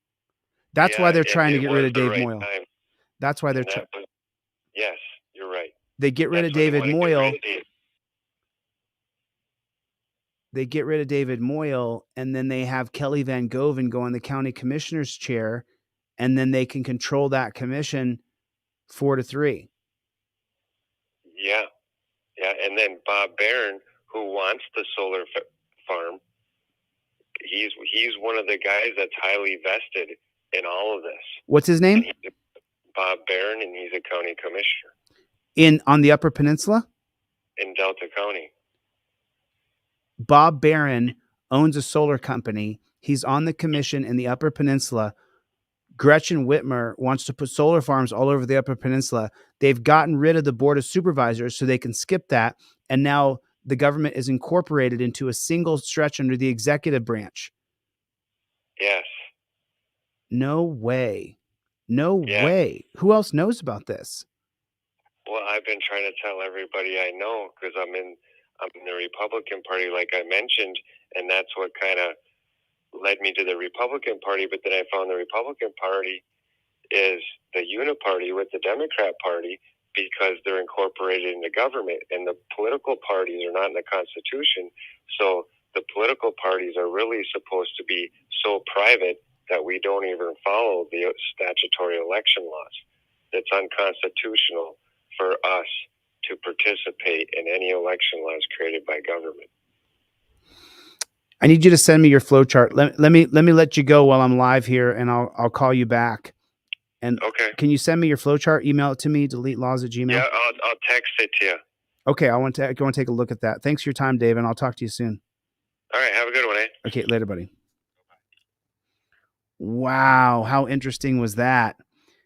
That's why they're trying to get rid of Dave Moyle. That's why they're trying.
Yes, you're right.
They get rid of David Moyle. they get rid of David Moyle, and then they have Kelly Van Goven go on the county commissioner's chair, and then they can control that commission 4-3.
Yeah, yeah. And then Bob Barron, who wants the solar farm, he's one of the guys that's highly vested in all of this.
What's his name?
Bob Barron, and he's a county commissioner
on the Upper Peninsula
in Delta County.
Bob Barron owns a solar company. He's on the commission in the Upper Peninsula. Gretchen Whitmer wants to put solar farms all over the Upper Peninsula. They've gotten rid of the Board of Supervisors so they can skip that. And now the government is incorporated into a single stretch under the executive branch.
Yes.
No way. No way. Who else knows about this?
Well, I've been trying to tell everybody I know, because I'm in the Republican Party, like I mentioned, and that's what kind of led me to the Republican Party. But then I found the Republican Party is the uniparty with the Democrat Party, because they're incorporated in the government, and the political parties are not in the Constitution. So the political parties are really supposed to be so private that we don't even follow the statutory election laws. It's unconstitutional for us to participate in any election laws created by government.
I need you to send me your flow chart. Let me let you go while I'm live here, and I'll call you back. And
okay,
can you send me your flow chart? Email it to me. DeleteLaws@gmail.
Yeah, I'll text it to you.
Okay, I want to go and take a look at that. Thanks for your time, Dave, and I'll talk to you soon.
All right, have a good one, eh?
Okay, later, buddy. Wow, how interesting was that?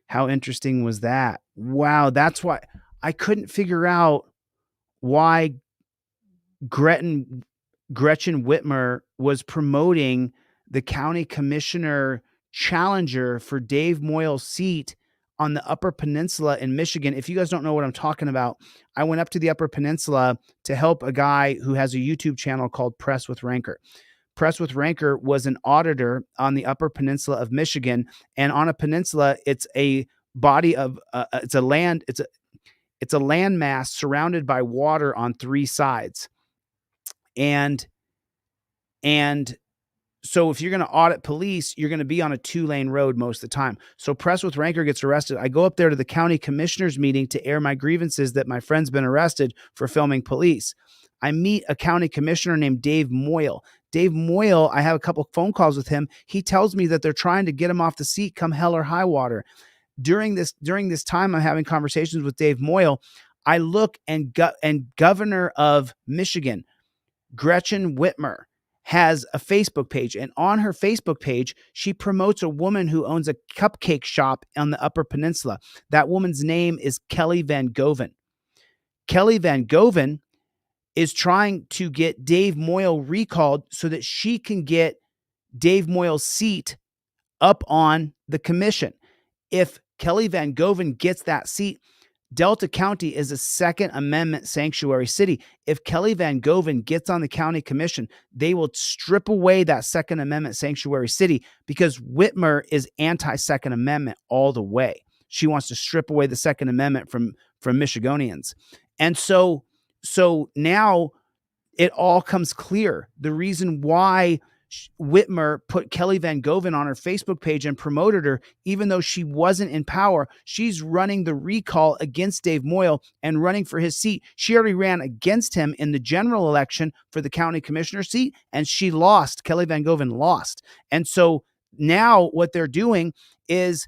How interesting was that? Wow, that's why I couldn't figure out why Gretchen Whitmer was promoting the county commissioner challenger for Dave Moyle's seat on the Upper Peninsula in Michigan. If you guys don't know what I'm talking about, I went up to the Upper Peninsula to help a guy who has a YouTube channel called Press with Ranker. Press with Ranker was an auditor on the Upper Peninsula of Michigan, and on a peninsula, it's a body of it's a landmass surrounded by water on three sides. And so if you're going to audit police, you're going to be on a 2-lane road most of the time. So Press with Ranker gets arrested. I go up there to the county commissioners meeting to air my grievances that my friend's been arrested for filming police. I meet a county commissioner named Dave Moyle. Dave Moyle, I have a couple phone calls with him. He tells me that they're trying to get him off the seat come hell or high water. During this time I'm having conversations with Dave Moyle, I look and governor of Michigan, Gretchen Whitmer, has a Facebook page, and on her Facebook page, she promotes a woman who owns a cupcake shop on the Upper Peninsula. That woman's name is Kelly Van Goven. Kelly Van Goven is trying to get Dave Moyle recalled so that she can get Dave Moyle's seat up on the commission. If Kelly Van Goven gets that seat, Delta County is a Second Amendment sanctuary city. If Kelly Van Goven gets on the county commission, they will strip away that Second Amendment sanctuary city, because Whitmer is anti-Second Amendment all the way. She wants to strip away the Second Amendment from Michiganians. And so now it all comes clear. The reason why Whitmer put Kelly Van Goven on her Facebook page and promoted her, even though she wasn't in power, she's running the recall against Dave Moyle and running for his seat. She already ran against him in the general election for the county commissioner seat, and she lost. Kelly Van Goven lost. And so now what they're doing is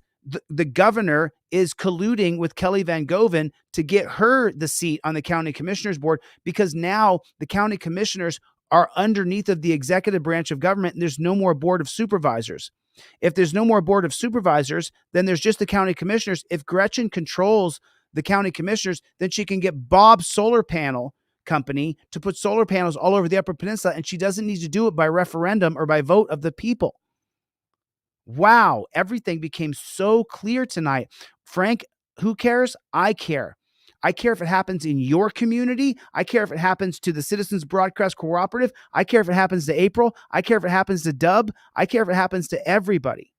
the governor is colluding with Kelly Van Goven to get her the seat on the county commissioners board, because now the county commissioners are underneath of the executive branch of government, and there's no more board of supervisors. If there's no more board of supervisors, then there's just the county commissioners. If Gretchen controls the county commissioners, then she can get Bob's solar panel company to put solar panels all over the Upper Peninsula, and she doesn't need to do it by referendum or by vote of the people. Wow, everything became so clear tonight. Frank, who cares? I care. I care if it happens in your community. I care if it happens to the Citizens Broadcast Cooperative. I care if it happens to April. I care if it happens to Dub. I care if it happens to everybody.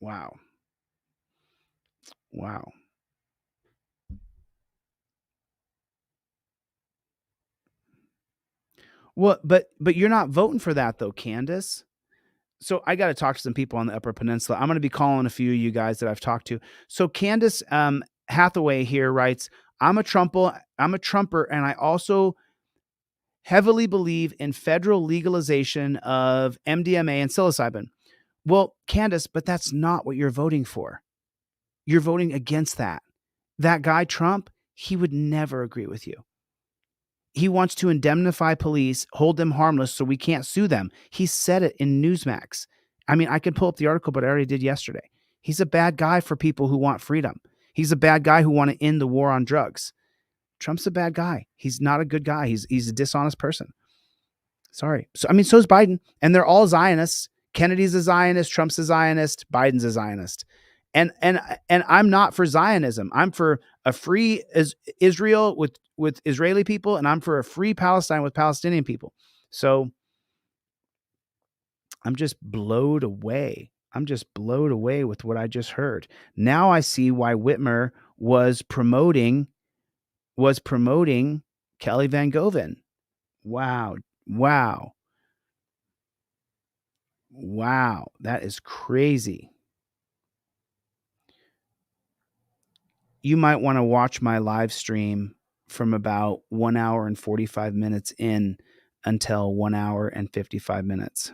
Wow. Wow. Well, but you're not voting for that though, Candace. So I got to talk to some people on the Upper Peninsula. I'm going to be calling a few of you guys that I've talked to. So Candace Hathaway here writes, I'm a Trumper, and I also heavily believe in federal legalization of MDMA and psilocybin. Well, Candace, but that's not what you're voting for. You're voting against that. That guy, Trump, he would never agree with you. He wants to indemnify police, hold them harmless so we can't sue them. He said it in Newsmax. I mean, I can pull up the article, but I already did yesterday. He's a bad guy for people who want freedom. He's a bad guy who want to end the war on drugs. Trump's a bad guy. He's not a good guy. He's a dishonest person. Sorry. So, I mean, so is Biden. And they're all Zionists. Kennedy's a Zionist. Trump's a Zionist. Biden's a Zionist. And I'm not for Zionism. I'm for a free Israel with Israeli people, and I'm for a free Palestine with Palestinian people. So I'm just blown away. I'm just blown away with what I just heard. Now I see why Whitmer was promoting Kelly Van Goven. Wow. That is crazy. You might want to watch my live stream from about 1 hour and 45 minutes in until 1 hour and 55 minutes.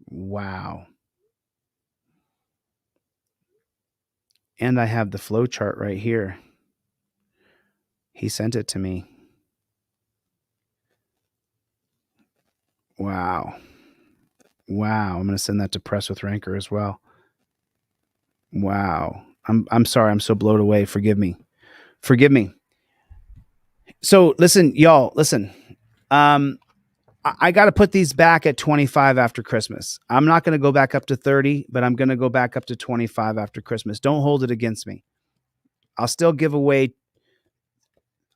Wow. And I have the flow chart right here. He sent it to me. Wow. I'm going to send that to Press with Rancor as well. Wow. I'm sorry. I'm so blown away. Forgive me. So listen, y'all, I got to put these back at 25 after Christmas. I'm not going to go back up to 30, but I'm going to go back up to 25 after Christmas. Don't hold it against me. I'll give away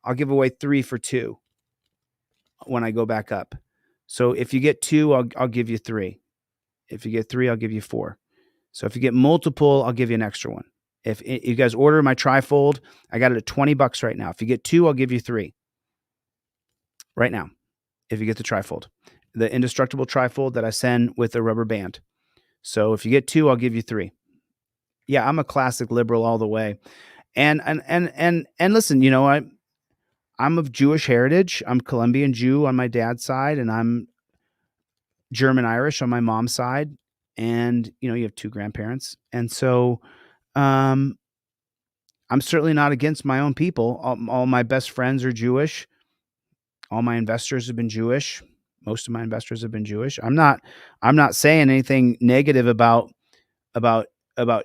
3 for 2 when I go back up. So if you get 2, I'll give you 3. If you get 3, I'll give you 4. So if you get multiple, I'll give you an extra one. If you guys order my trifold, I got it at $20 right now. If you get 2, I'll give you 3 right now. If you get the trifold, the indestructible trifold that I send with a rubber band. So if you get 2, I'll give you 3. Yeah, I'm a classic liberal all the way. And listen, you know, I'm of Jewish heritage. I'm Colombian Jew on my dad's side, and I'm German Irish on my mom's side. And, you know, you have 2 grandparents. And so I'm certainly not against my own people. All my best friends are Jewish. All my investors have been Jewish. Most of my investors have been Jewish. I'm not saying anything negative about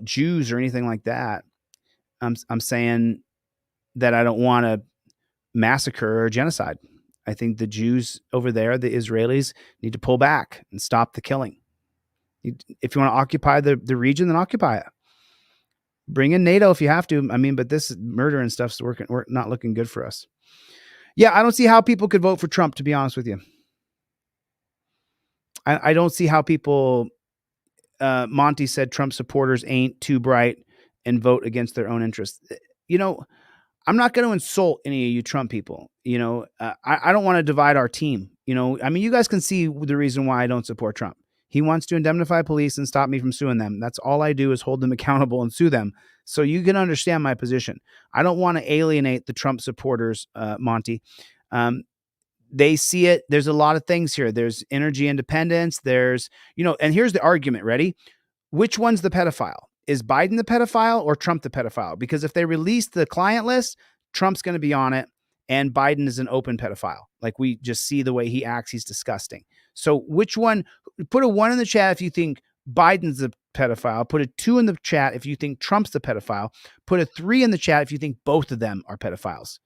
Jews or anything like that. I'm saying that I don't want to massacre or genocide. I think the Jews over there, the Israelis, need to pull back and stop the killing. If you want to occupy the region, then occupy it. Bring in NATO if you have to. I mean, but this murder and stuff's not looking good for us. Yeah, I don't see how people could vote for Trump, to be honest with you. I don't see how people, Monty said Trump supporters ain't too bright and vote against their own interests. You know, I'm not going to insult any of you Trump people. You know, I don't want to divide our team. You know, I mean, you guys can see the reason why I don't support Trump. He wants to indemnify police and stop me from suing them. That's all I do is hold them accountable and sue them. So you can understand my position. I don't want to alienate the Trump supporters, Monty. They see it. There's a lot of things here. There's energy independence. There's, you know, and here's the argument. Ready? Which one's the pedophile? Is Biden the pedophile or Trump the pedophile? Because if they release the client list, Trump's going to be on it. And Biden is an open pedophile. Like, we just see the way he acts. He's disgusting. So which one? Put a 1 in the chat if you think Biden's the pedophile. Put a 2 in the chat if you think Trump's the pedophile. Put a 3 in the chat if you think both of them are pedophiles.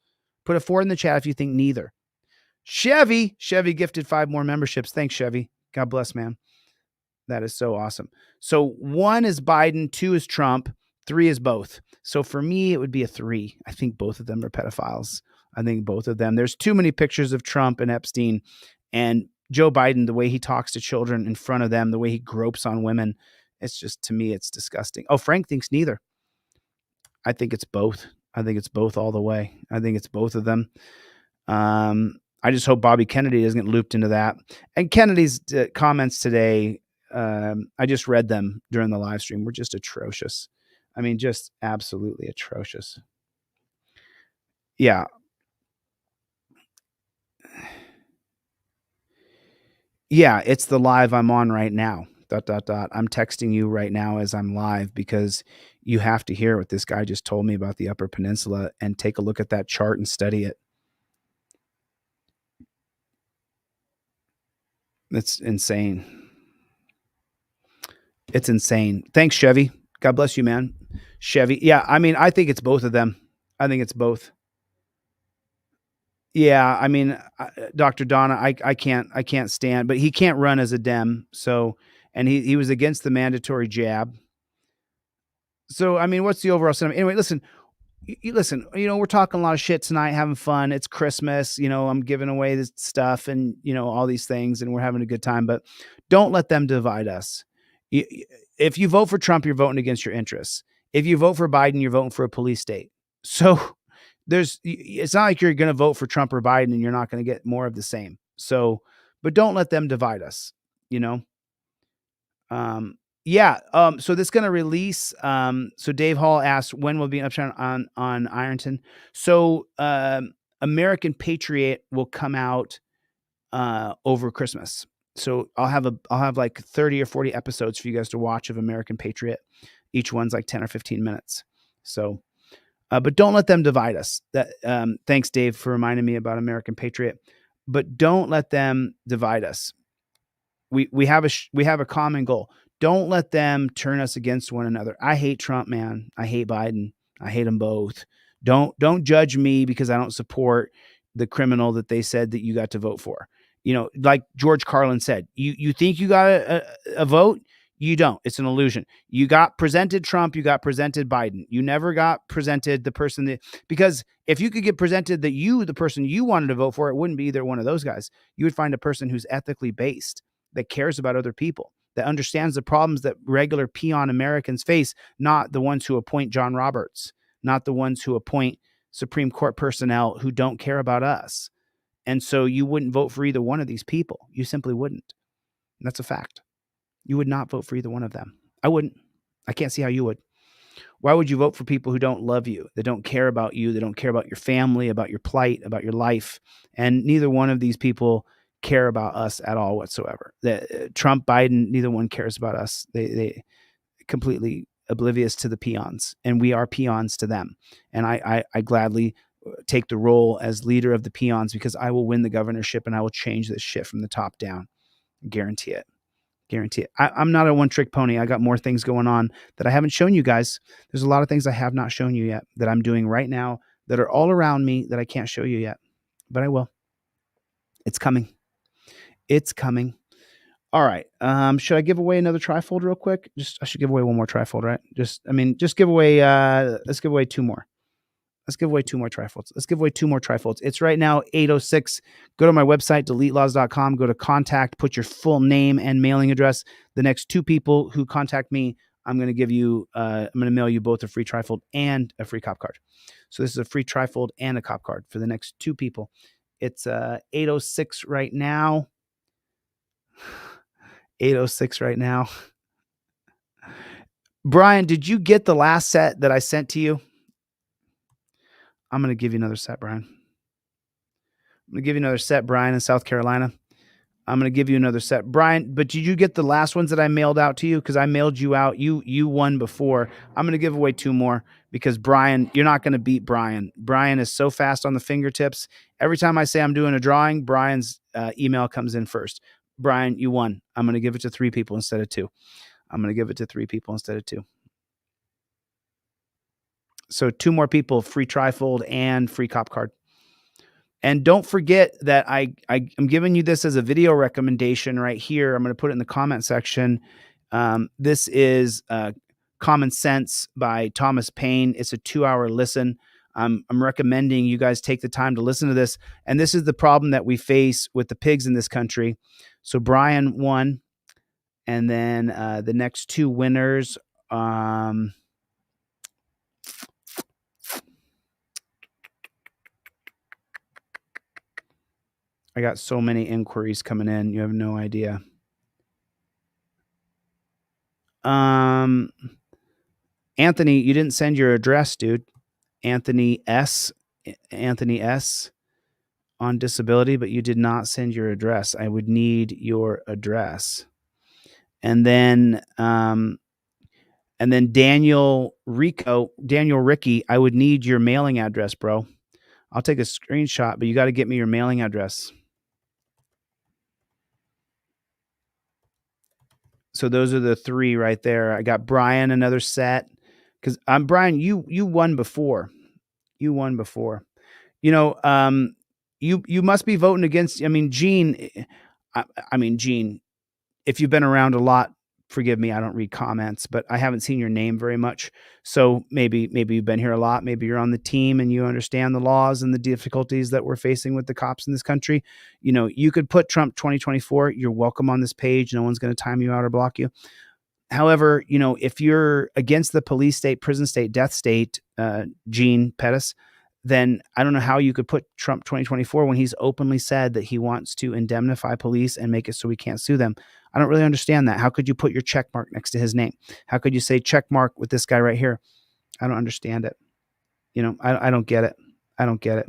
Put a 4 in the chat if you think neither. Chevy gifted 5 more memberships. Thanks, Chevy. God bless, man. That is so awesome. So 1 is Biden, 2 is Trump, 3 is both. So for me, it would be a 3. I think both of them are pedophiles. I think both of them. There's too many pictures of Trump and Epstein and Joe Biden, the way he talks to children in front of them, the way he gropes on women. It's just, to me, it's disgusting. Oh, Frank thinks neither. I think it's both. I think it's both all the way. I think it's both of them. I just hope Bobby Kennedy doesn't get looped into that. And Kennedy's comments today, I just read them during the live stream, were just atrocious. I mean, just absolutely atrocious. Yeah. Yeah, it's the live I'm on right now. ... I'm texting you right now as I'm live because you have to hear what this guy just told me about the Upper Peninsula and take a look at that chart and study it. It's insane. It's insane. Thanks, Chevy. God bless you, man. Chevy. Yeah, I mean, I think it's both of them. I think it's both. Yeah, I mean, Dr. Donna, I can't stand, but he can't run as a Dem. So, and he was against the mandatory jab. So, I mean, what's the overall sentiment? Anyway, listen, listen, we're talking a lot of shit tonight, having fun. It's Christmas, I'm giving away this stuff and, all these things, and we're having a good time, but don't let them divide us. If you vote for Trump, you're voting against your interests. If you vote for Biden, you're voting for a police state. So it's not like you're going to vote for Trump or Biden and you're not going to get more of the same. So, but don't let them divide us, Yeah. So this is going to release. So Dave Hall asked, when will be an upshot on Ironton? So, American Patriot will come out, over Christmas. So I'll have like 30 or 40 episodes for you guys to watch of American Patriot. Each one's like 10 or 15 minutes. So, but don't let them divide us. Thanks, Dave, for reminding me about American Patriot, but don't let them divide us. We have a common goal. Don't let them turn us against one another. I hate Trump, man. I hate Biden. I hate them both. Don't judge me because I don't support the criminal that they said that you got to vote for. Like George Carlin said, you think you got a vote? You don't. It's an illusion. You got presented Trump. You got presented Biden. You never got presented the person because if you could get presented the person you wanted to vote for, it wouldn't be either one of those guys. You would find a person who's ethically based, that cares about other people, that understands the problems that regular peon Americans face, not the ones who appoint John Roberts, not the ones who appoint Supreme Court personnel who don't care about us. And so you wouldn't vote for either one of these people. You simply wouldn't. And that's a fact. You would not vote for either one of them. I wouldn't. I can't see how you would. Why would you vote for people who don't love you, that don't care about you, that don't care about your family, about your plight, about your life? And neither one of these people care about us at all whatsoever. Trump, Biden, neither one cares about us. They completely oblivious to the peons, and we are peons to them. And I gladly take the role as leader of the peons because I will win the governorship and I will change this shit from the top down. Guarantee it. Guarantee it. I'm not a one-trick pony. I got more things going on that I haven't shown you guys. There's a lot of things I have not shown you yet that I'm doing right now that are all around me that I can't show you yet, but I will. It's coming. It's coming. All right. Should I give away another trifold real quick? I should give away one more trifold, right? Just give away, let's give away two more. Let's give away two more trifolds. It's right now 8:06. Go to my website, deletelaws.com. Go to contact, put your full name and mailing address. The next two people who contact me, I'm going to give you, I'm going to mail you both a free trifold and a free cop card. So this is a free trifold and a cop card for the next two people. It's 8:06 right now. 8:06 right now. Brian, did you get the last set that I sent to you? I'm going to give you another set, Brian. I'm going to give you another set, Brian, in South Carolina. I'm going to give you another set. Brian, but did you get the last ones that I mailed out to you? Because I mailed you out. You won before. I'm going to give away two more because Brian, you're not going to beat Brian. Brian is so fast on the fingertips. Every time I say I'm doing a drawing, Brian's email comes in first. Brian, you won. I'm going to give it to three people instead of two. So two more people, free trifold and free cop card. And don't forget that I'm giving you this as a video recommendation right here. I'm going to put it in the comment section. This is Common Sense by Thomas Paine. It's a 2-hour listen. I'm recommending you guys take the time to listen to this. And this is the problem that we face with the pigs in this country. So Brian won. And then the next two winners, I got so many inquiries coming in. You have no idea. Anthony, you didn't send your address, dude. Anthony S. On disability, but you did not send your address. I would need your address. And then Daniel Ricky, I would need your mailing address, bro. I'll take a screenshot, but you got to get me your mailing address. So those are the three right there. I got Brian, another set. Because Brian, you won before. You won before. You know, you must be voting against. I mean, Gene. Gene. If you've been around a lot, forgive me. I don't read comments, but I haven't seen your name very much. So maybe you've been here a lot. Maybe you're on the team and you understand the laws and the difficulties that we're facing with the cops in this country. You know, you could put Trump 2024. You're welcome on this page. No one's going to time you out or block you. However, you know, if you're against the police state, prison state, death state, Gene Pettis, then I don't know how you could put Trump 2024 when he's openly said that he wants to indemnify police and make it so we can't sue them. I don't really understand that. How could you put your check mark next to his name? How could you say check mark with this guy right here? I don't understand it. You know, I don't get it. I don't get it.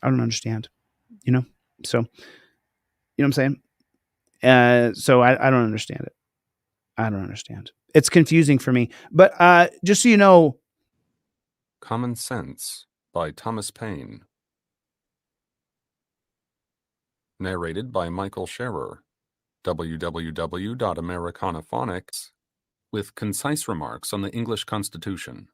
I don't understand, you know? So, you know what I'm saying? So I don't understand it. I don't understand. It's confusing for me. But just so you know.
Common Sense by Thomas Paine. Narrated by Michael Scherer. www.americanaphonics, with concise remarks on the English Constitution.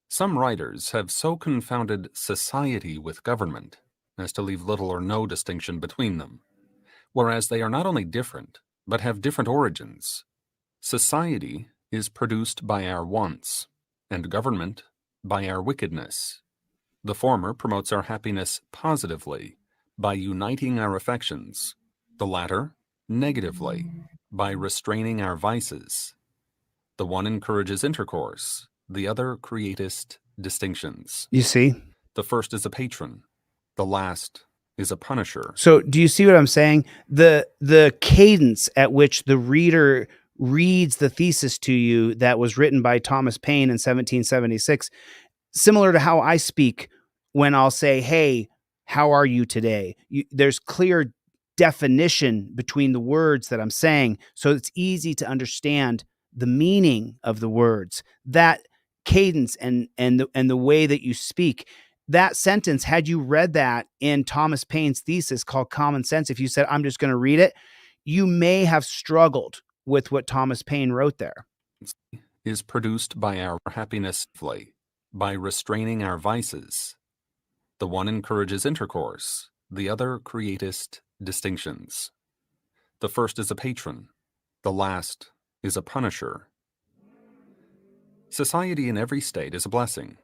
Some writers have so confounded society with government as to leave little or no distinction between them, whereas they are not only different, but have different origins. Society is produced by our wants, and government by our wickedness. The former promotes our happiness positively by uniting our affections, the latter negatively by restraining our vices. The one encourages intercourse, the other createth distinctions.
You see?
The first is a patron, the last is a punisher.
So do you see what I'm saying? The cadence at which the reader reads the thesis to you that was written by Thomas Paine in 1776, similar to how I speak when I'll say, hey, how are you today? There's clear definition between the words that I'm saying, so it's easy to understand the meaning of the words. That cadence and the way that you speak, that sentence, had you read that in Thomas Paine's thesis called Common Sense, if you said, I'm just going to read it, you may have struggled with what Thomas Paine wrote there.
Is produced by our happiness, by restraining our vices. The one encourages intercourse, the other createth distinctions. The first is a patron, the last is a punisher. Society in every state is a blessing,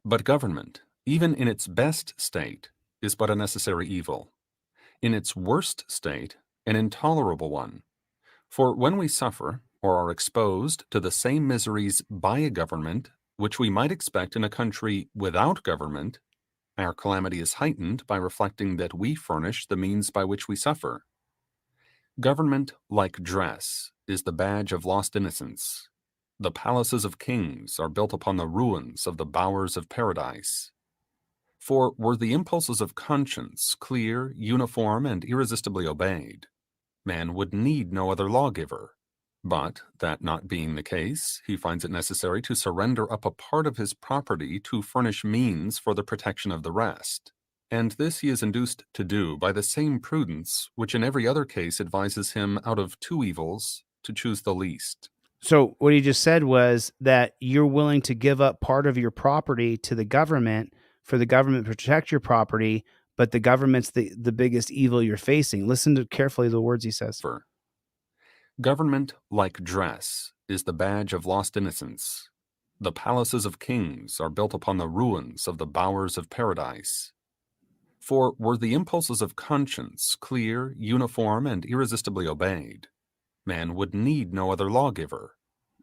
but government, even in its best state, is but a necessary evil. In its worst state, an intolerable one. For when we suffer or are exposed to the same miseries by a government which we might expect in a country without government, our calamity is heightened by reflecting that we furnish the means by which we suffer. Government, like dress, is the badge of lost innocence. The palaces of kings are built upon the ruins of the bowers of paradise. For were the impulses of conscience clear, uniform, and irresistibly obeyed, man would need no other lawgiver. But, that not being the case, he finds it necessary to surrender up a part of his property to furnish means for the protection of the rest. And this he is induced to do by the same prudence which in every other case advises him out of two evils to choose the least.
So what he just said was that you're willing to give up part of your property to the government for the government to protect your property, but the government's the biggest evil you're facing. Listen to carefully the words he says.
Government, like dress, is the badge of lost innocence. The palaces of kings are built upon the ruins of the bowers of paradise. For were the impulses of conscience clear, uniform, and irresistibly obeyed, man would need no other lawgiver.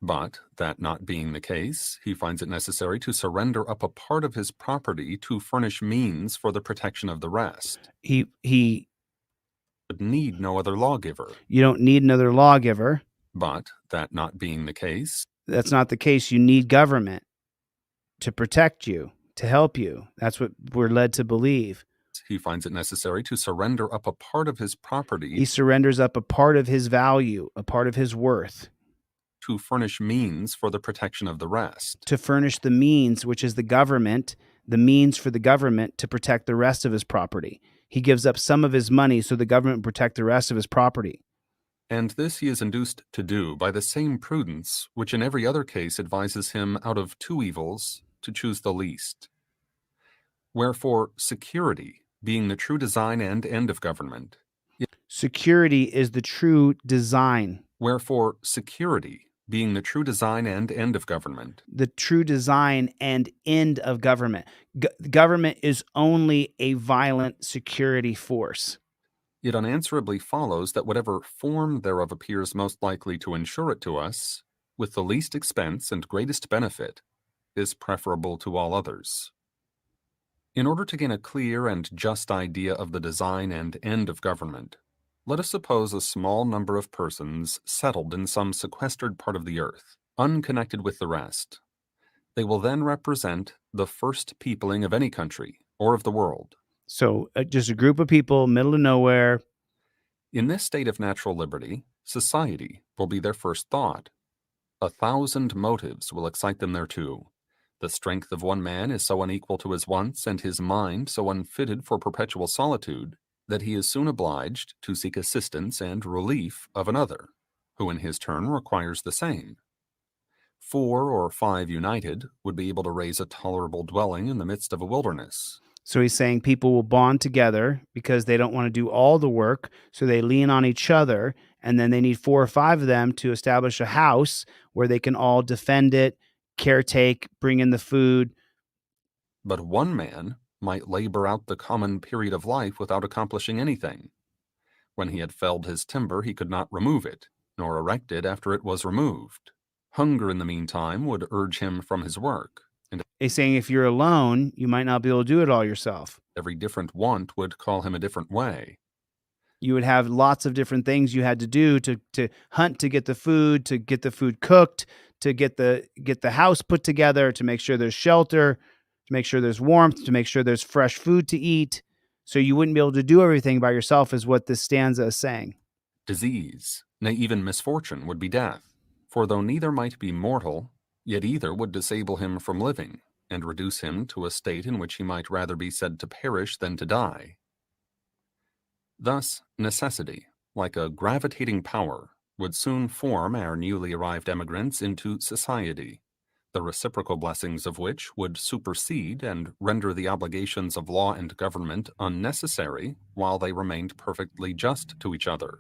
But, that not being the case, he finds it necessary to surrender up a part of his property to furnish means for the protection of the rest.
He
Would need no other lawgiver.
You don't need another lawgiver.
But, that not being the case,
that's not the case. You need government to protect you, to help you. That's what we're led to believe.
He finds it necessary to surrender up a part of his property.
He surrenders up a part of his value, a part of his worth,
to furnish means for the protection of the rest.
To furnish the means, which is the government, the means for the government to protect the rest of his property. He gives up some of his money so the government will protect the rest of his property.
And this he is induced to do by the same prudence which in every other case advises him out of two evils to choose the least. Wherefore security, being the true design and end of government.
Security is the true design.
Wherefore security, being the true design and end of government.
The true design and end of government. Government is only a violent security force.
It unanswerably follows that whatever form thereof appears most likely to ensure it to us, with the least expense and greatest benefit, is preferable to all others. In order to gain a clear and just idea of the design and end of government, let us suppose a small number of persons settled in some sequestered part of the earth, unconnected with the rest. They will then represent the first peopling of any country or of the world.
So just a group of people, middle of nowhere.
In this state of natural liberty, society will be their first thought. 1,000 motives will excite them thereto. The strength of one man is so unequal to his wants, and his mind so unfitted for perpetual solitude, that he is soon obliged to seek assistance and relief of another, who in his turn requires the same. 4 or 5 united would be able to raise a tolerable dwelling in the midst of a wilderness.
So he's saying people will bond together because they don't want to do all the work, so they lean on each other, and then they need 4 or 5 of them to establish a house where they can all defend it, caretake, bring in the food.
But one man might labor out the common period of life without accomplishing anything. When he had felled his timber, he could not remove it, nor erect it after it was removed. Hunger in the meantime would urge him from his work.
He's saying if you're alone, you might not be able to do it all yourself.
Every different want would call him a different way.
You would have lots of different things you had to do to hunt, to get the food cooked, to get the house put together, to make sure there's shelter, to make sure there's warmth, to make sure there's fresh food to eat. So you wouldn't be able to do everything by yourself, is what this stanza is saying.
Disease, nay, even misfortune, would be death. For though neither might be mortal, yet either would disable him from living, and reduce him to a state in which he might rather be said to perish than to die. Thus, necessity, like a gravitating power, would soon form our newly arrived emigrants into society, the reciprocal blessings of which would supersede and render the obligations of law and government unnecessary while they remained perfectly just to each other.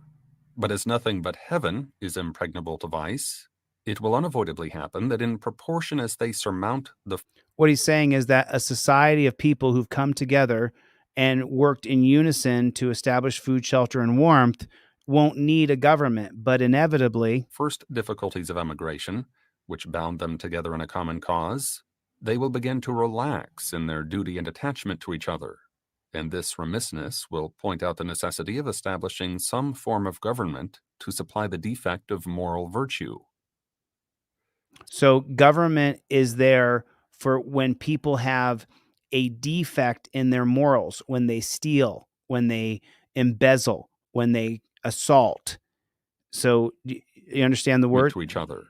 But as nothing but heaven is impregnable to vice, it will unavoidably happen that in proportion as they surmount the...
What he's saying is that a society of people who've come together and worked in unison to establish food, shelter, and warmth won't need a government, but inevitably...
First difficulties of emigration, which bound them together in a common cause, they will begin to relax in their duty and attachment to each other, and this remissness will point out the necessity of establishing some form of government to supply the defect of moral virtue.
So government is there for when people have a defect in their morals, when they steal, when they embezzle, when they assault. So you understand the word?
To each other.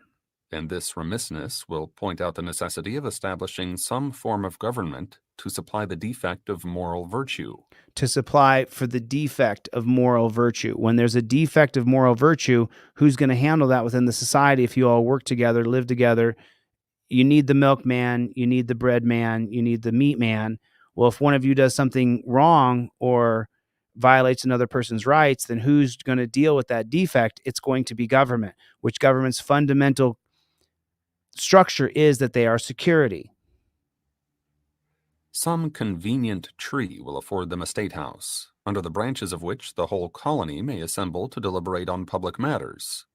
And this remissness will point out the necessity of establishing some form of government to supply the defect of moral virtue.
To supply for the defect of moral virtue. When there's a defect of moral virtue, who's going to handle that within the society if you all work together, live together? You need the milkman, you need the bread man, you need the meat man. Well, if one of you does something wrong or violates another person's rights, then who's going to deal with that defect? It's going to be government, which government's fundamental structure is that they are security.
Some convenient tree will afford them a state house, under the branches of which the whole colony may assemble to deliberate on public matters.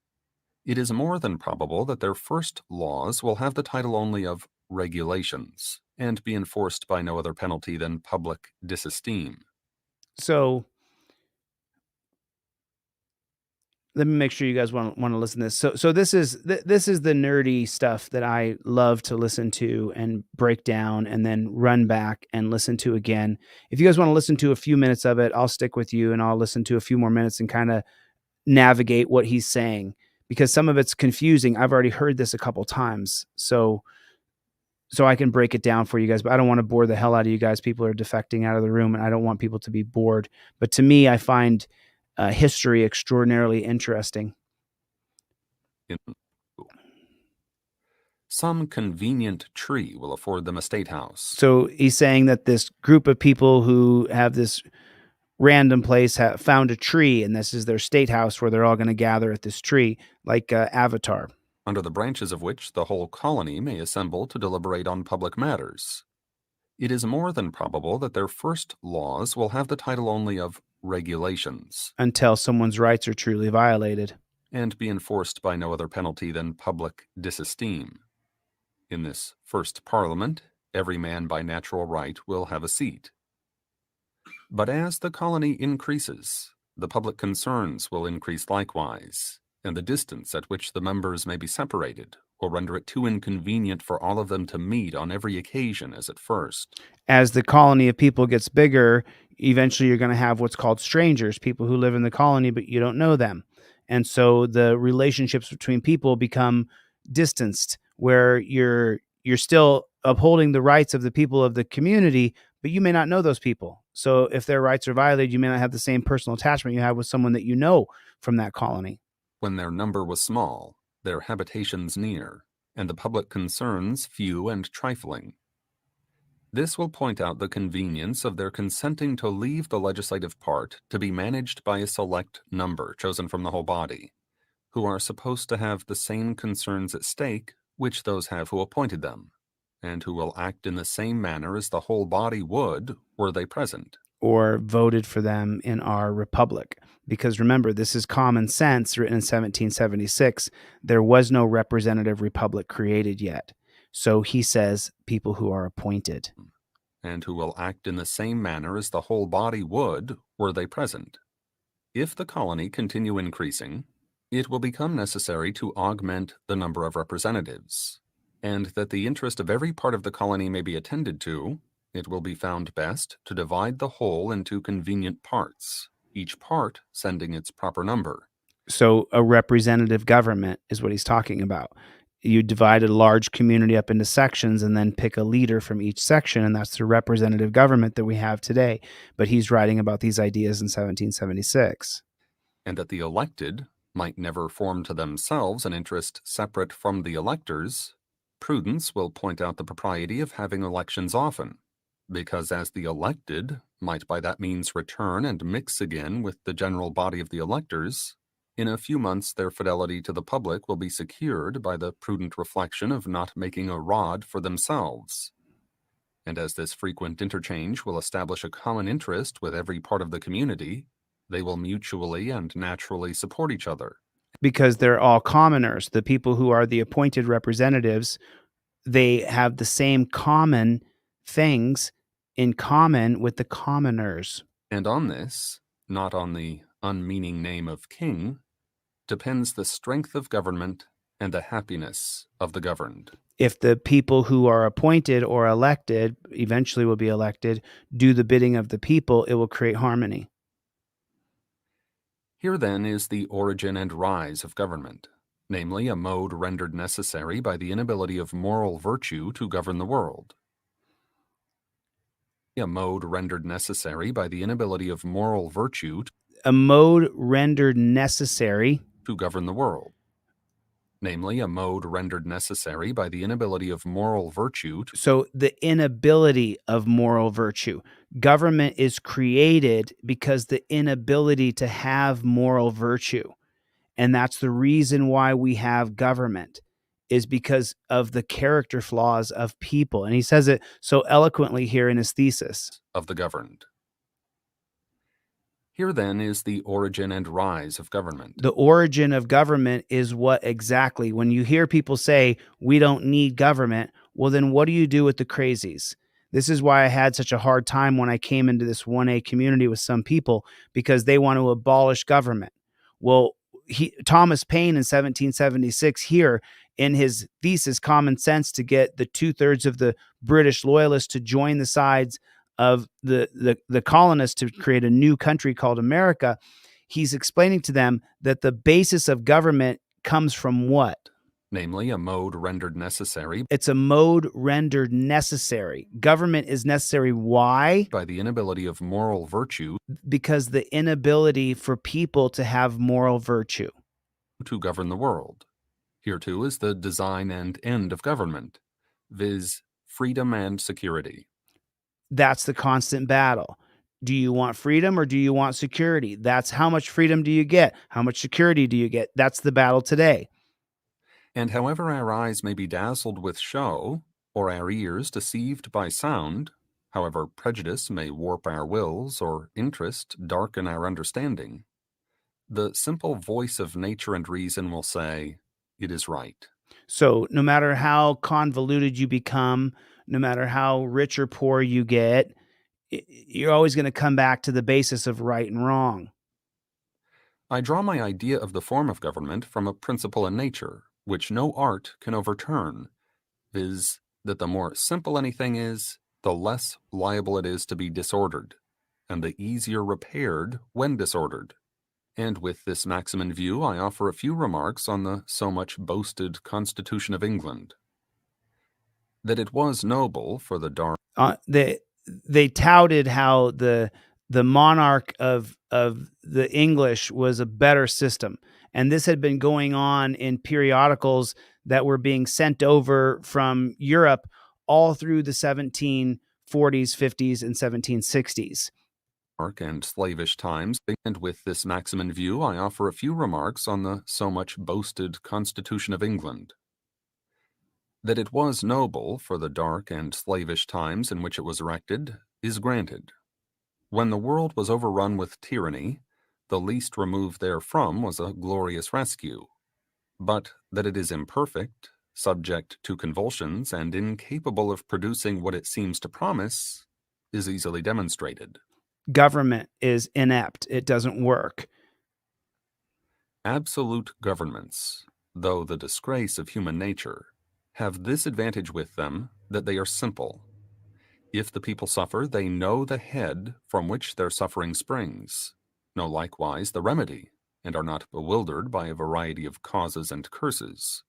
it is more than probable that their first laws will have the title only of regulations and be enforced by no other penalty than public disesteem.
So let me make sure you guys want to listen to this. So this is the nerdy stuff that I love to listen to and break down and then run back and listen to again. If you guys want to listen to a few minutes of it, I'll stick with you and I'll listen to a few more minutes and kind of navigate what he's saying, because some of it's confusing. I've already heard this a couple times. So I can break it down for you guys, but I don't want to bore the hell out of you guys. People are defecting out of the room and I don't want people to be bored. But to me, I find history extraordinarily interesting.
Some convenient tree will afford them a state house.
So he's saying that this group of people who have this random place have found a tree, and this is their state house where they're all going to gather at this tree, like Avatar.
Under the branches of which the whole colony may assemble to deliberate on public matters. It is more than probable that their first laws will have the title only of regulations,
until someone's rights are truly violated,
and be enforced by no other penalty than public disesteem. In this first parliament, every man by natural right will have a seat. But as the colony increases, the public concerns will increase likewise, and the distance at which the members may be separated will render it too inconvenient for all of them to meet on every occasion as at first.
As the colony of people gets bigger, eventually you're going to have what's called strangers, people who live in the colony, but you don't know them. And so the relationships between people become distanced, where you're still upholding the rights of the people of the community, but you may not know those people. So if their rights are violated, you may not have the same personal attachment you have with someone that you know from that colony.
When their number was small, their habitations near, and the public concerns few and trifling. This will point out the convenience of their consenting to leave the legislative part to be managed by a select number chosen from the whole body, who are supposed to have the same concerns at stake which those have who appointed them, and who will act in the same manner as the whole body would were they present,
or voted for them in our republic. Because remember, this is common sense, written in 1776. There was no representative republic created yet. So he says people who are appointed.
And who will act in the same manner as the whole body would were they present. If the colony continue increasing, it will become necessary to augment the number of representatives, and that the interest of every part of the colony may be attended to, it will be found best to divide the whole into convenient parts, each part sending its proper number.
So a representative government is what he's talking about. You divide a large community up into sections and then pick a leader from each section, and that's the representative government that we have today. But he's writing about these ideas in 1776.
And that the elected might never form to themselves an interest separate from the electors, prudence will point out the propriety of having elections often, because as the elected might by that means return and mix again with the general body of the electors, in a few months their fidelity to the public will be secured by the prudent reflection of not making a rod for themselves. And as this frequent interchange will establish a common interest with every part of the community, they will mutually and naturally support each other.
Because they're all commoners. The people who are the appointed representatives, they have the same common things in common with the commoners.
And on this, not on the unmeaning name of king, depends the strength of government and the happiness of the governed.
If the people who are appointed or elected, eventually will be elected, do the bidding of the people, it will create harmony.
Here then is the origin and rise of government, namely a mode rendered necessary by the inability of moral virtue to govern the world. A mode rendered necessary by the inability of moral virtue
a mode rendered necessary
to govern the world. Namely, a mode rendered necessary by the inability of moral virtue to...
So the inability of moral virtue. Government is created because the inability to have moral virtue. And that's the reason why we have government, is because of the character flaws of people. And he says it so eloquently here in his thesis.
Of the governed. Here then is the origin and rise of government.
The origin of government is what exactly? When you hear people say, we don't need government, well, then what do you do with the crazies? This is why I had such a hard time when I came into this 1A community with some people, because they want to abolish government. Well, Thomas Paine in 1776 here in his thesis, Common Sense, to get the 2/3 of the British loyalists to join the sides of the colonists to create a new country called America, he's explaining to them that the basis of government comes from what?
Namely, a mode rendered necessary.
It's a mode rendered necessary. Government is necessary. Why?
By the inability of moral virtue.
Because the inability for people to have moral virtue.
To govern the world. Here too is the design and end of government, viz. Freedom and security.
That's the constant battle. Do you want freedom or do you want security? That's how much freedom do you get? How much security do you get? That's the battle today.
And however our eyes may be dazzled with show, or our ears deceived by sound, however prejudice may warp our wills, or interest darken our understanding, the simple voice of nature and reason will say, it is right.
So no matter how convoluted you become, no matter how rich or poor you get, you're always going to come back to the basis of right and wrong.
I draw my idea of the form of government from a principle in nature, which no art can overturn, viz. That the more simple anything is, the less liable it is to be disordered, and the easier repaired when disordered. And with this maxim in view, I offer a few remarks on the so much boasted Constitution of England. That it was noble for the dark...
They touted how the monarch of the English was a better system. And this had been going on in periodicals that were being sent over from Europe all through the 1740s, 50s, and 1760s.
And slavish times. And with this maxim in view, I offer a few remarks on the so much boasted Constitution of England. That it was noble for the dark and slavish times in which it was erected is granted. When the world was overrun with tyranny, the least remove therefrom was a glorious rescue. But that it is imperfect, subject to convulsions, and incapable of producing what it seems to promise, is easily demonstrated.
Government is inept. It doesn't work.
Absolute governments, though the disgrace of human nature, have this advantage with them, that they are simple. If the people suffer, they know the head from which their suffering springs, know likewise the remedy, and are not bewildered by a variety of causes and curses.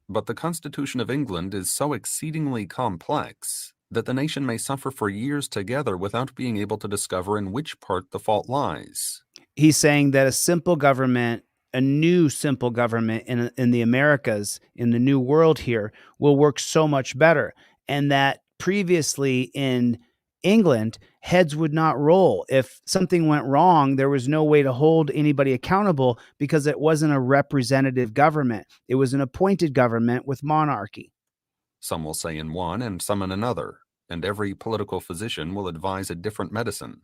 But the Constitution of England is so exceedingly complex that the nation may suffer for years together without being able to discover in which part the fault lies.
He's saying that a simple government, a new simple government in the Americas, in the new world here, will work so much better. And that previously in England, heads would not roll. If something went wrong, there was no way to hold anybody accountable because it wasn't a representative government. It was an appointed government with monarchy.
Some will say in one and some in another, and every political physician will advise a different medicine.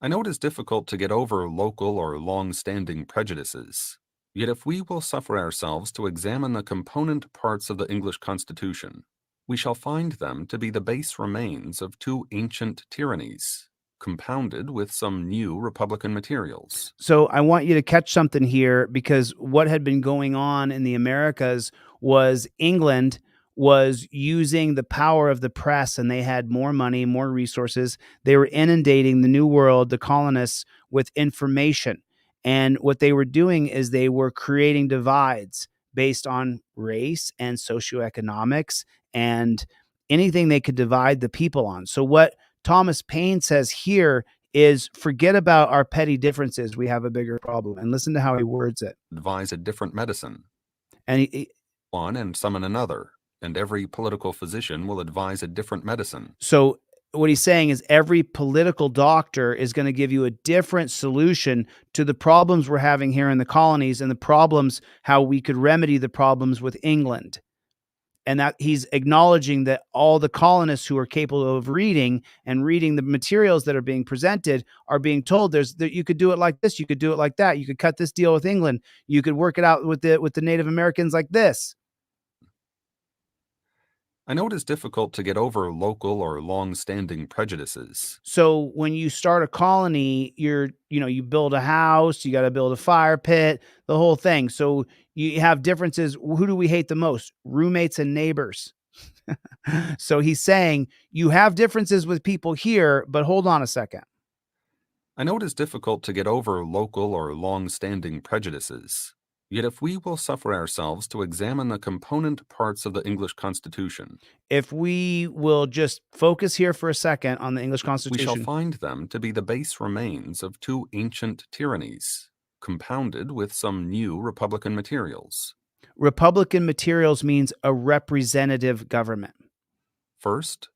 I know it is difficult to get over local or long-standing prejudices, yet if we will suffer ourselves to examine the component parts of the English Constitution, we shall find them to be the base remains of two ancient tyrannies, compounded with some new republican materials.
So I want you to catch something here, because what had been going on in the Americas was England was using the power of the press, and they had more money, more resources. They were inundating the New World, the colonists, with information. And what they were doing is they were creating divides based on race and socioeconomics and anything they could divide the people on. So what Thomas Paine says here is, forget about our petty differences. We have a bigger problem. And listen to how he words it.
Advise a different medicine.
And
one and some in another. And every political physician will advise a different medicine.
So what he's saying is every political doctor is going to give you a different solution to the problems we're having here in the colonies, and the problems, how we could remedy the problems with England. and that he's acknowledging that all the colonists who are capable of reading the materials that are being presented are being told that you could do it like this, you could do it like that, you could cut this deal with England, you could work it out with the Native Americans like this.
I know it is difficult to get over local or long-standing prejudices.
So when you start a colony, you build a house, you got to build a fire pit, the whole thing. So you have differences. Who do we hate the most? Roommates and neighbors. So he's saying you have differences with people here, but hold on a second.
I know it is difficult to get over local or long-standing prejudices. Yet if we will suffer ourselves to examine the component parts of the English Constitution,
if we will just focus here for a second on the English Constitution,
we shall find them to be the base remains of two ancient tyrannies, compounded with some new Republican materials.
Republican materials means a representative government.
First,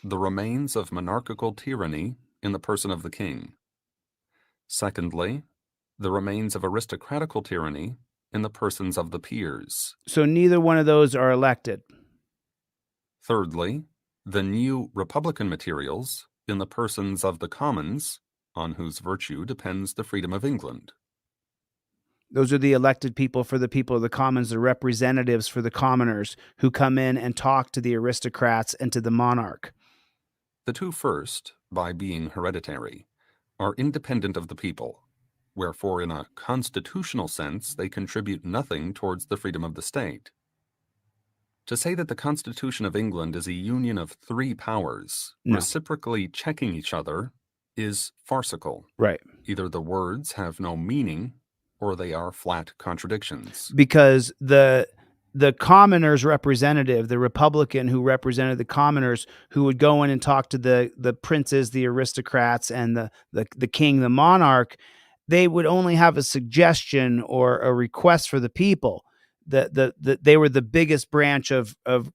the remains of monarchical tyranny in the person of the king. Secondly, the remains of aristocratical tyranny in the persons of the peers.
So neither one of those are elected.
Thirdly, the new Republican materials in the persons of the commons, on whose virtue depends the freedom of England.
Those are the elected people for the people of the commons, the representatives for the commoners who come in and talk to the aristocrats and to the monarch.
The two first, by being hereditary, are independent of the people, wherefore in a constitutional sense they contribute nothing towards the freedom of the state. To say that the Constitution of England is a union of three powers, reciprocally checking each other, is farcical.
Right.
Either the words have no meaning, or they are flat contradictions.
Because the commoners' representative, the Republican who represented the commoners, who would go in and talk to the princes, the aristocrats, and the king, the monarch, they would only have a suggestion or a request for the people. They were the biggest branch of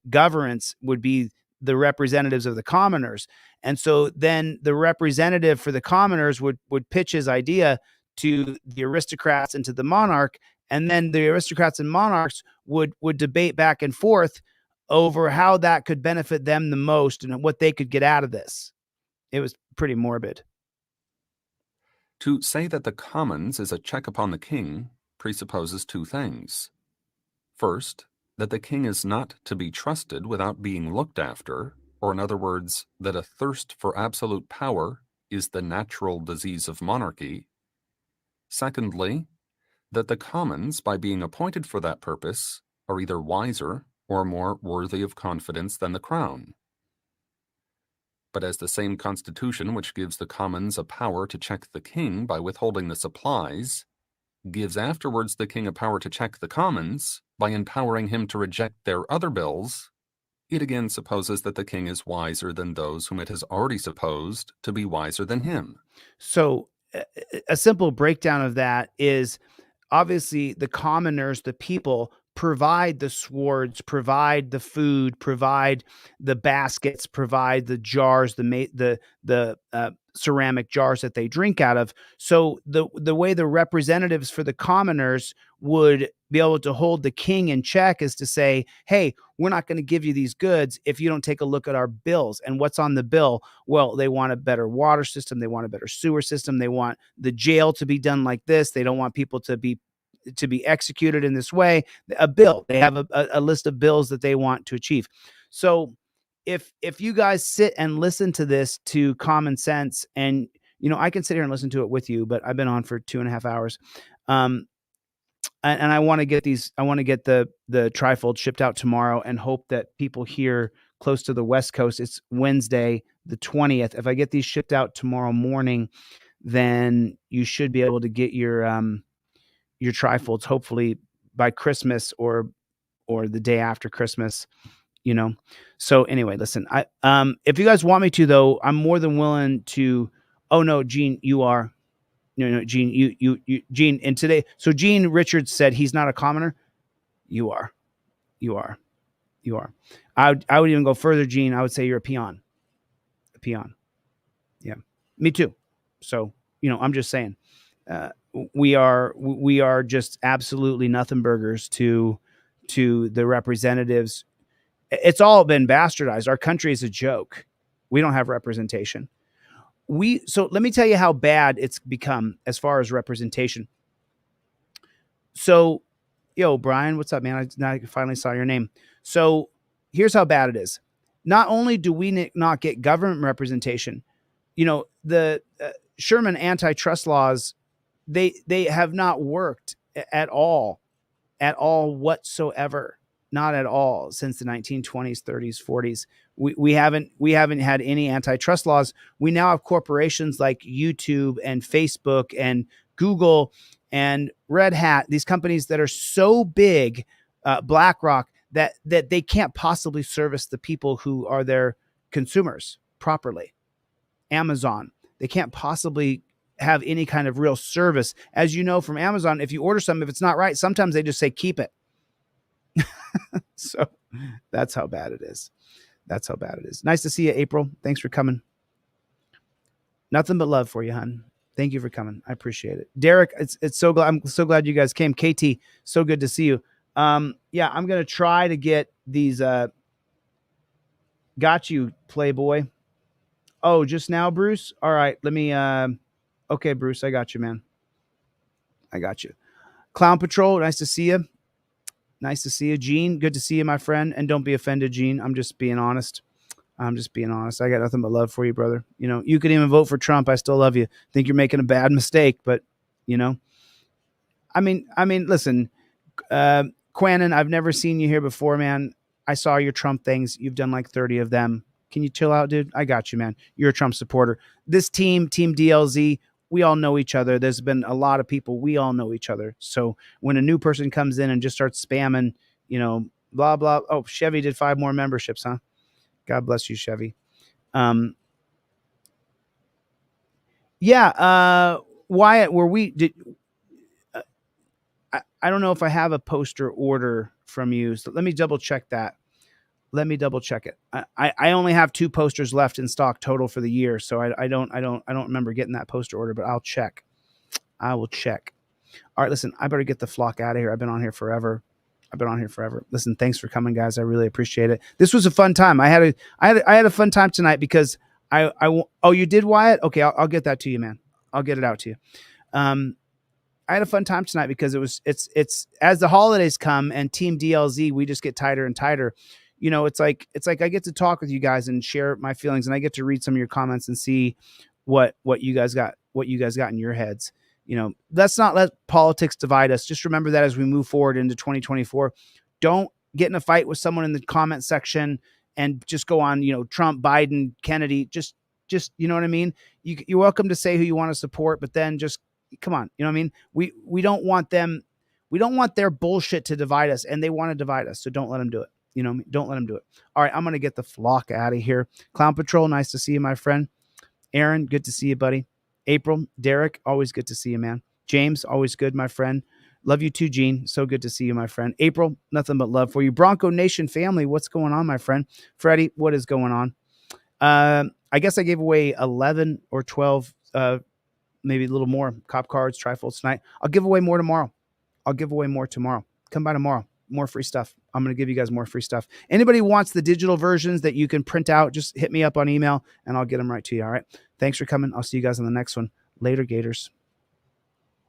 governance, would be the representatives of the commoners. And so then the representative for the commoners would pitch his idea to the aristocrats and to the monarch, and then the aristocrats and monarchs would debate back and forth over how that could benefit them the most and what they could get out of this. It was pretty morbid.
To say that the commons is a check upon the king presupposes two things. First, that the king is not to be trusted without being looked after, or in other words, that a thirst for absolute power is the natural disease of monarchy. Secondly, that the commons, by being appointed for that purpose, are either wiser or more worthy of confidence than the crown. But as the same constitution which gives the commons a power to check the king by withholding the supplies, gives afterwards the king a power to check the commons by empowering him to reject their other bills, it again supposes that the king is wiser than those whom it has already supposed to be wiser than him.
So a simple breakdown of that is, obviously the commoners, the people, provide the swords, provide the food, provide the baskets, provide the jars, the ceramic jars that they drink out of. So the way the representatives for the commoners would be able to hold the king in check is to say, hey, we're not going to give you these goods if you don't take a look at our bills. And what's on the bill? Well, they want a better water system. They want a better sewer system. They want the jail to be done like this. They don't want people to be executed in this way. A bill. They have a list of bills that they want to achieve. So if you guys sit and listen to this to common sense, and I can sit here and listen to it with you, but I've been on for 2.5 hours. And I want to get the trifold shipped out tomorrow and hope that people here close to the West Coast, it's Wednesday, the 20th. If I get these shipped out tomorrow morning, then you should be able to get your trifolds hopefully by Christmas or the day after Christmas, So anyway, listen, if you guys want me to, though, I'm more than willing to. Oh no, Gene, you are. No, Gene, you, Gene, and today, so Gene Richards said he's not a commoner. You are. I would even go further, Gene. I would say you're a peon. Yeah, me too. So, I'm just saying, we are just absolutely nothing burgers to the representatives, It's all been bastardized. Our country is a joke. We don't have representation. So let me tell you how bad it's become as far as representation. So, yo, Brian, what's up, man? I finally saw your name. So here's how bad it is. Not only do we not get government representation, the Sherman antitrust laws, they have not worked at all whatsoever. Not at all since the 1920s, 30s, 40s. We haven't had any antitrust laws. We now have corporations like YouTube and Facebook and Google and Red Hat, these companies that are so big, BlackRock, that they can't possibly service the people who are their consumers properly. Amazon, they can't possibly have any kind of real service. As you know from Amazon, if you order something, if it's not right, sometimes they just say, keep it. So that's how bad it is. That's how bad it is. Nice to see you, April. Thanks for coming. Nothing but love for you, hon. Thank you for coming. I appreciate it. Derek, it's so glad. I'm so glad you guys came. KT, so good to see you. Yeah, I'm going to try to get these, got you, Playboy. Oh, just now, Bruce. All right. Let me, okay, Bruce, I got you, man. I got you. Clown Patrol. Nice to see you. Nice to see you, Gene. Good to see you, my friend. And don't be offended, Gene. I'm just being honest. I got nothing but love for you, brother. You could even vote for Trump. I still love you. Think you're making a bad mistake, but I mean, listen, Quanon, I've never seen you here before, man. I saw your Trump things. You've done like 30 of them. Can you chill out, dude? I got you, man. You're a Trump supporter. This team DLZ, we all know each other. There's been a lot of people. We all know each other. So when a new person comes in and just starts spamming, blah, blah. Oh, Chevy did 5 more memberships, huh? God bless you, Chevy. Yeah. Wyatt, I don't know if I have a poster order from you. So let me double check that. Let me double check it. I only have 2 posters left in stock total for the year. So I don't remember getting that poster order, but I'll check. I will check. All right, listen, I better get the flock out of here. I've been on here forever. Listen, thanks for coming, guys. I really appreciate it. This was a fun time. I had a fun time tonight because oh, you did, Wyatt? Okay. I'll get that to you, man. I'll get it out to you. I had a fun time tonight because it's as the holidays come and Team DLZ, we just get tighter and tighter. It's like I get to talk with you guys and share my feelings, and I get to read some of your comments and see what you guys got in your heads. Let's not let politics divide us. Just remember that as we move forward into 2024, don't get in a fight with someone in the comment section and just go on, Trump, Biden, Kennedy, just, you know what I mean? You're welcome to say who you want to support, but then just come on. You know what I mean? We don't want them. We don't want their bullshit to divide us, and they want to divide us. So don't let them do it. Don't let them do it. All right. I'm going to get the flock out of here. Clown Patrol. Nice to see you, my friend. Aaron, good to see you, buddy. April, Derek, always good to see you, man. James, always good, my friend. Love you too, Gene. So good to see you, my friend. April, nothing but love for you. Bronco Nation family, what's going on, my friend? Freddie, what is going on? I guess I gave away 11 or 12, maybe a little more cop cards, trifolds tonight. I'll give away more tomorrow. Come by tomorrow. More free stuff. I'm going to give you guys more free stuff. Anybody wants the digital versions that you can print out, just hit me up on email and I'll get them right to you. All right. Thanks for coming. I'll see you guys on the next one. Later, Gators.